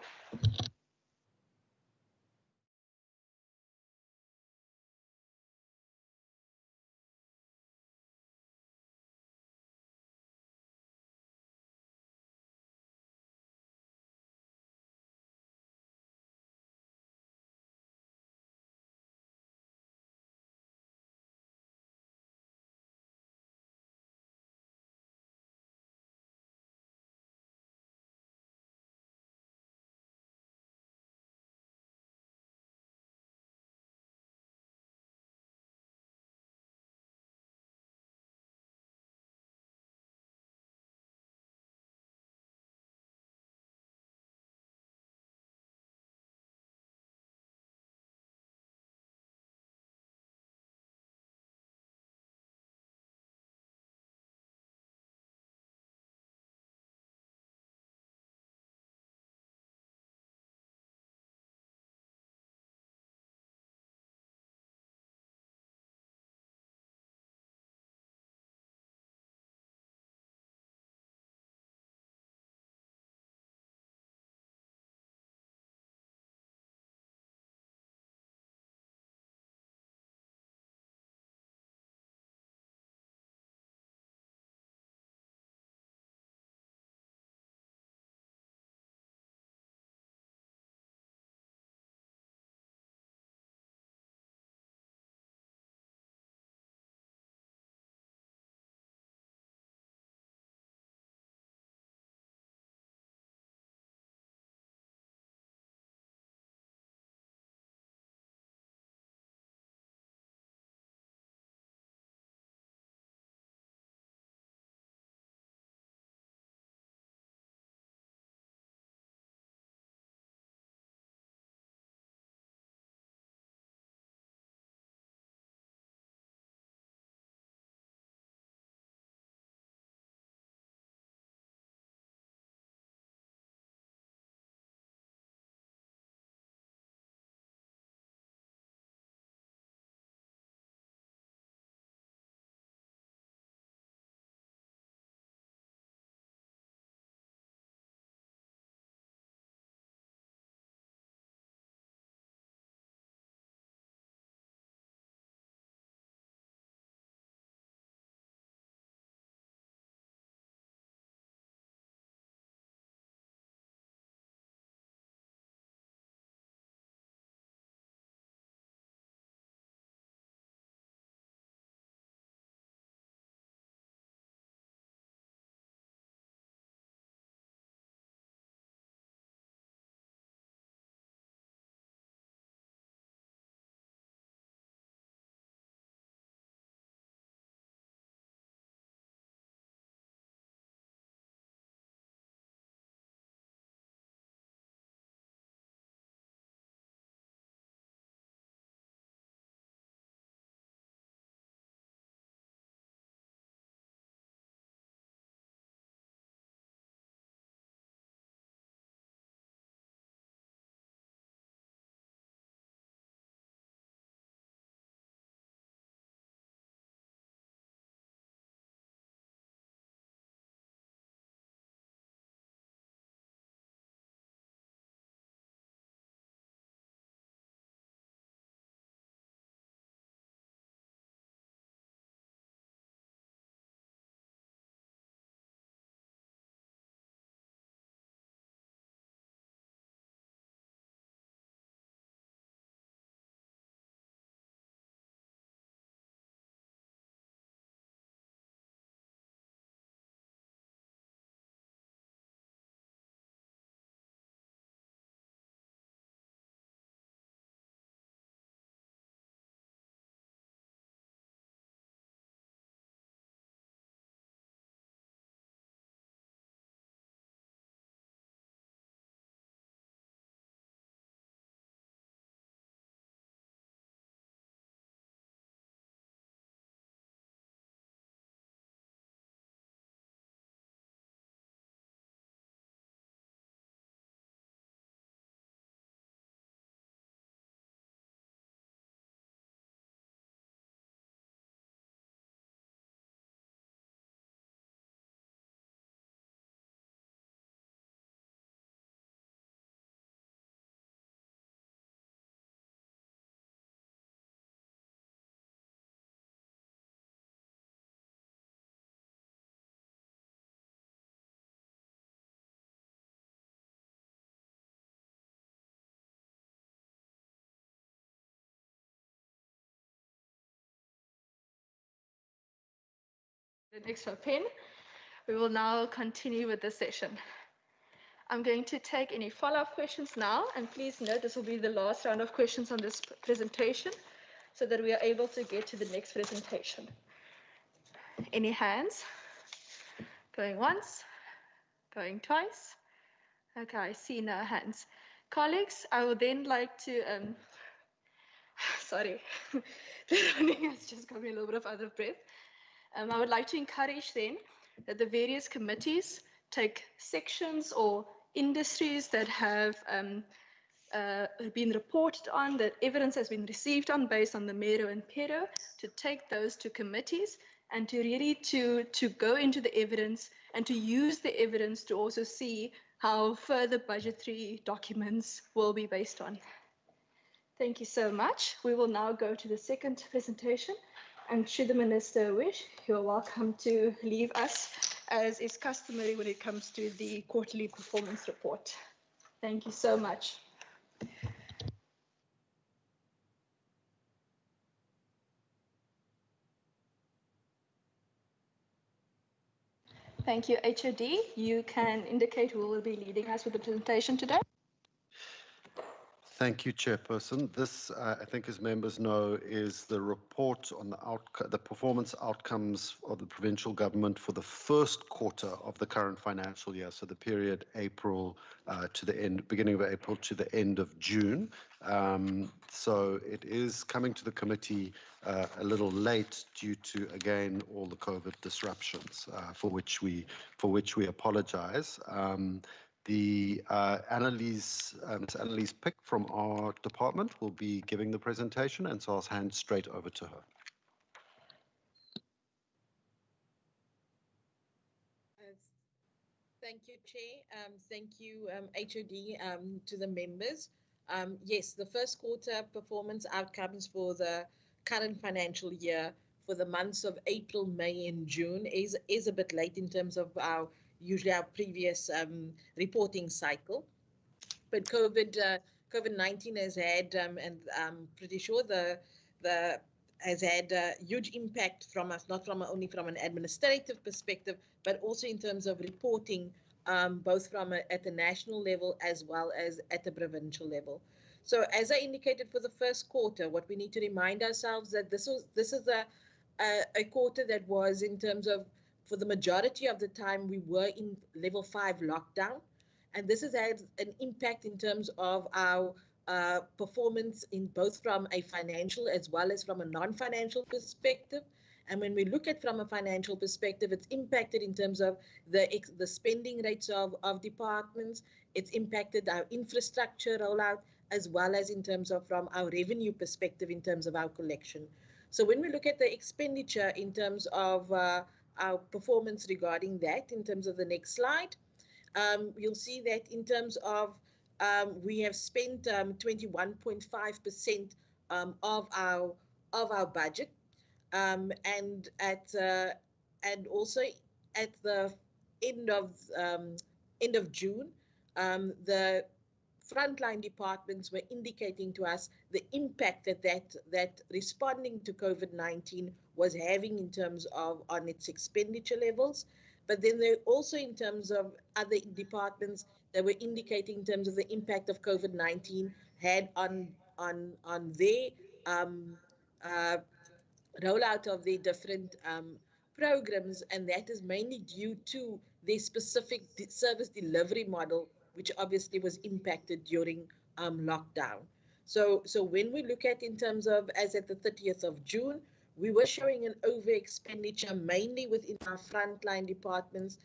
An extra pen. We will now continue with the session. I'm going to take any follow-up questions now, and please note this will be the last round of questions on this presentation so that we are able to get to the next presentation. Any hands? Going once, going twice. Okay, I see no hands. Colleagues, I would then like to, sorry, the running has just got me a little bit out of breath. I would like to encourage then that the various committees take sections or industries that have been reported on, that evidence has been received on based on the MERO and PERO, to take those to committees and to really to go into the evidence and to use the evidence to also see how further budgetary documents will be based on. Thank you so much. We will now go to the second presentation, and should the Minister wish, you're welcome to leave us, as is customary when it comes to the quarterly performance report. Thank you so much. Thank you, HOD. You can indicate who will be leading us with the presentation today. Thank you, Chairperson. This, I think, as members know, is the report on the performance outcomes of the provincial government for the first quarter of the current financial year, so the period April to the end, beginning of April to the end of June. So it is coming to the committee a little late due to, again, all the COVID disruptions, for which we apologise. The Annalise Pick from our department will be giving the presentation, and so I'll hand straight over to her. Thank you, Chair. Thank you, HOD, to the members. Yes, the first quarter performance outcomes for the current financial year for the months of April, May, and June is a bit late in terms of usually our previous reporting cycle. But COVID-19 has had, and I'm pretty sure has had a huge impact from us, not only from an administrative perspective, but also in terms of reporting, both at the national level as well as at the provincial level. So as I indicated for the first quarter, what we need to remind ourselves that this is a quarter that was, in terms of, for the majority of the time, we were in level 5 lockdown. And this has had an impact in terms of our performance in both from a financial as well as from a non-financial perspective. And when we look at from a financial perspective, it's impacted in terms of the spending rates of departments. It's impacted our infrastructure rollout, as well as in terms of from our revenue perspective in terms of our collection. So when we look at the expenditure in terms of our performance regarding that, in terms of the next slide, you'll see that in terms of we have spent 21.5% of our budget, and also at the end of June, the frontline departments were indicating to us the impact that responding to COVID-19 was having in terms of on its expenditure levels. But then there also, in terms of other departments, that were indicating in terms of the impact of COVID-19 had on their rollout of their different programs, and that is mainly due to their specific service delivery model, which obviously was impacted during lockdown. So when we look at in terms of, as at the 30th of June, we were showing an over expenditure mainly within our frontline departments,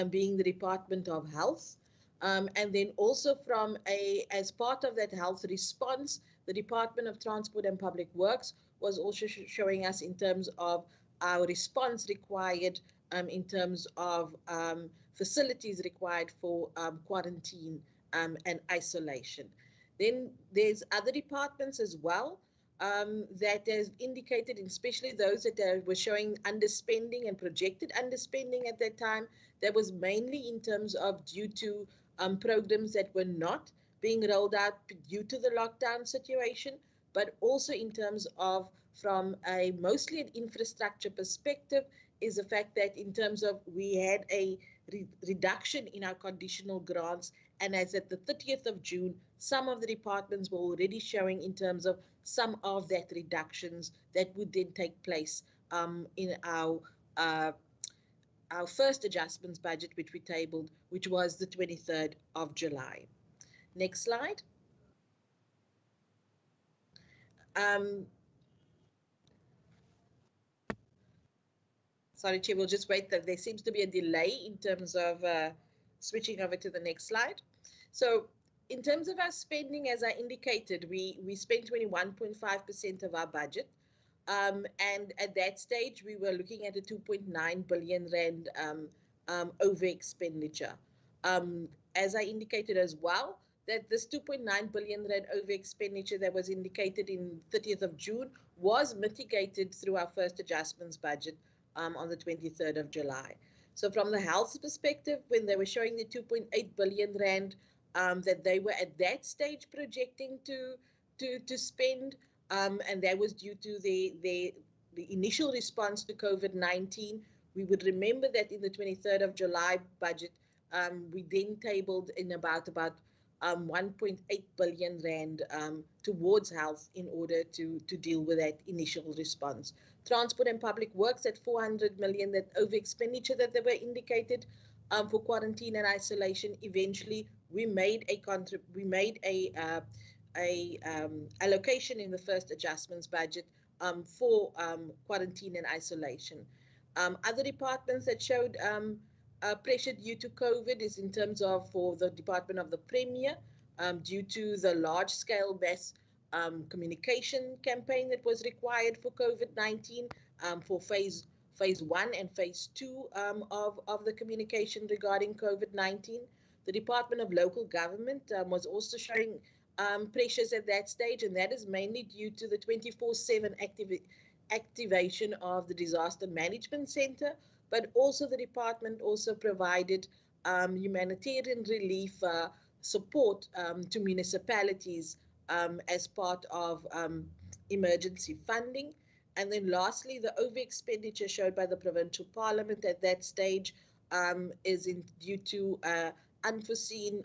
being the Department of Health. And then also as part of that health response, the Department of Transport and Public Works was also showing us in terms of our response required in terms of facilities required for quarantine and isolation. Then there's other departments as well that has indicated, especially those that were showing underspending and projected underspending at that time. That was mainly in terms of due to programs that were not being rolled out due to the lockdown situation. but also in terms of from a mostly an infrastructure perspective is the fact that in terms of we had a reduction in our conditional grants, and as at the 30th of June, some of the departments were already showing in terms of some of that reductions that would then take place in our first adjustments budget, which we tabled, which was the 23rd of July. Next slide. Sorry, Chair, we'll just wait. There seems to be a delay in terms of switching over to the next slide. So in terms of our spending, as I indicated, we spent 21.5% of our budget. And at that stage, we were looking at a 2.9 billion rand over expenditure. As I indicated as well, that this 2.9 billion rand over expenditure that was indicated in 30th of June was mitigated through our first adjustments budget on the 23rd of July. So from the health perspective, when they were showing the 2.8 billion rand that they were at that stage projecting to spend, and that was due to the initial response to COVID-19. We would remember that in the 23rd of July budget, we then tabled in about 1.8 billion rand towards health in order to deal with that initial response. Transport and public works at 400 million, that over expenditure that they were indicated for quarantine and isolation. Eventually, we made a allocation in the first adjustments budget for quarantine and isolation. Other departments that showed pressure due to COVID is in terms of for the Department of the Premier, due to the large-scale mass communication campaign that was required for COVID-19 for phase 1 and phase 2 of the communication regarding COVID-19. The Department of Local Government was also showing pressures at that stage, and that is mainly due to the 24/7 activation of the Disaster Management Center, but also the department also provided humanitarian relief support to municipalities as part of emergency funding. And then lastly, the over expenditure showed by the Provincial Parliament at that stage is due to unforeseen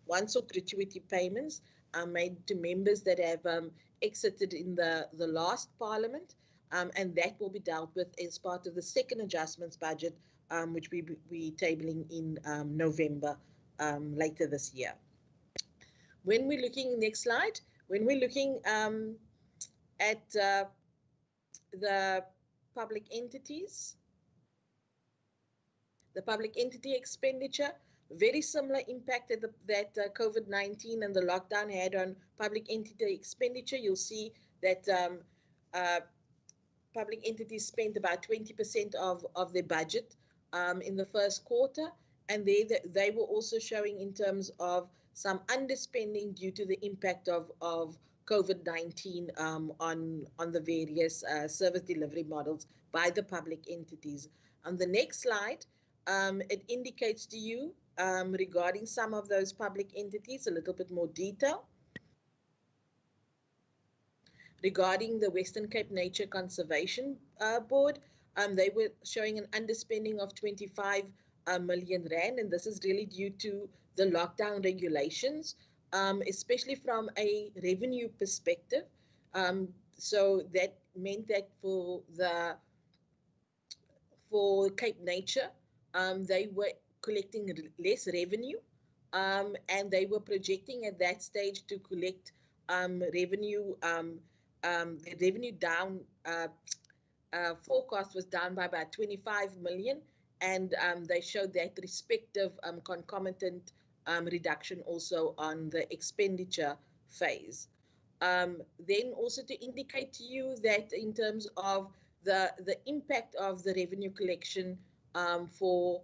once-off gratuity payments made to members that have exited in the last Parliament, and that will be dealt with as part of the second adjustments budget, which we tabling in November later this year. When we're looking, next slide, when we're looking at the public entities, the public entity expenditure, very similar impact that COVID-19 and the lockdown had on public entity expenditure. You'll see that public entities spent about 20% of their budget in the first quarter, and they were also showing in terms of some underspending due to the impact of COVID-19 on the various service delivery models by the public entities. On the next slide, it indicates to you regarding some of those public entities a little bit more detail. Regarding the Western Cape Nature Conservation Board, they were showing an underspending of 25 million rand, and this is really due to the lockdown regulations, especially from a revenue perspective. So that meant that for Cape Nature, they were collecting less revenue, and they were projecting at that stage to collect revenue. The revenue down forecast was down by about 25 million, and they showed that respective concomitant reduction also on the expenditure phase. Then also to indicate to you that in terms of the impact of the revenue collection for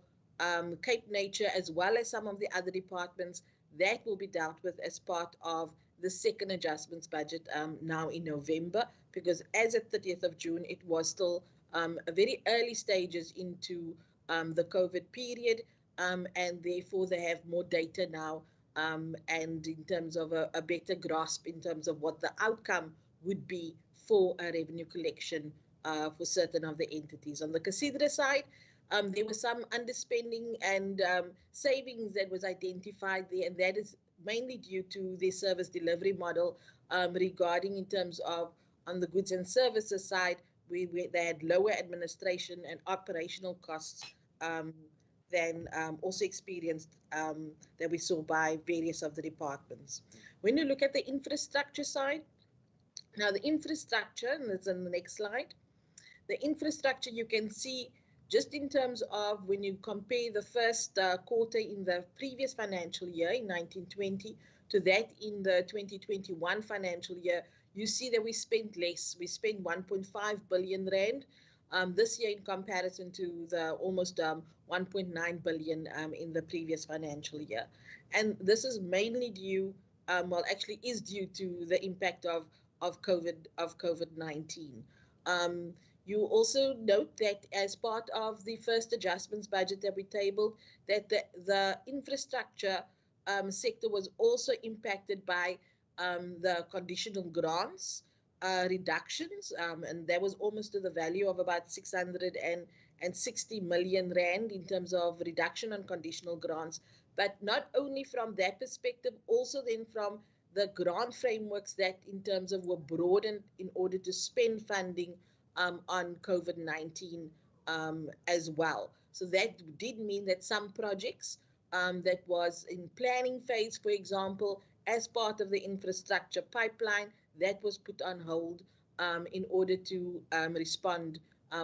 Cape Nature as well as some of the other departments, that will be dealt with as part of the second adjustments budget now in November, because as at 30th of June, it was still a very early stages into the COVID period, and therefore they have more data now, and in terms of a better grasp in terms of what the outcome would be for a revenue collection for certain of the entities. On the considerate side, there was some underspending and savings that was identified there, and that is mainly due to the service delivery model regarding in terms of on the goods and services side, they had lower administration and operational costs than also experienced that we saw by various of the departments. When you look at the infrastructure side, now the infrastructure, and that's on the next slide, the infrastructure you can see just in terms of when you compare the first quarter in the previous financial year in 1920 to that in the 2021 financial year, you see that we spent less. We spent 1.5 billion rand this year in comparison to the almost 1.9 billion in the previous financial year. And this is mainly due, well, actually is due to the impact of COVID-19. You also note that as part of the first adjustments budget that we tabled, that the infrastructure sector was also impacted by the conditional grants reductions, and that was almost to the value of about 660 million rand in terms of reduction on conditional grants. But not only from that perspective, also then from the grant frameworks that in terms of were broadened in order to spend funding on COVID-19 as well. So that did mean that some projects that was in planning phase, for example, as part of the infrastructure pipeline, that was put on hold in order to respond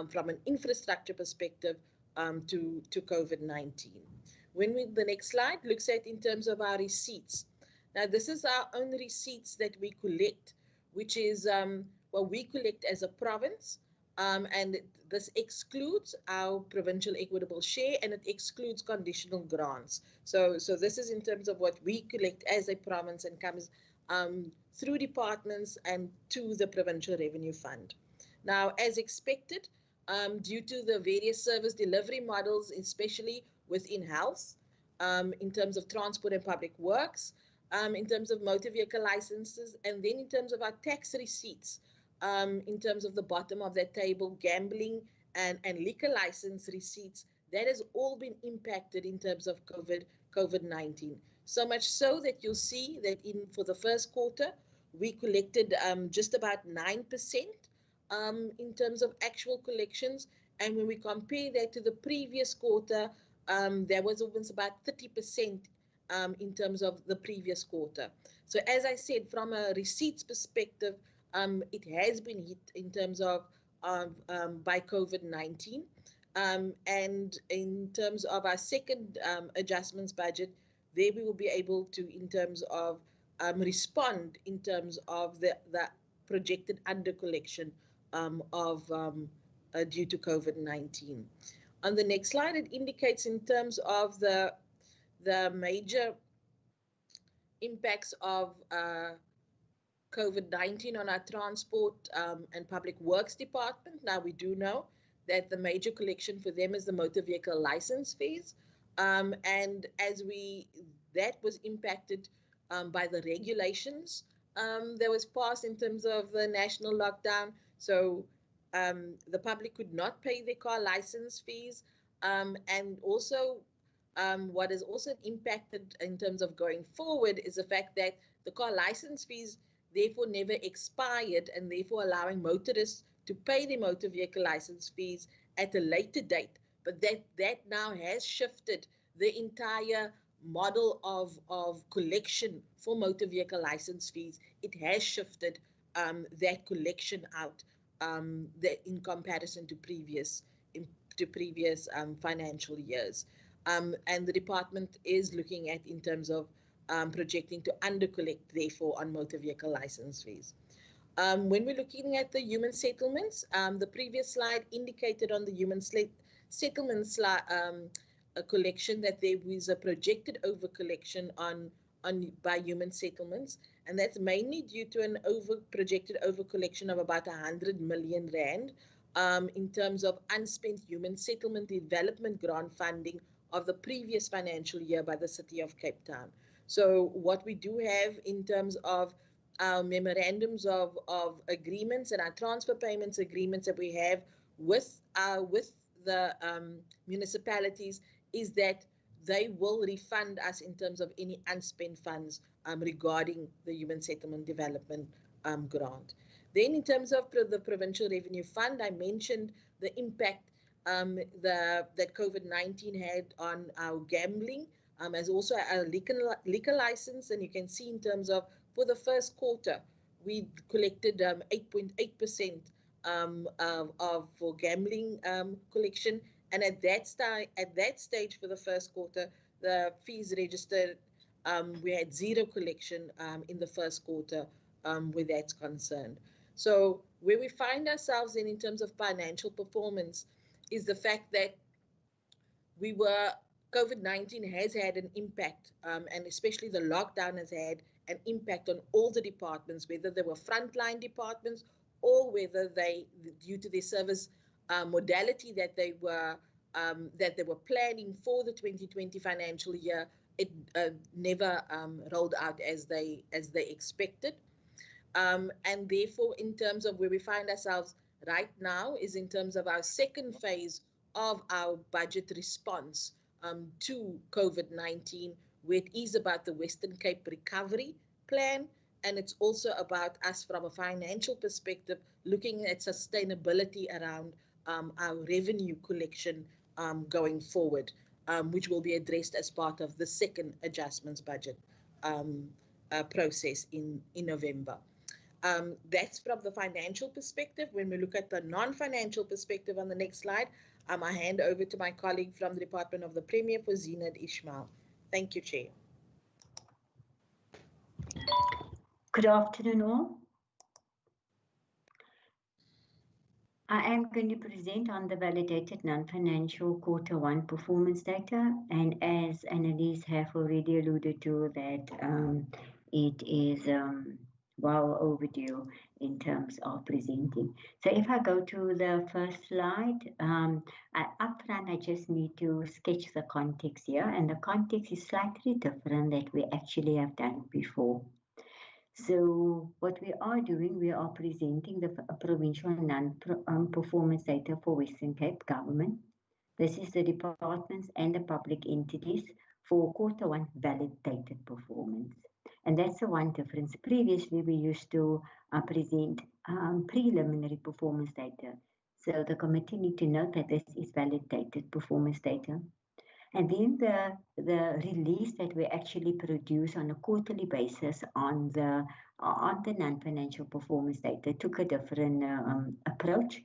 from an infrastructure perspective to COVID-19. The next slide looks at in terms of our receipts. Now, this is our own receipts that we collect, which is what we collect as a province, and this excludes our provincial equitable share, and it excludes conditional grants. So this is in terms of what we collect as a province and comes through departments and to the Provincial Revenue Fund. Now, as expected, due to the various service delivery models, especially within health, in terms of transport and public works, in terms of motor vehicle licenses, and then in terms of our tax receipts, in terms of the bottom of that table, gambling and liquor license receipts, that has all been impacted in terms of COVID-19. So much so that you'll see that for the first quarter, we collected just about 9% in terms of actual collections. And when we compare that to the previous quarter, there was almost about 30% in terms of the previous quarter. So as I said, from a receipts perspective, it has been hit in terms of by COVID-19. And in terms of our second adjustments budget, there we will be able to, in terms of respond in terms of the projected under collection due to COVID-19. On the next slide, it indicates in terms of the major impacts of COVID-19 on our transport and public works department. Now, we do know that the major collection for them is the motor vehicle license fees. And as that was impacted by the regulations that was passed in terms of the national lockdown. So the public could not pay their car license fees. And also what is also impacted in terms of going forward is the fact that the car license fees therefore never expired, and therefore allowing motorists to pay their motor vehicle license fees at a later date. But that now has shifted the entire model of collection for motor vehicle license fees. It has shifted that collection out in comparison to previous financial years. And the department is looking at in terms of projecting to undercollect, therefore, on motor vehicle license fees. When we're looking at the human settlements, the previous slide indicated on the human settlements collection that there was a projected over collection by human settlements, and that's mainly due to an projected over collection of about 100 million rand in terms of unspent human settlement development grant funding of the previous financial year by the City of Cape Town. So what we do have in terms of our memorandums of agreements and our transfer payments agreements that we have with the municipalities is that they will refund us in terms of any unspent funds regarding the Human Settlement Development grant. Then in terms of the Provincial Revenue Fund, I mentioned the impact that COVID-19 had on our gambling, as also our liquor license. And you can see in terms of, for the first quarter, we collected 8.8% for gambling collection. And at that stage for the first quarter, the fees registered, we had zero collection in the first quarter where that's concerned. So where we find ourselves in terms of financial performance is the fact that COVID-19 has had an impact, and especially the lockdown has had an impact on all the departments, whether they were frontline departments or whether they, due to their service modality that they were planning for the 2020 financial year, it never rolled out as they expected. And therefore, in terms of where we find ourselves right now is in terms of our second phase of our budget response to COVID-19, where it is about the Western Cape Recovery Plan, and it's also about us from a financial perspective, looking at sustainability around our revenue collection going forward, which will be addressed as part of the second adjustments budget process in November. That's from the financial perspective. When we look at the non-financial perspective on the next slide, I hand over to my colleague from the Department of the Premier for Zinad Ismail. Thank you, Chair. Good afternoon all. I am going to present on the validated non-financial quarter one performance data, and as Annalise have already alluded to that it is well overdue in terms of presenting. So if I go to the first slide, up front I just need to sketch the context here, and the context is slightly different that we actually have done before. So what we are doing, we are presenting the provincial non-performance data for Western Cape government. This is the departments and the public entities for quarter one validated performance. And that's the one difference. Previously, we used to present preliminary performance data. So the committee need to note that this is validated performance data. And then the release that we actually produce on a quarterly basis on the non-financial performance data took a different approach,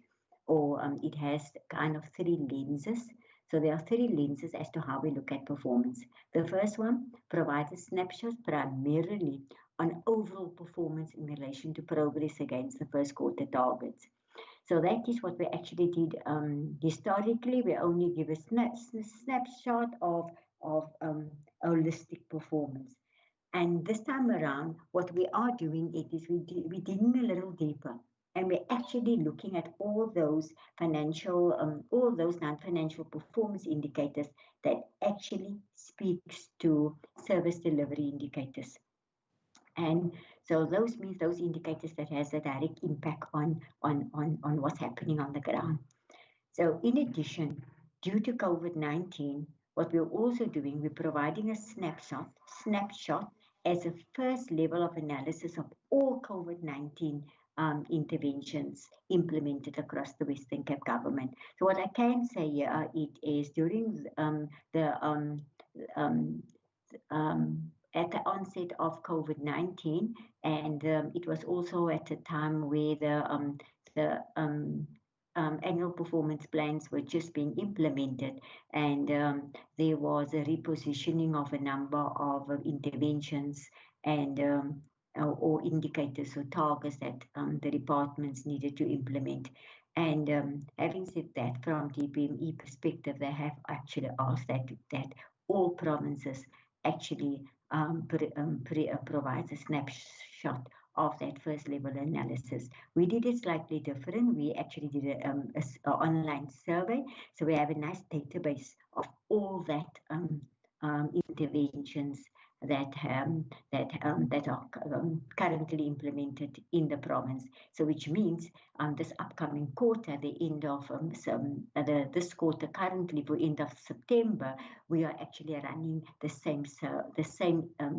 or it has kind of three lenses. So there are three lenses as to how we look at performance. The first one provides a snapshot primarily on overall performance in relation to progress against the first quarter targets. So that is what we actually did historically. We only give a snapshot of holistic performance. And this time around, what we are doing is we're digging a little deeper, and we're actually looking at all those non-financial performance indicators that actually speaks to service delivery indicators. And so those means those indicators that has a direct impact on what's happening on the ground. So in addition, due to COVID-19, what we're also doing, we're providing a snapshot as a first level of analysis of all COVID-19 interventions implemented across the Western Cape government. So what I can say here, it is during at the onset of COVID-19, and it was also at a time where the annual performance plans were just being implemented, and there was a repositioning of a number of interventions and or indicators or targets that the departments needed to implement. And having said that, from DPME perspective, they have actually asked that all provinces actually provides a snapshot of that first level analysis. We did it slightly different. We actually did an online survey. So we have a nice database of all that interventions that are currently implemented in the province. So which means this upcoming quarter, the end of this quarter currently for end of September, we are actually running the same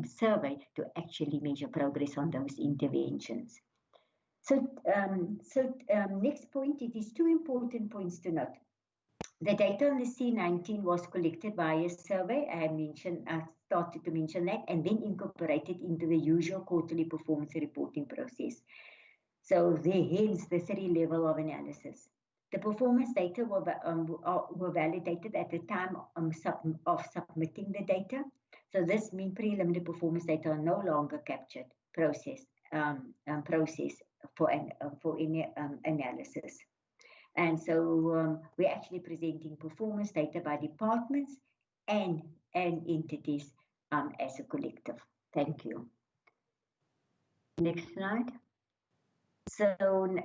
survey to actually measure progress on those interventions. So next point, it is two important points to note. The data on the C19 was collected via a survey. I started to mention that, and then incorporated into the usual quarterly performance reporting process. So hence the 3 level of analysis. The performance data were validated at the time of submitting the data. So this means preliminary performance data are no longer captured, processed for any analysis. And so we're actually presenting performance data by departments and entities as a collective. Thank you. Next slide. So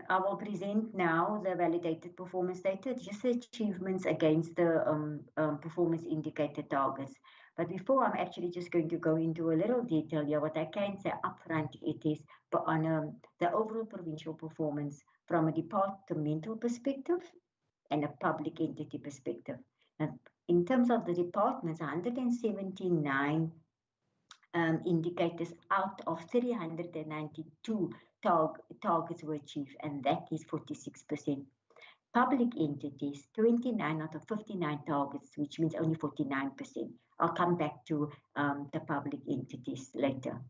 I will present now the validated performance data, just the achievements against the performance indicator targets. But before, I'm actually just going to go into a little detail here. What I can say upfront, it is on the overall provincial performance from a departmental perspective and a public entity perspective. Now, in terms of the departments, 179 indicators out of 392 targets were achieved, and that is 46%. Public entities, 29 out of 59 targets, which means only 49%. I'll come back to the public entities later.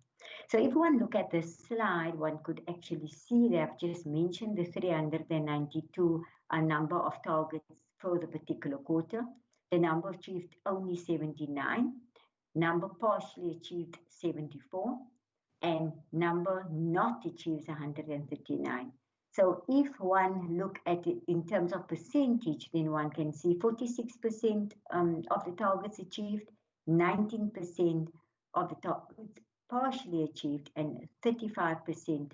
So if one look at the slide, one could actually see that I've just mentioned the 392 number of targets for the particular quarter. The number achieved only 79, number partially achieved 74, and number not achieved 139. So if one look at it in terms of percentage, then one can see 46% of the targets achieved, 19% of the targets partially achieved, and 35%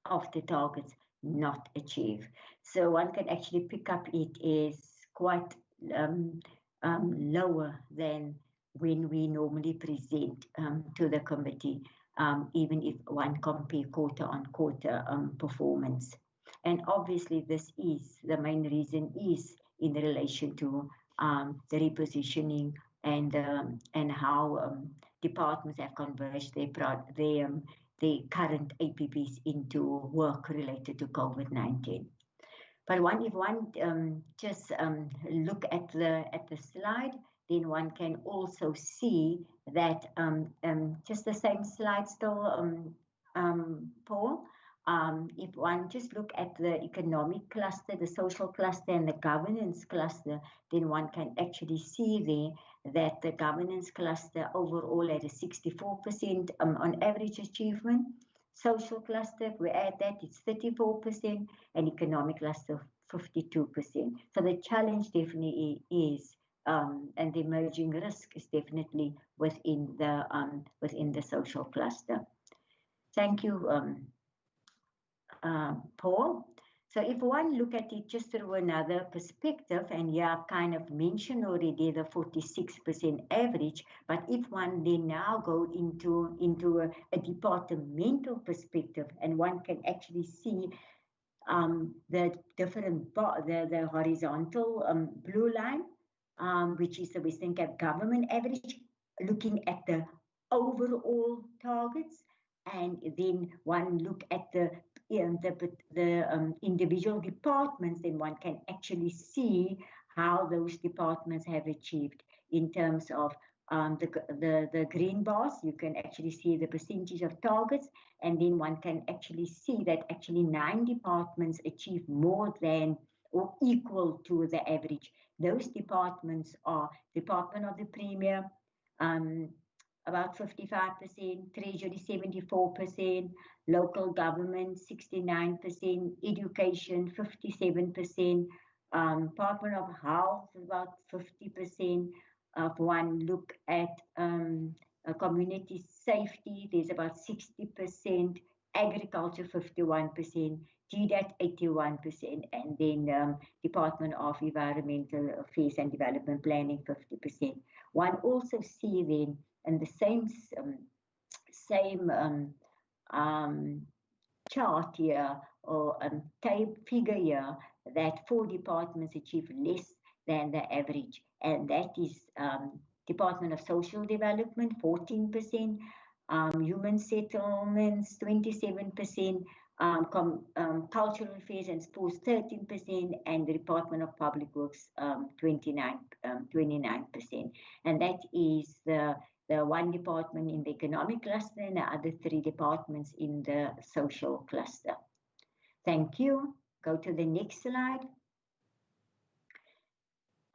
of the targets not achieved. So one can actually pick up it is quite lower than when we normally present to the committee, even if one compare quarter-on-quarter performance. And obviously this is, the main reason is in relation to the repositioning and how departments have converged their current APPs into work related to COVID-19. But if one just look at the slide, then one can also see that just the same slide still, Paul. If one just look at the economic cluster, the social cluster, and the governance cluster, then one can actually see there that the governance cluster overall had a 64% on average achievement. Social cluster, if we add that, it's 34%, and economic cluster 52%. So the challenge definitely is, and the emerging risk is definitely within the social cluster. Thank you, Paul. So if one look at it just through another perspective, and yeah, I've kind of mentioned already the 46% average, but if one then now go into a departmental perspective, and one can actually see the different the horizontal blue line, which is the Western Cape government average, looking at the overall targets, and then one look at the individual departments, then one can actually see how those departments have achieved in terms of the green bars. You can actually see the percentage of targets, and then one can actually see that actually 9 departments achieve more than or equal to the average. Those departments are Department of the Premier, about 55%, Treasury 74%, local government 69%, education 57%, Department of Health about 50%. If one look at community safety, there's about 60%, agriculture 51%, GDAT 81%, and then Department of Environmental Affairs and Development Planning 50%. One also see then and the same chart here or type figure here that 4 departments achieve less than the average, and that is Department of Social Development 14%, Human Settlements 27%, Cultural Affairs and Sports 13%, and the Department of Public Works 29%. And that is the one department in the economic cluster and the other 3 departments in the social cluster. Thank you. Go to the next slide.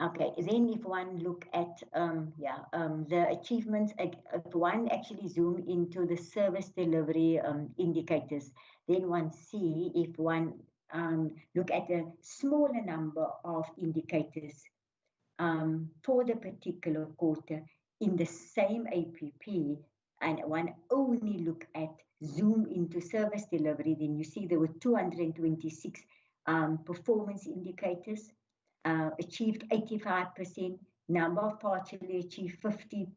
Okay, then if one look at the achievements, if one actually zoom into the service delivery indicators, then one see if one look at a smaller number of indicators for the particular quarter in the same APP, and one only look at zoom into service delivery, then you see there were 226 performance indicators. Achieved 85%, number of partially achieved 50,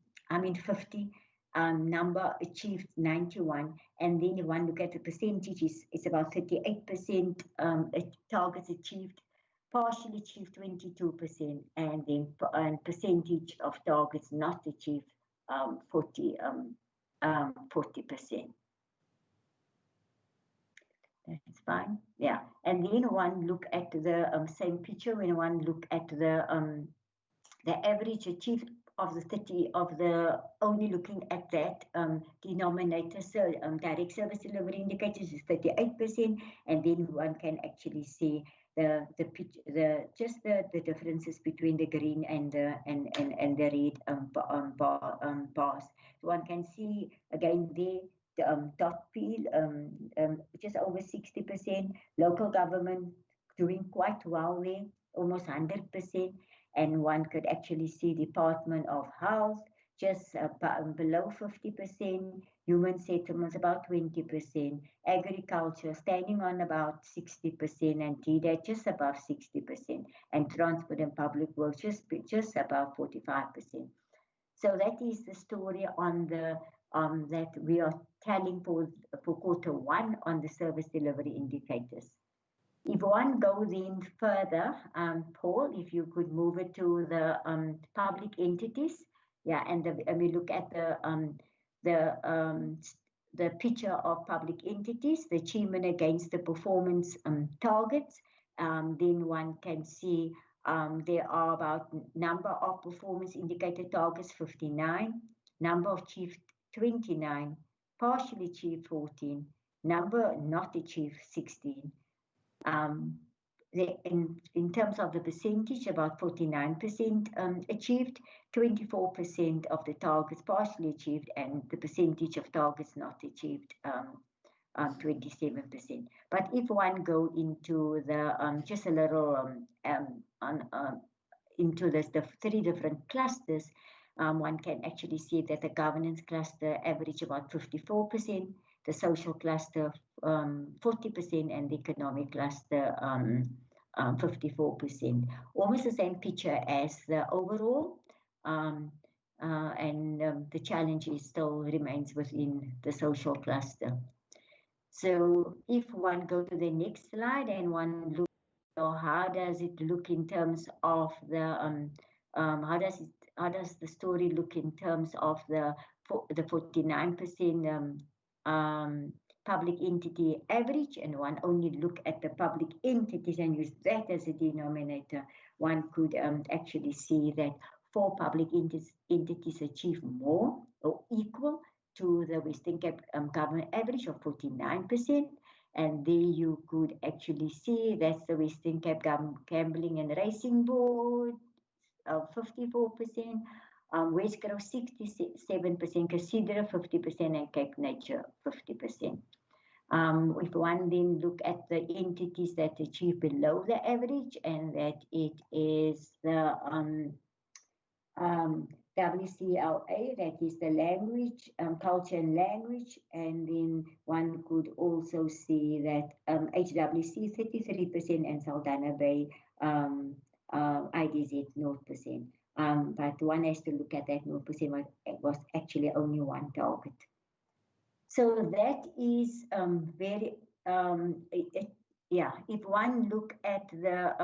number achieved 91, and then if one look at the percentages, it's about 38% targets achieved, partially achieved 22%, and then percentage of targets not achieved 40%. That's fine. Yeah, and then one look at the same picture when one look at the average achieved of the 30 of the only looking at that denominator. So direct service delivery indicators is 38%, and then one can actually see the differences between the green and the red bars. So one can see again there. Dot field, just over 60%, local government doing quite well there, almost 100%, and one could actually see Department of Health just below 50%, human settlements about 20%, agriculture standing on about 60%, and TDAT just above 60%, and transport and public works just above 45%. So that is the story on the that we are telling for Q1 on the service delivery indicators. If one goes in further, Paul, if you could move it to the public entities, yeah, and we look at the picture of public entities, the achievement against the performance targets. Then one can see there are about number of performance indicator targets 59, number of achieved 29, partially achieved 14, number not achieved 16. In terms of the percentage, about 49% achieved, 24% of the targets partially achieved, and the percentage of targets not achieved, 27%. But if one go into the just a little into the 3 different clusters, one can actually see that the governance cluster average about 54%, the social cluster 40%, and the economic cluster 54%. Almost the same picture as the overall, and the challenge still remains within the social cluster. So if one go to the next slide and one look, how does it look in terms of the how does the story look in terms of the 49% public entity average, and one only look at the public entities and use that as a denominator, one could actually see that 4 public entities achieve more or equal to the Western Cape government average of 49%. And there you could actually see that's the Western Cape Gambling and Racing Board, 54%, West Grove 67%, Casidra 50%, and Cape Nature 50%. If one then look at the entities that achieve below the average, and that it is the WCLA, that is the language, culture and language, and then one could also see that HWC 33% and Saldanha Bay IDZ 0%. But one has to look at that 0% was actually only one target. So that is if one look at the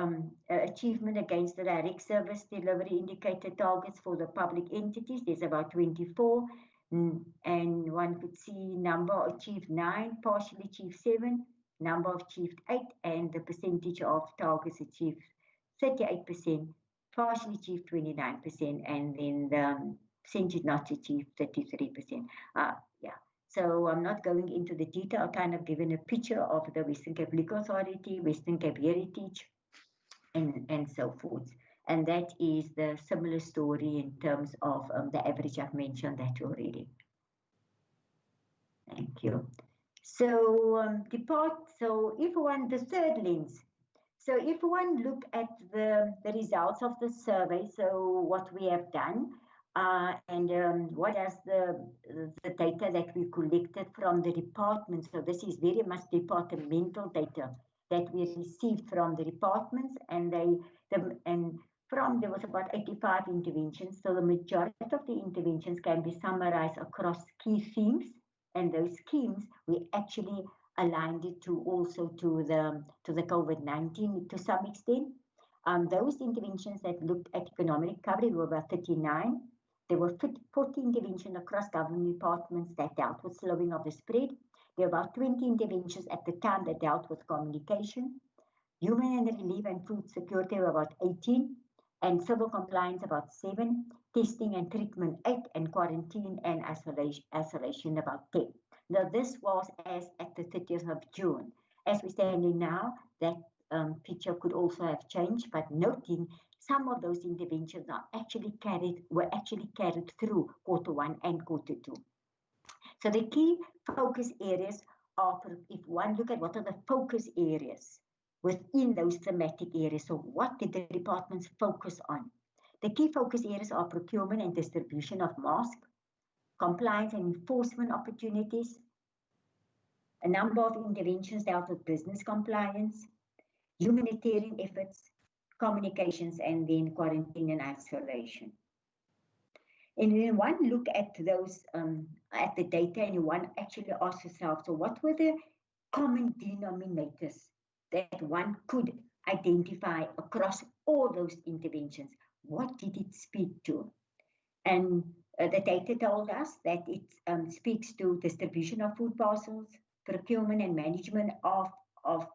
achievement against the direct service delivery indicator targets for the public entities, there's about 24, and one could see number achieved 9, partially achieved 7, number achieved 8, and the percentage of targets achieved 38%, partially achieved 29%, and then the percentage not achieved 33%. So I'm not going into the detail. I've kind of given a picture of the Western Cape Legal Authority, Western Cape Heritage, and so forth. And that is the similar story in terms of the average. I've mentioned that already. Thank you. So the third lens. So if one look at the results of the survey, so what we have done, and what is the data that we collected from the departments. So this is very much departmental data that we received from the departments, and there was about 85 interventions. So the majority of the interventions can be summarized across key themes, and those schemes we actually aligned it to also to the COVID-19 to some extent. Those interventions that looked at economic recovery were about 39. There were 40 interventions across government departments that dealt with slowing of the spread. There were about 20 interventions at the time that dealt with communication. Human and relief and food security were about 18, and civil compliance about 7, testing and treatment 8, and quarantine and isolation about 10. Now this was as at the 30th of June. As we stand now, that picture could also have changed, but noting some of those interventions were actually carried through Q1 and Q2. So the key focus areas are, if one look at what are the focus areas within those thematic areas, so what did the departments focus on? The key focus areas are procurement and distribution of masks, compliance and enforcement opportunities. A number of interventions dealt with business compliance, humanitarian efforts, communications, and then quarantine and isolation. And when one look at those, at the data, and one actually asks yourself, so what were the common denominators that one could identify across all those interventions? What did it speak to? And the data told us that it speaks to distribution of food parcels, procurement and management of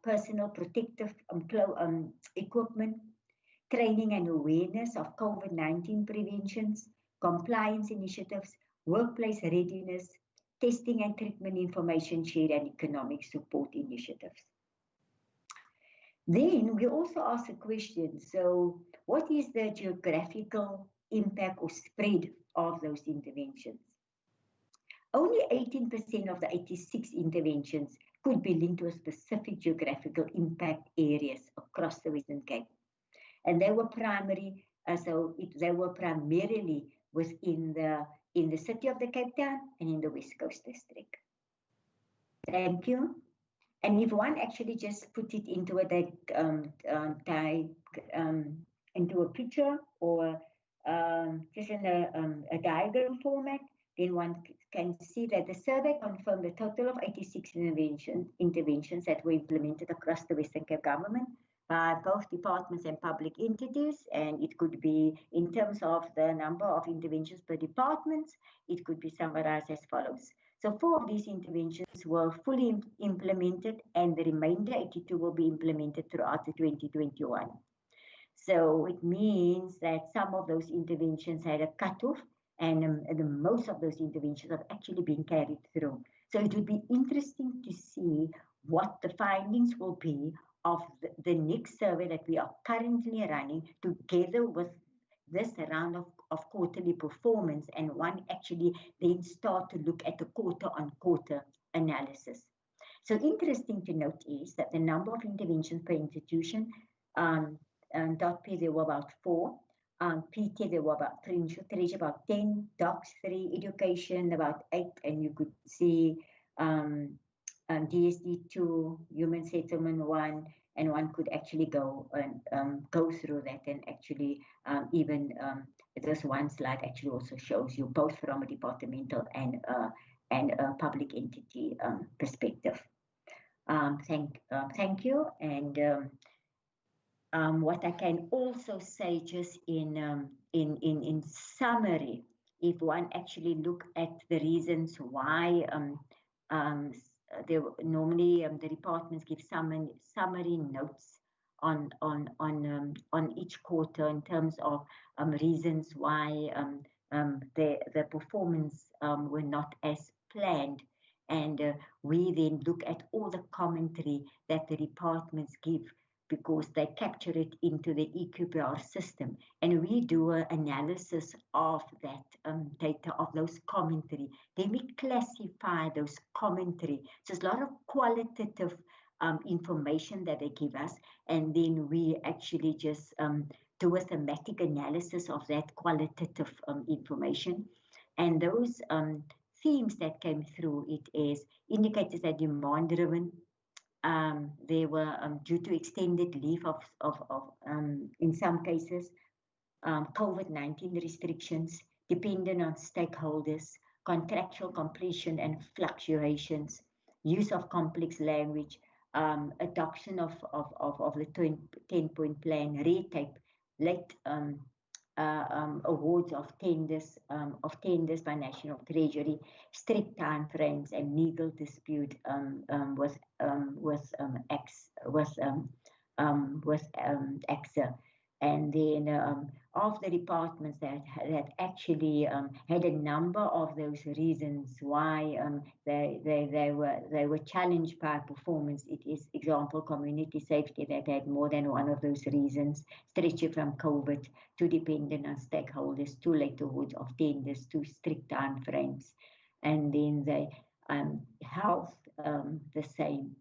personal protective equipment, training and awareness of COVID-19 preventions, compliance initiatives, workplace readiness, testing and treatment information share, and economic support initiatives. Then we also ask a question, so what is the geographical impact or spread of those interventions? Only 18% of the 86 interventions could be linked to a specific geographical impact areas across the Western Cape. And they were primarily within the city of the Cape Town and in the West Coast District. Thank you. And if one actually just put it into into a picture or just in a diagram format, then one can see that the survey confirmed a total of 86 interventions that were implemented across the Western Cape government by both departments and public entities. And it could be, in terms of the number of interventions per department, it could be summarized as follows. So 4 of these interventions were fully implemented, and the remainder 82 will be implemented throughout the 2021. So it means that some of those interventions had a cutoff, and most of those interventions have actually been carried through. So it would be interesting to see what the findings will be of the next survey that we are currently running together with this round of quarterly performance, and one actually then start to look at the quarter-on-quarter analysis. So interesting to note is that the number of interventions per institution, .P there were about 4, PT there were about 3, about 10, docs 3, education about 8, and you could see DSD 2, human settlement 1, and one could actually go and go through that, and actually even this one slide actually also shows you both from a departmental and a public entity perspective. Thank you. And what I can also say, just in summary, if one actually look at the reasons why normally the departments give summary notes on each quarter in terms of reasons why the performance were not as planned. And we then look at all the commentary that the departments give, because they capture it into the Eqpr system. And we do an analysis of that data, of those commentary. Then we classify those commentary. So it's a lot of qualitative information that they give us. And then we actually just do a thematic analysis of that qualitative information. And those themes that came through it is indicators that demand driven. They were due to extended leave of in some cases, COVID-19 restrictions, dependent on stakeholders, contractual completion and fluctuations, use of complex language, adoption of the 10-point plan, red tape, late awards of tenders by National Treasury, strict time frames, and legal dispute with AXA. And then of the departments that actually had a number of those reasons why they were challenged by performance. It is example community safety that had more than one of those reasons, stretching from COVID to dependent on stakeholders, to late awards of tenders, to strict time frames. And then the health, the same.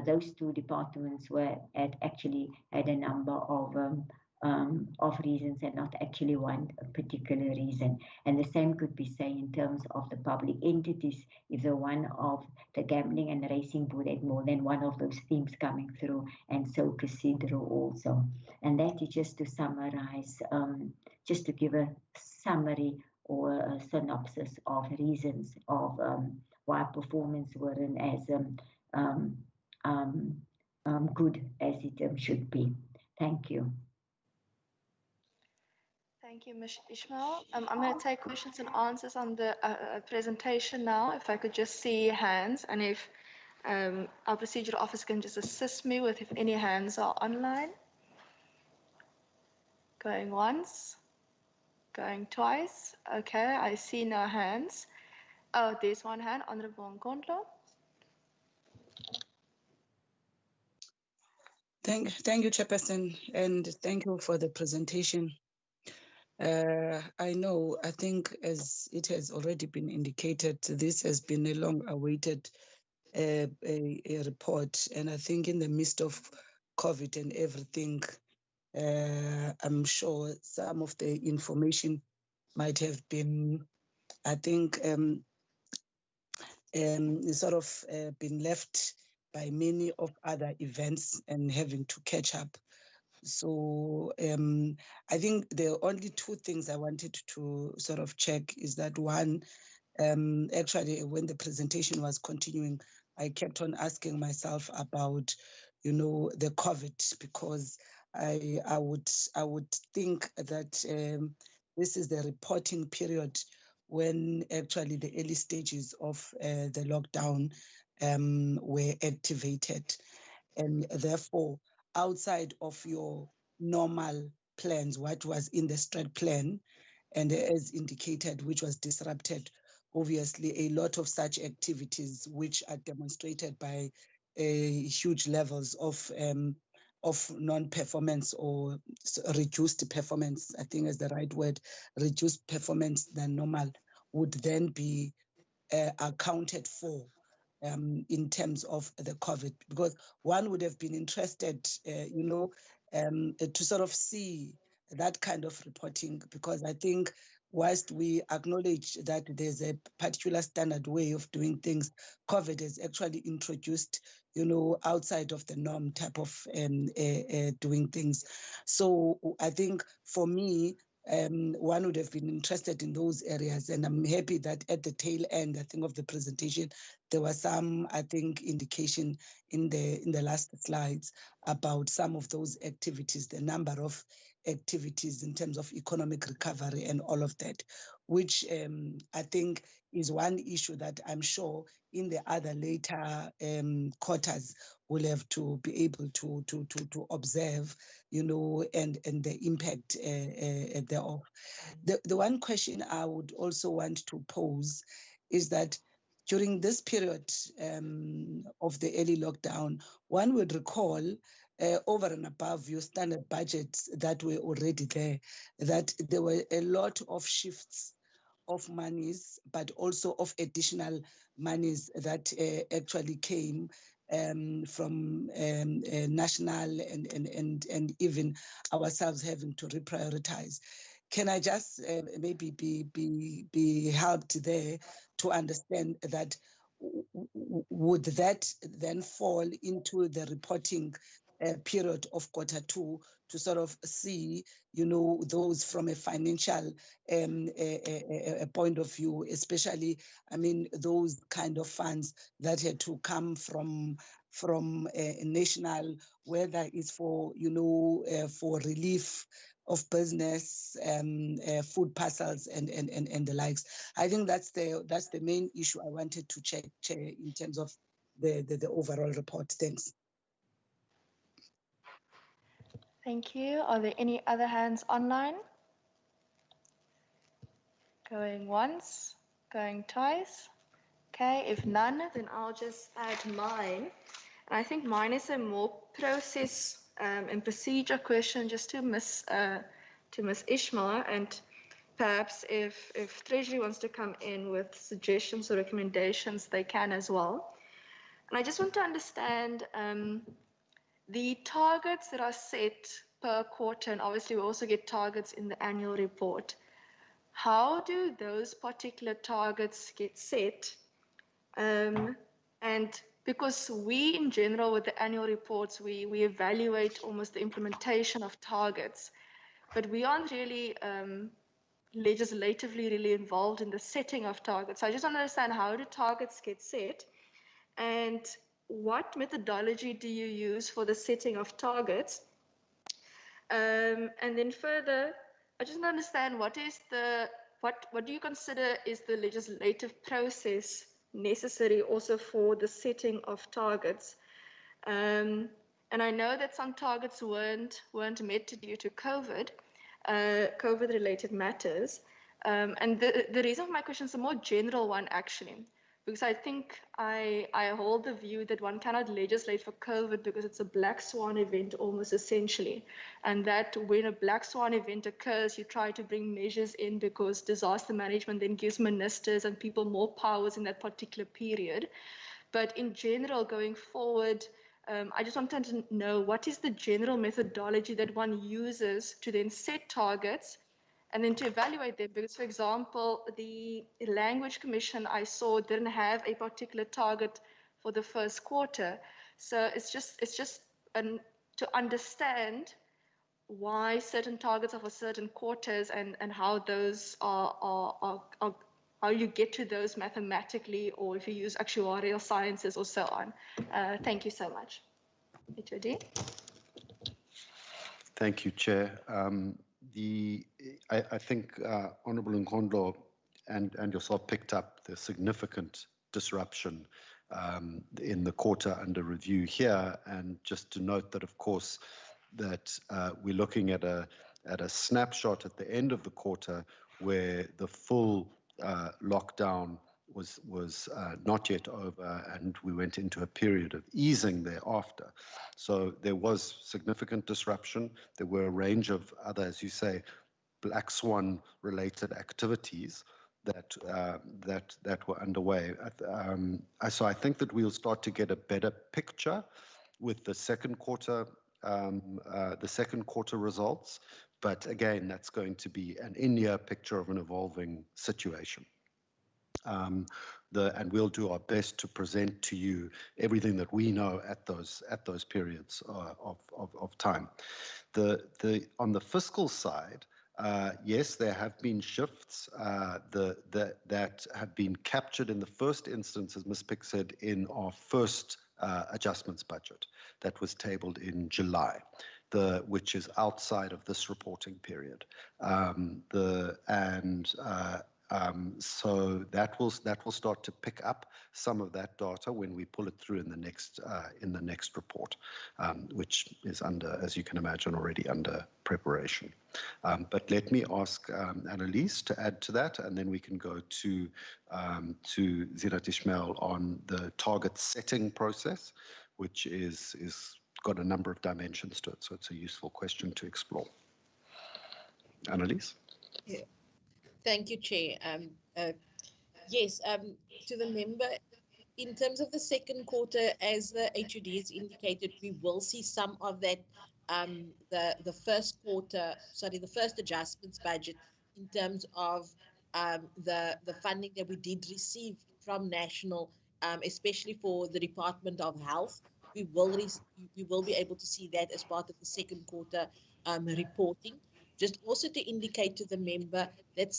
Those two departments had a number of reasons, and not actually one particular reason. And the same could be said in terms of the public entities. If the one of the gambling and racing board had more than one of those themes coming through, and so Casino also. And that is just to summarize, just to give a summary or a synopsis of reasons of why performance weren't as good as it should be. Thank you. Thank you, Ms. Ishmael. I'm going to take questions and answers on the presentation now. If I could just see hands, and if our procedural officer can just assist me with if any hands are online. Going once, going twice. Okay, I see no hands. Oh, there's one hand, Honorable Nkondlo. Thank you, Chairperson, and thank you for the presentation. I think as it has already been indicated, this has been a long-awaited a report, and I think in the midst of COVID and everything, I'm sure some of the information might have been, I think, sort of been left by many of other events and having to catch up. So I think there are only two things I wanted to sort of check is that one, actually when the presentation was continuing, I kept on asking myself about, the COVID, because I would think that this is the reporting period when actually the early stages of the lockdown were activated, and therefore outside of your normal plans, what was in the strat plan, and as indicated, which was disrupted, obviously a lot of such activities which are demonstrated by huge levels of non-performance or reduced performance, I think is the right word, reduced performance than normal, would then be accounted for in terms of the COVID, because one would have been interested, to sort of see that kind of reporting, because I think whilst we acknowledge that there's a particular standard way of doing things, COVID has actually introduced, outside of the norm type of doing things. So I think for me, one would have been interested in those areas, and I'm happy that at the tail end, I think, of the presentation, there was some, I think, indication in the last slides about some of those activities, the number of activities in terms of economic recovery and all of that, which I think is one issue that I'm sure in the other later quarters will have to be able to observe, and the impact thereof. The one question I would also want to pose is that during this period of the early lockdown, one would recall over and above your standard budgets that were already there, that there were a lot of shifts of monies, but also of additional monies that actually came from national and even ourselves having to reprioritize. Can I just maybe be helped there to understand that would that then fall into the reporting period of Q2 to sort of see, those from a financial a point of view, especially, I mean, those kind of funds that had to come from a national, whether it's for, for relief of business, food parcels and the likes. I think that's the main issue I wanted to check, Chair, in terms of the overall report. Thanks. Thank you. Are there any other hands online? Going once, going twice. Okay, if none, then I'll just add mine. And I think mine is a more process and procedure question, just to Miss Ishmael, and perhaps if Treasury wants to come in with suggestions or recommendations, they can as well. And I just want to understand the targets that are set per quarter, and obviously we also get targets in the annual report. How do those particular targets get set? And because we, in general, with the annual reports, we evaluate almost the implementation of targets, but we aren't really legislatively really involved in the setting of targets. So I just want to understand, how do targets get set? And what methodology do you use for the setting of targets? And then further, I just want to understand, what do you consider is the legislative process necessary also for the setting of targets? And I know that some targets weren't met due to COVID-related matters. And the reason for my question is a more general one, actually, because I think I hold the view that one cannot legislate for COVID because it's a black swan event almost essentially. And that when a black swan event occurs, you try to bring measures in because disaster management then gives ministers and people more powers in that particular period. But in general, going forward, I just wanted to know, what is the general methodology that one uses to then set targets and then to evaluate them? Because, for example, the Language Commission I saw didn't have a particular target for the first quarter. So it's just to understand why certain targets are for certain quarters and how those are how you get to those mathematically, or if you use actuarial sciences or so on. Thank you so much. HOD. Thank you, Chair. I think Honourable Nkondlo and yourself picked up the significant disruption in the quarter under review here, and just to note that, of course, that we're looking at a snapshot at the end of the quarter where the full lockdown was not yet over, and we went into a period of easing thereafter. So there was significant disruption. There were a range of other, as you say, black swan related activities that were underway. So I think that we'll start to get a better picture with the second quarter the second quarter results. But again, that's going to be an in-year picture of an evolving situation. And we'll do our best to present to you everything that we know at those periods of time. On the fiscal side, yes, there have been shifts that have been captured in the first instance, as Ms. Pick said, in our first adjustments budget that was tabled in July, which is outside of this reporting period. So that will start to pick up some of that data when we pull it through in the next report, which is as you can imagine, already under preparation. But let me ask Annelies to add to that, and then we can go to Zinat Ismail on the target setting process, which is got a number of dimensions to it. So it's a useful question to explore. Annelies? Yeah. Thank you, Chair. Yes, to the member, in terms of the second quarter, as the HUD has indicated, we will see some of that, the first adjustments budget in terms of the funding that we did receive from National, especially for the Department of Health. We will be able to see that as part of the second quarter reporting. Just also to indicate to the member that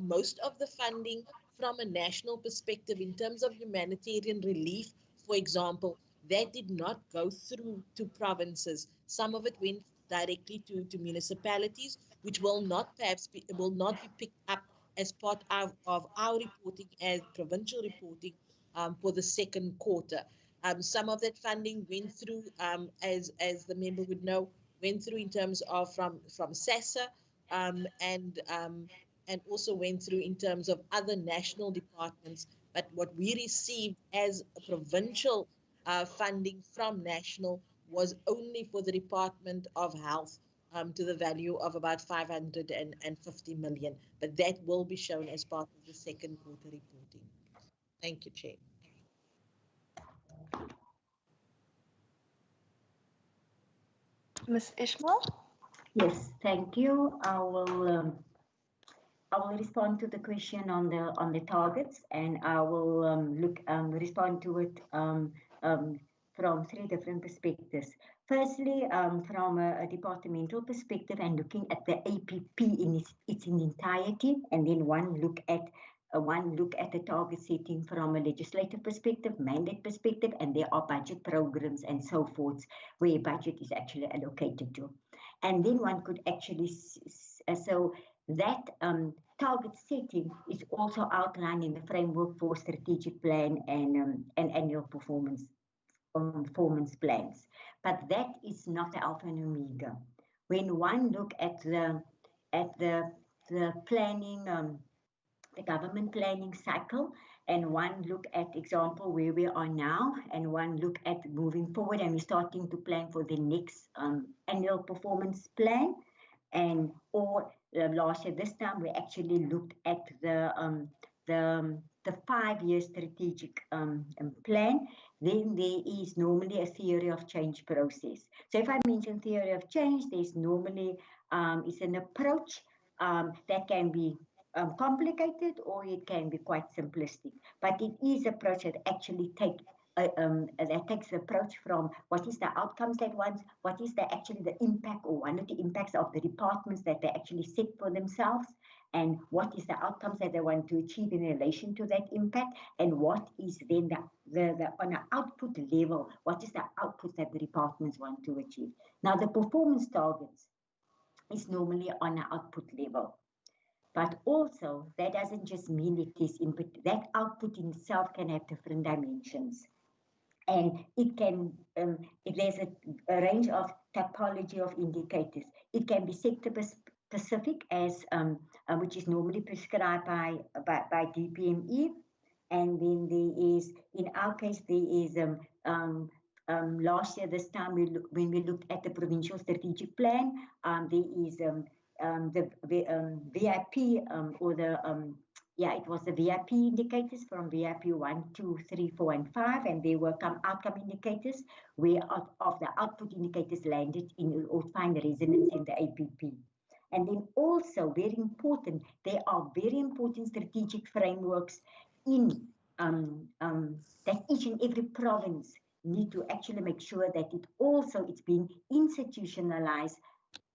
most of the funding from a national perspective in terms of humanitarian relief, for example, that did not go through to provinces. Some of it went directly to municipalities, which will not be picked up as part of our reporting as provincial reporting for the second quarter. Some of that funding went through, as the member would know, went through in terms of from SASSA and also went through in terms of other national departments. But what we received as a provincial funding from National was only for the Department of Health to the value of about 550 million. But that will be shown as part of the second quarter reporting. Thank you, Chair. Ms. Ismail? Yes, thank you. I will respond to the question on the targets, and I will respond to it from three different perspectives. Firstly, from a departmental perspective and looking at the APP in its entirety, and then one look at the target setting from a legislative perspective, mandate perspective, and there are budget programs and so forth where budget is actually allocated to. And then one could actually, so that target setting is also outlined in the framework for strategic plan and annual performance plans. But that is not the alpha and omega. When one look at the planning, the government planning cycle, and one look at example where we are now, and one look at moving forward, and we're starting to plan for the next annual performance plan, and last year this time we actually looked at the 5-year strategic plan. Then there is normally a theory of change process. So if I mention theory of change, there's normally is an approach that can be complicated, or it can be quite simplistic. But it is an approach that actually takes the approach from what is the outcomes that what is actually the impact, or one of the impacts of the departments that they actually set for themselves, and what is the outcomes that they want to achieve in relation to that impact, and what is then the on an output level, what is the output that the departments want to achieve. Now the performance targets is normally on an output level. But also, that doesn't just mean it is input. That output in itself can have different dimensions. And it can, there's a range of typology of indicators. It can be sector specific, as which is normally prescribed by DPME. And then there is, in our case, there is last year this time when we looked at the provincial strategic plan, there is the VIP or the it was the VIP indicators from VIP 1, 2, 3, 4, and 5, and there were outcome indicators where of the output indicators landed in or find resonance in the APP. And then also very important, there are very important strategic frameworks in that each and every province need to actually make sure that it's being institutionalized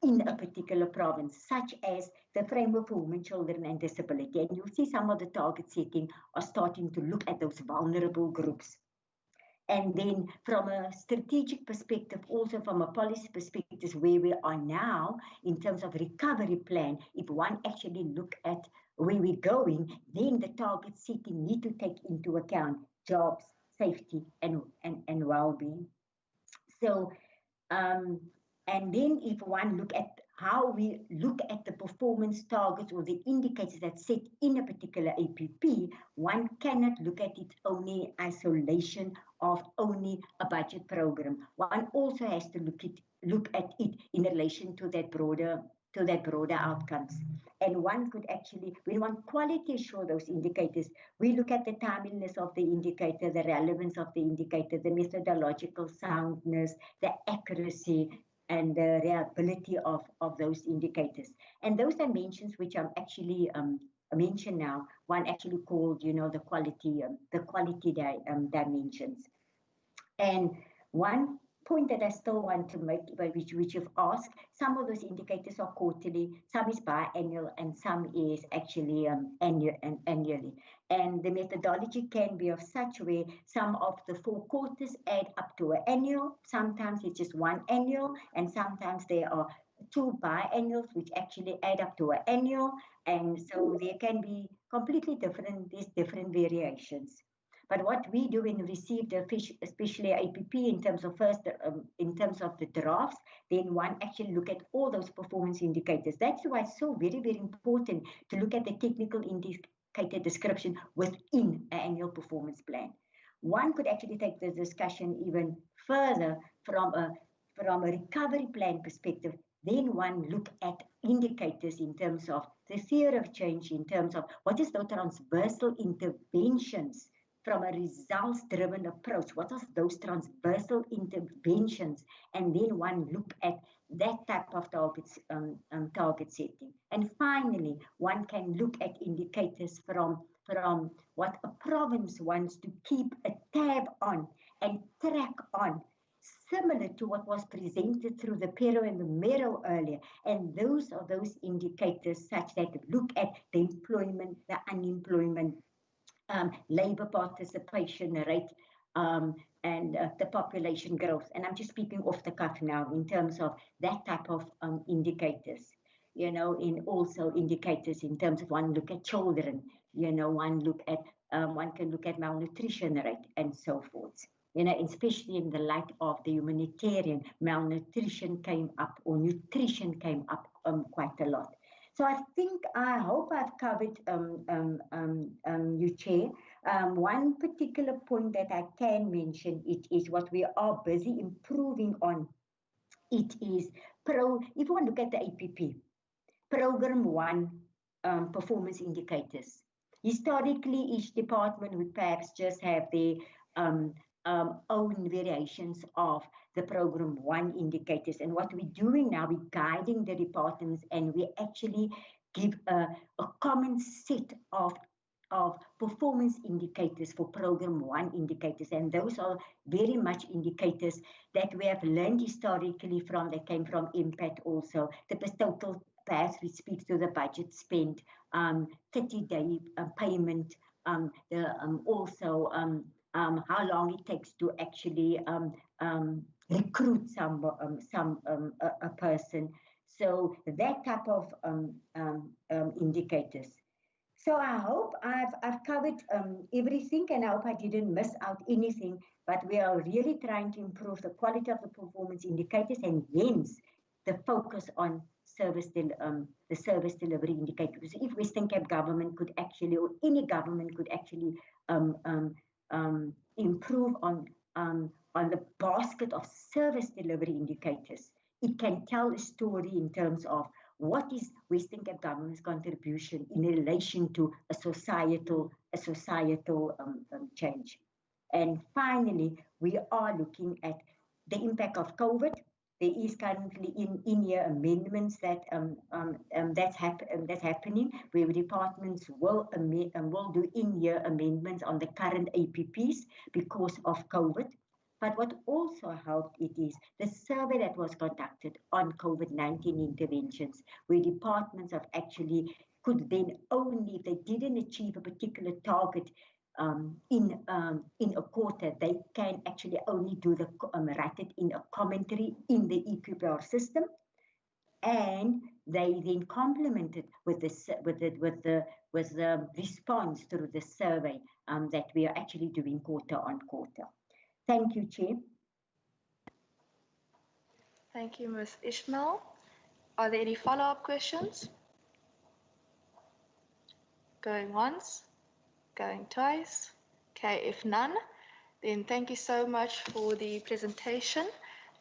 in a particular province, such as the framework for women, children, and disability. And you'll see some of the target setting are starting to look at those vulnerable groups. And then from a strategic perspective, also from a policy perspective, where we are now in terms of recovery plan, if one actually look at where we're going, then the target setting need to take into account jobs, safety, and well-being. So, and then if one look at how we look at the performance targets or the indicators that set in a particular APP, one cannot look at it only isolation of only a budget program. One also has to look at it in relation to that broader outcomes. And one could actually, when one quality assure those indicators, we look at the timeliness of the indicator, the relevance of the indicator, the methodological soundness, the accuracy, and the reliability of those indicators. And those dimensions which I'm actually mentioned now, one actually called, the quality dimensions. And one point that I still want to make, which you've asked, some of those indicators are quarterly, some is biannual, and some is actually annually. And the methodology can be of such way, some of the 4 quarters add up to an annual, sometimes it's just 1 annual, and sometimes there are 2 biannuals which actually add up to an annual, and so there can be completely different variations. But what we do when we receive the especially APP in terms of in terms of the drafts, then one actually look at all those performance indicators. That's why it's so very, very important to look at the technical indicator description within an annual performance plan. One could actually take the discussion even further from a recovery plan perspective. Then one look at indicators in terms of the theory of change, in terms of what is the transversal interventions from a results-driven approach. What are those transversal interventions? And then one look at that type of target setting. And finally, one can look at indicators from what a province wants to keep a tab on and track on, similar to what was presented through the Pero and the Mero earlier. And those are those indicators such that look at the employment, the unemployment, labor participation rate, and the population growth. And I'm just speaking off the cuff now in terms of that type of indicators, in also indicators in terms of one look at children, one can look at malnutrition rate and so forth. Especially in the light of the humanitarian, malnutrition came up, or nutrition came up quite a lot. So I hope I've covered you, Chair. One particular point that I can mention, it is what we are busy improving on. It is if you want to look at the APP, Program 1 performance indicators. Historically, each department would perhaps just have their own variations of the Program 1 indicators. And what we're doing now, we're guiding the departments, and we actually give a common set of performance indicators for Program 1 indicators. And those are very much indicators that we have learned historically from, that came from impact also. The total path, which speaks to the budget spent, 30-day payment, also how long it takes to actually recruit a person. So that type of indicators. So I hope I've covered everything, and I hope I didn't miss out anything. But we are really trying to improve the quality of the performance indicators, and hence the focus on the service delivery indicators. If Western Cape government could actually, or any government could actually improve on the basket of service delivery indicators, it can tell a story in terms of what is Western Cape government's contribution in relation to a societal change. And finally, we are looking at the impact of COVID. There is currently in-year amendments that's happening, where departments will do in-year amendments on the current APPs because of COVID. But what also helped it is the survey that was conducted on COVID-19 interventions, where departments have actually could then only, if they didn't achieve a particular target in a quarter, they can actually only do the write it in a commentary in the Equipr system, and they then complemented with the response through the survey that we are actually doing quarter on quarter. Thank you, Chair. Thank you, Ms. Ishmael. Are there any follow-up questions? Going once, going twice. Okay, if none, then thank you so much for the presentation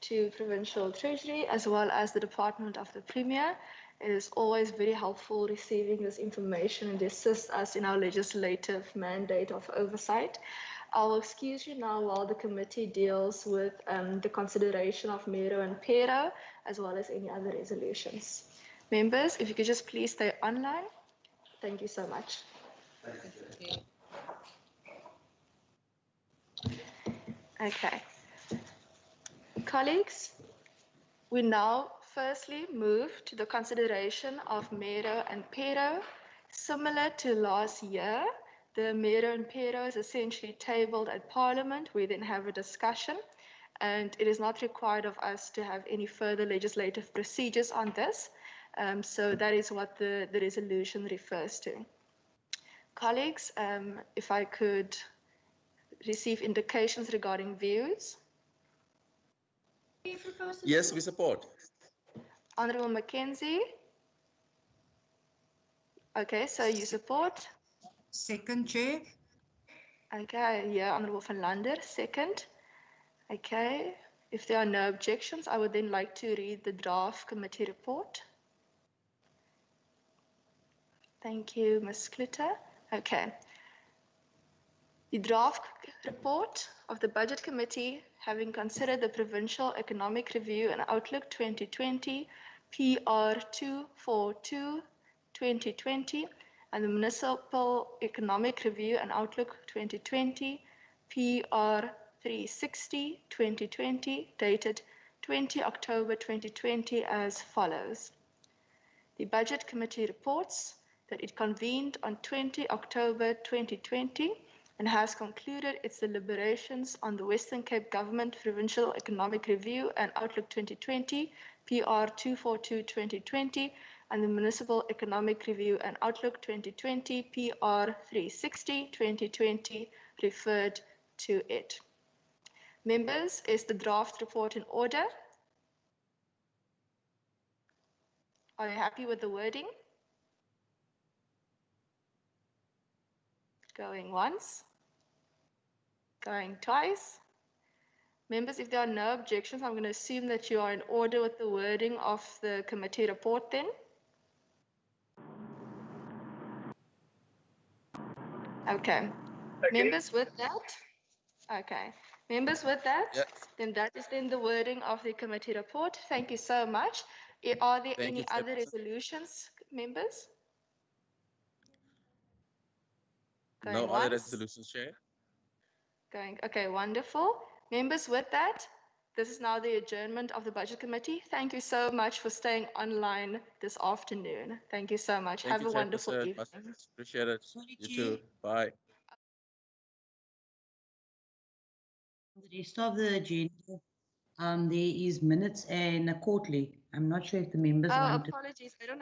to Provincial Treasury as well as the Department of the Premier. It is always very helpful receiving this information and assists us in our legislative mandate of oversight. I'll excuse you now while the committee deals with the consideration of MERO and PERO, as well as any other resolutions. Members, if you could just please stay online. Thank you so much. Okay. Colleagues, we now firstly move to the consideration of MERO and PERO. Similar to last year, the MERO and PERO is essentially tabled at Parliament. We then have a discussion, and it is not required of us to have any further legislative procedures on this. So that is what the resolution refers to. Colleagues, if I could receive indications regarding views. Yes, we support. Honourable Mackenzie. Okay, so you support. Second, Chair. Okay, yeah, Honourable van Lander, second. Okay, if there are no objections, I would then like to read the draft committee report. Thank you, Ms. Klutter. Okay. The draft report of the Budget Committee, having considered the Provincial Economic Review and Outlook 2020, PR 242-2020, and the Municipal Economic Review and Outlook 2020, PR 360-2020, dated 20 October 2020 as follows. The Budget Committee reports that it convened on 20 October 2020 and has concluded its deliberations on the Western Cape Government Provincial Economic Review and Outlook 2020, PR 242-2020, and the Municipal Economic Review and Outlook 2020, PR 360-2020, referred to it. Members, is the draft report in order? Are you happy with the wording? Going once, going twice. Members, if there are no objections, I'm going to assume that you are in order with the wording of the committee report then. Okay. Members, with that, then that is then the wording of the committee report. Thank you so much. Are there any other resolutions, members? No other resolutions, Chair. Okay, wonderful. Members, with that, this is now the adjournment of the Budget Committee. Thank you so much for staying online this afternoon. Thank you so much. Have a wonderful evening. Appreciate it. You too. Bye. The rest of the agenda, there is minutes and a quarterly. I'm not sure if the members want to. Apologies, I don't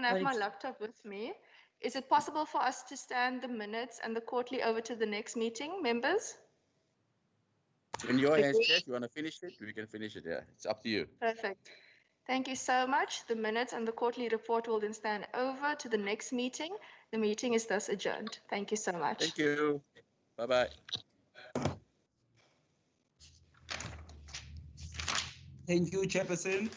have my laptop with me. Is it possible for us to stand the minutes and the quarterly over to the next meeting, members? In your hands, Chair. If you want to finish it, we can finish it. Yeah, it's up to you. Perfect. Thank you so much. The minutes and the quarterly report will then stand over to the next meeting. The meeting is thus adjourned. Thank you so much. Thank you. Bye-bye. Thank you, Chairperson.